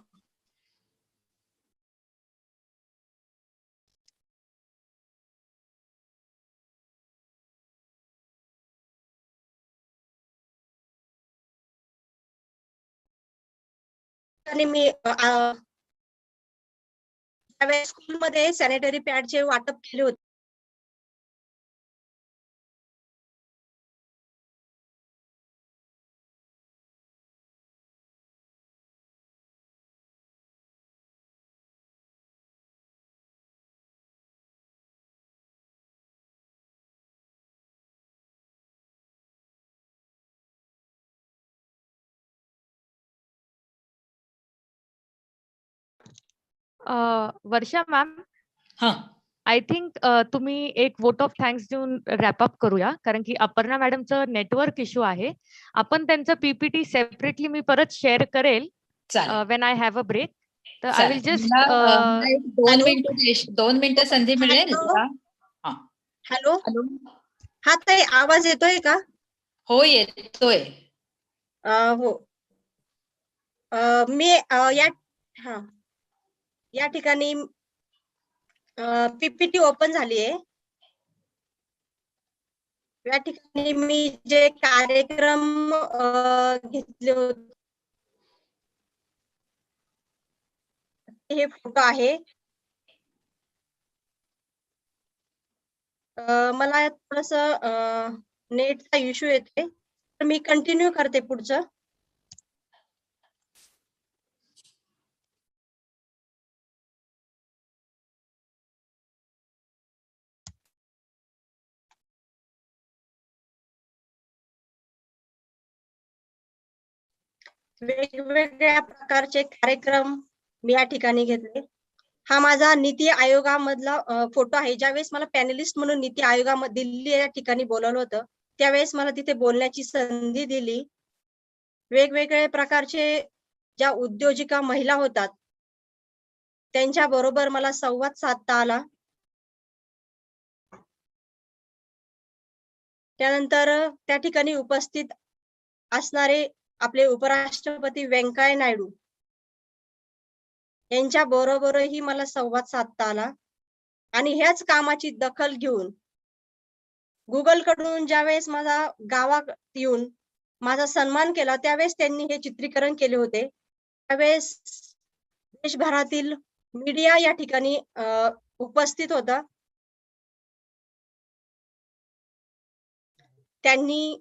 [SPEAKER 5] ठिकाणी मी त्यावेळेस स्कूलमध्ये सॅनिटरी पॅडचे वाटप केले होते.
[SPEAKER 6] वर्षा मॅम,
[SPEAKER 4] हा,
[SPEAKER 6] आय थिंक तुम्ही एक वोट ऑफ थँक्स देऊन रॅपअप करूया, कारण की अपर्णा मॅडमचं नेटवर्क इश्यू आहे. आपण त्यांचं पीपीटी सेपरेटली मी परत शेअर करेल
[SPEAKER 4] चालेल.
[SPEAKER 6] When I have a break. तर आय विल
[SPEAKER 4] चालेल.
[SPEAKER 6] जस्ट
[SPEAKER 4] मला एक 2
[SPEAKER 5] हॅलो?
[SPEAKER 4] मिनिटं 2 मिनिटं संधी मिळेल
[SPEAKER 5] हॅलो?
[SPEAKER 4] का? हा.
[SPEAKER 5] Hello,
[SPEAKER 4] hello.
[SPEAKER 5] हा ताई आवाज येतोय का?
[SPEAKER 4] हो, येतोय.
[SPEAKER 5] हो. मी या ठिकाणी पीपीटी ओपन झाली आहे. या ठिकाणी मी जे कार्यक्रम घेतले होते हे फोटो आहे. मला थोडस नेटचा इश्यू येते, तर मी कंटिन्यू करते पुढचं. वेगवेगळ्या प्रकारचे कार्यक्रम मी या ठिकाणी घेतले. हा माझा नीती आयोगामधला फोटो आहे. ज्यावेळेस मला पॅनलिस्ट म्हणून नीती आयोगामध्ये दिल्ली या ठिकाणी बोलावलं होतं, त्यावेळेस मला तिथे बोलण्याची संधी दिली. वेगवेगळे प्रकारचे ज्या उद्योजिका महिला होतात त्यांच्या बरोबर मला संवाद साधता आला. त्यानंतर त्या ठिकाणी उपस्थित असणारे आपले उपराष्ट्रपती व्यंकय्या नायडू यांच्या बरोबरही मला संवाद साधता आला. आणि ह्याच कामाची दखल घेऊन गुगल कडून ज्यावेळेस माझा गावात येऊन माझा सन्मान केला, त्यावेळेस त्यांनी हे चित्रीकरण केले होते. त्यावेळेस देशभरातील मीडिया या ठिकाणी उपस्थित होता. त्यांनी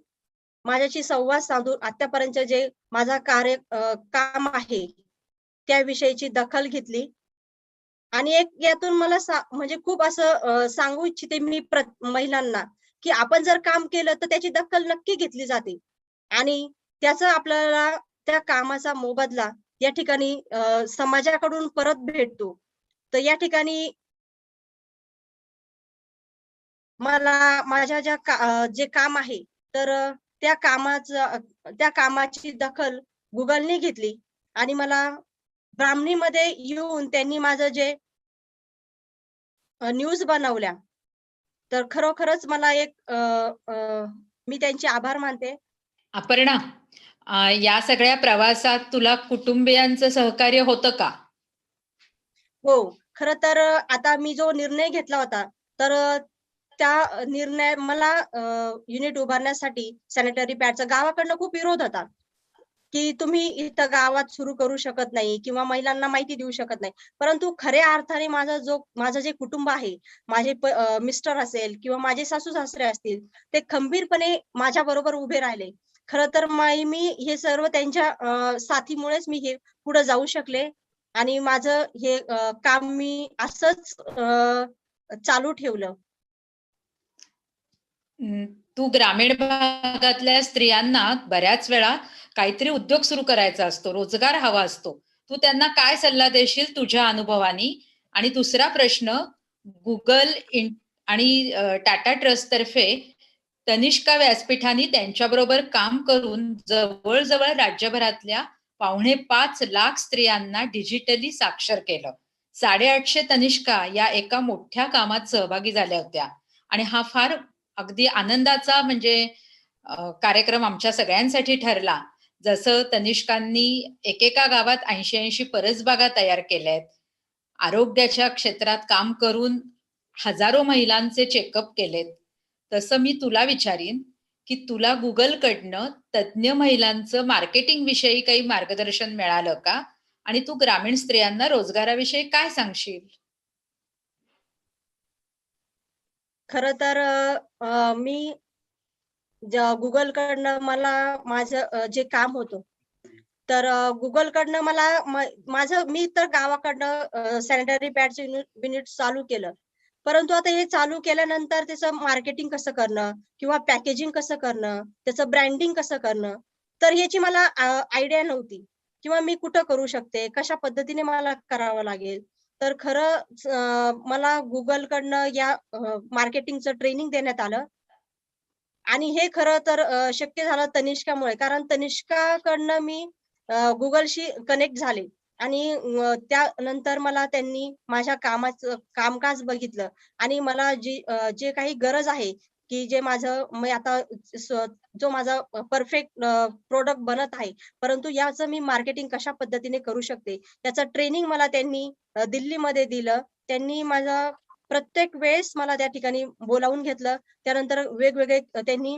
[SPEAKER 5] माझ्याशी संवाद साधून आतापर्यंत जे माझा काम आहे त्याविषयीची दखल घेतली. आणि एक यातून मला म्हणजे खूप असं सांगू इच्छिते मी महिलांना, की आपण जर काम केलं तर त्याची दखल नक्की घेतली जाते आणि त्याचा आपल्याला त्या कामाचा मोबदला या ठिकाणी समाजाकडून परत भेटतो. तर या ठिकाणी मला माझ्या जे काम आहे तर त्या कामाची दखल गुगलने घेतली आणि मला ब्राह्मणीमध्ये येऊन त्यांनी माझं जे न्यूज बनवल्या, तर खरोखरच मला मी त्यांचे आभार मानते.
[SPEAKER 4] अपर्णा, या सगळ्या प्रवासात तुला कुटुंबियांचं सहकार्य होतं का?
[SPEAKER 5] हो, खरं तर आता मी जो निर्णय घेतला होता, तर त्या निर्णय मला युनिट उभारण्यासाठी सॅनिटरी पॅडचा गावाकडनं खूप विरोध होता, की तुम्ही इथं गावात सुरू करू शकत नाही किंवा महिलांना माहिती देऊ शकत नाही. परंतु खऱ्या अर्थाने माझं जे कुटुंब आहे, माझे मिस्टर असेल किंवा माझे सासू सासरे असतील, ते खंबीरपणे माझ्या बरोबर उभे राहिले. खरं तर मी हे सर्व त्यांच्या साथीमुळेच मी हे पुढे जाऊ शकले आणि माझं हे काम मी असंच चालू ठेवलं.
[SPEAKER 4] तू ग्रामीण भागातल्या स्त्रियांना बऱ्याच वेळा काहीतरी उद्योग सुरू करायचा असतो, रोजगार हवा असतो. तू त्यांना काय सल्ला देशील तुझ्या अनुभवानी? आणि दुसरा प्रश्न, गुगल आणि टाटा ट्रस्ट तर्फे तनिष्का व्यासपीठाने त्यांच्याबरोबर काम करून जवळजवळ राज्यभरातल्या 5.25 लाख स्त्रियांना डिजिटली साक्षर केलं. 850 तनिष्का या एका मोठ्या कामात सहभागी झाल्या होत्या आणि हा फार अगदी आनंदाचा म्हणजे कार्यक्रम आमच्या सगळ्यांसाठी ठरला. जसं तनिष्कांनी एकेका गावात 80-80 परसबागा तयार केल्यात, आरोग्याच्या क्षेत्रात काम करून हजारो महिलांचे चेकअप केलेत, तसं मी तुला विचारीन की तुला गुगल कडनं तज्ञ महिलांचं मार्केटिंग विषयी काही मार्गदर्शन मिळालं का? आणि तू ग्रामीण स्त्रियांना रोजगाराविषयी काय सांगशील?
[SPEAKER 5] खरं तर मी गुगल कडनं मला माझं जे काम होतं तर गुगल कडनं मला माझं मी तर गावाकडनं सॅनिटरी पॅडचं युनिट चालू केलं. परंतु आता हे चालू केल्यानंतर त्याचं मार्केटिंग कसं करणं किंवा पॅकेजिंग कसं करणं, त्याचं ब्रँडिंग कसं करणं, तर याची मला आयडिया नव्हती किंवा मी कुठं करू शकते, कशा पद्धतीने मला करावं लागेल. तर खरं मला गुगल कडनं या मार्केटिंगचं ट्रेनिंग देण्यात आलं आणि हे खरं तर शक्य झालं तनिष्कामुळे. कारण तनिष्काकडनं मी गुगलशी कनेक्ट झाले आणि त्यानंतर मला त्यांनी माझ्या कामाचं कामकाज बघितलं आणि मला जे काही गरज आहे, की जे माझं मी आता जो माझा परफेक्ट प्रॉडक्ट बनत आहे, परंतु याचं मी मार्केटिंग कशा पद्धतीने करू शकते, याचं ट्रेनिंग मला त्यांनी दिल्लीमध्ये दिलं. त्यांनी माझा प्रत्येक वेळेस मला त्या ठिकाणी बोलावून घेतलं. त्यानंतर वेगवेगळे त्यांनी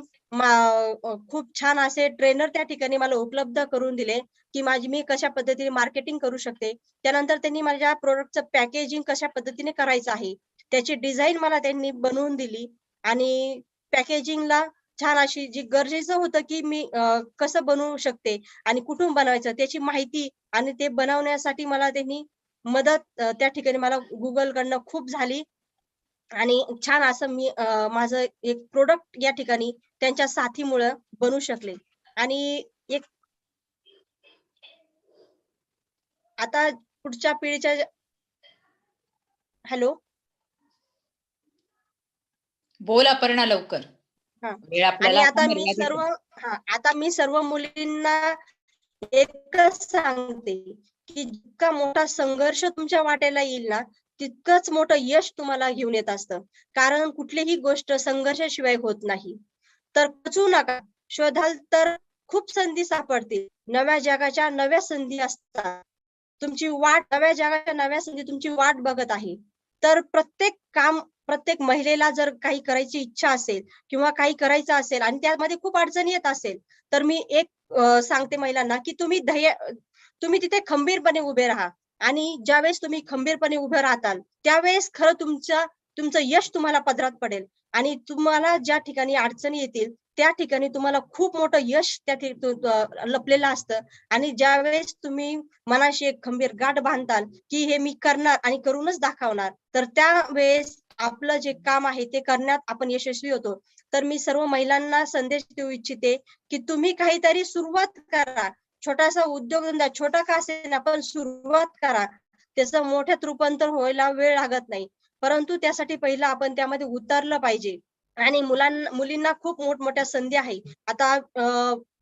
[SPEAKER 5] खूप छान असे ट्रेनर त्या ठिकाणी मला उपलब्ध करून दिले, की मी कशा पद्धतीने मार्केटिंग करू शकते. त्यानंतर त्यांनी माझ्या प्रॉडक्टचं पॅकेजिंग कशा पद्धतीने करायचं आहे, त्याची डिझाइन मला त्यांनी बनवून दिली आणि पॅकेजिंगला छान अशी जी गरजेचं होतं, की मी कसं बनवू शकते आणि कुठून बनवायचं त्याची माहिती आणि ते बनवण्यासाठी मला त्यांनी मदत त्या ठिकाणी मला Googleकडनं खूप झाली आणि छान असं मी माझं एक प्रॉडक्ट या ठिकाणी त्यांच्या साथीमुळं बनवू शकले आणि एक आता पुढच्या पिढीच्या हॅलो
[SPEAKER 4] बोल अपर्णा लवकर.
[SPEAKER 5] हा
[SPEAKER 4] वेळ
[SPEAKER 5] आणि
[SPEAKER 4] आपल्याला
[SPEAKER 5] आता मी
[SPEAKER 4] मर्यादित
[SPEAKER 5] सर्व
[SPEAKER 4] आहे.
[SPEAKER 5] आता मी सर्व मुलींना एकच सांगते, की जितका मोठा संघर्ष तुमच्या वाट्याला येईल ना, तितकंच मोठं यश तुम्हाला घेऊन येत असतं. कारण कुठलीही गोष्ट संघर्षाशिवाय होत नाही. तर खचू नका. शोधाल तर खूप संधी सापडतील. नव्या जगाच्या नव्या संधी असतात. तुमची वाट नव्या जगाच्या नव्या संधी तुमची वाट बघत आहे. तर प्रत्येक महिलेला जर काही करायची इच्छा असेल किंवा काही करायचं असेल आणि त्यामध्ये खूप अडचणी येत असेल, तर मी एक सांगते महिलांना, की तुम्ही तिथे खंबीरपणे उभे राहा आणि ज्यावेळेस तुम्ही खंबीरपणे उभे राहताल, त्यावेळेस खरं तुमचं यश तुम्हाला पदरात पडेल आणि तुम्हाला ज्या ठिकाणी अडचणी येतील, त्या ठिकाणी तुम्हाला खूप मोठं यश लपलेलं असतं आणि ज्यावेळेस तुम्ही मनाशी एक खंबीर गाठ बांधताल, की हे मी करणार आणि करूनच दाखवणार, तर त्यावेळेस आपलं जे काम आहे ते करण्यात आपण यशस्वी होतो. तर मी सर्व महिलांना संदेश देऊ इच्छिते, की तुम्ही काहीतरी सुरुवात करा. छोटासा उद्योगधंदा छोटा का असेना पण सुरुवात करा. त्याचं मोठ्यात रूपांतर व्हायला वेळ लागत नाही. परंतु त्यासाठी पहिलं आपण त्यामध्ये उतरलं पाहिजे आणि मुलींना खूप मोठमोठ्या संधी आहे. आता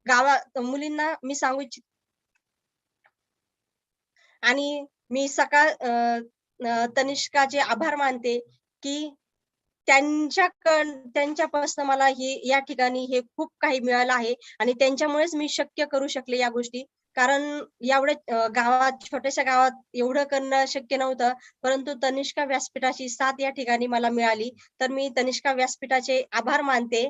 [SPEAKER 5] गावात मुलींना मी सांगू इच्छिते आणि मी तनिष्काचे आभार मानते, की त्यांच्यापासून मला या ठिकाणी हे खूप काही मिळालं आहे आणि त्यांच्यामुळेच मी शक्य करू शकले या गोष्टी. कारण एवढ्या छोट्याशा गावात एवढं करणं शक्य नव्हतं. परंतु तनिष्का व्यासपीठाची साथ या ठिकाणी मला मिळाली. तर मी तनिष्का व्यासपीठाचे आभार मानते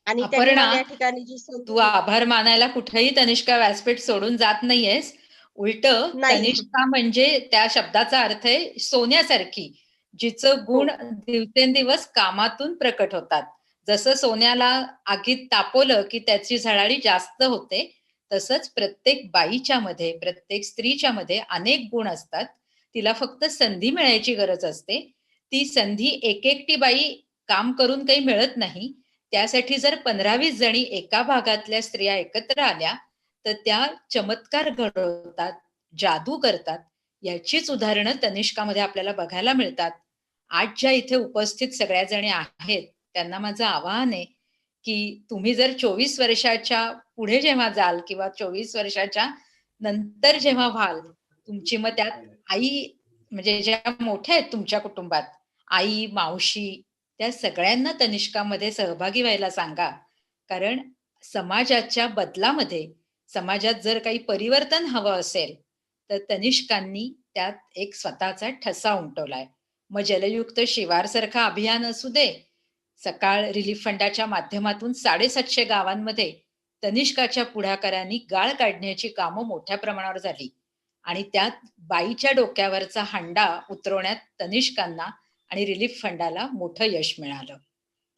[SPEAKER 5] आणि त्यांनी
[SPEAKER 4] अपर्णा,
[SPEAKER 5] मला या ठिकाणी जी संधी
[SPEAKER 4] तू आभार मानायला कुठेही तनिष्का व्यासपीठ सोडून जात नाहीयेस. उलट
[SPEAKER 5] नाही.
[SPEAKER 4] तनिष्का म्हणजे त्या शब्दाचा अर्थ आहे सोन्यासारखी, जिचं
[SPEAKER 5] हो.
[SPEAKER 4] गुण दिवसेंदिवस कामातून प्रकट होतात. जसं सोन्याला आगीत तापवलं की त्याची झळाळी जास्त होते, तसंच प्रत्येक बाईच्या मध्ये, प्रत्येक स्त्रीच्या मध्ये अनेक गुण असतात. तिला फक्त संधी मिळायची गरज असते. ती संधी एकटी बाई काम करून काही मिळत नाही. त्यासाठी जर 15-20 जणी एका भागातल्या स्त्रिया एकत्र आल्या, तर त्या चमत्कार घडवतात, जादू करतात. याचीच उदाहरणं तनिष्कामध्ये आपल्याला बघायला मिळतात. आज ज्या इथे उपस्थित सगळ्या जणी आहेत, त्यांना माझं आवाहन आहे, की तुम्ही जर 24 वर्षाच्या पुढे जेव्हा जाल किंवा 24 वर्षाच्या नंतर जेव्हा व्हाल, तुमची मग त्यात आई म्हणजे ज्या मोठ्या आहेत तुमच्या कुटुंबात, आई, मावशी, त्या सगळ्यांना तनिष्कामध्ये सहभागी व्हायला सांगा. कारण समाजाच्या बदलामध्ये, समाजात जर काही परिवर्तन हवं असेल, तर तनिष्कांनी त्यात एक स्वतःचा ठसा उमटवलाय. मग जलयुक्त शिवारसारखं अभियान असू दे, सकाळ रिलीफ फंडाच्या माध्यमातून 750 गावांमध्ये तनिष्काच्या पुढाकाराने गाळ काढण्याची कामं मोठ्या प्रमाणावर झाली आणि त्यात बाईच्या डोक्यावरचा हांडा उतरवण्यात तनिष्कांना आणि रिलीफ फंडाला मोठं यश मिळालं.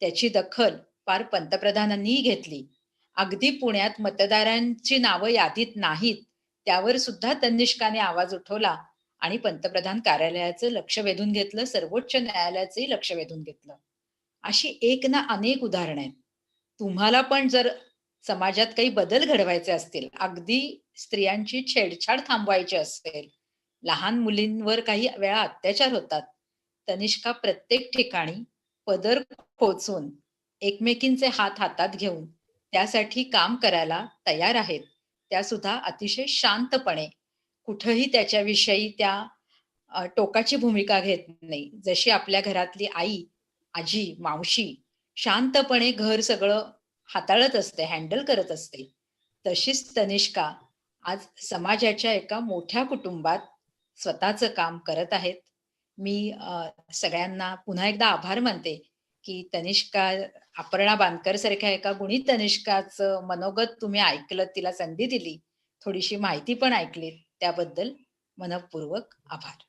[SPEAKER 4] त्याची दखल पार पंतप्रधानांनीही घेतली. अगदी पुण्यात मतदारांची नावं यादीत नाहीत त्यावर सुद्धा तनिष्काने आवाज उठवला आणि पंतप्रधान कार्यालयाचं लक्ष वेधून घेतलं, सर्वोच्च न्यायालयाचंही लक्ष वेधून घेतलं. अशी एक ना अनेक उदाहरणं आहेत. तुम्हाला पण जर समाजात काही बदल घडवायचे असतील, अगदी स्त्रियांची छेडछाड थांबवायची असेल, लहान मुलींवर काही वेळा अत्याचार होतात, तनिष्का प्रत्येक ठिकाणी पदर खोचून एकमेकींचे हात हातात घेऊन त्यासाठी काम करायला तयार आहेत. त्या सुद्धा अतिशय शांतपणे, कुठंही त्याच्याविषयी त्या टोकाची भूमिका घेत नाही. जशी आपल्या घरातली आई, आजी, मावशी शांतपणे घर सगळं हाताळत असते, हँडल करत असते, तशीच तनिष्का आज समाजाच्या एका मोठ्या कुटुंबात स्वतःचं काम करत आहेत. मी सगळ्यांना पुन्हा एकदा आभार मानते की तनिष्का, अपर्णा बांदकर सारख्या एका गुणी तनिष्काचं मनोगत तुम्ही ऐकलं, तिला संधी दिली, थोडीशी माहिती पण ऐकली, त्याबद्दल मनःपूर्वक आभार.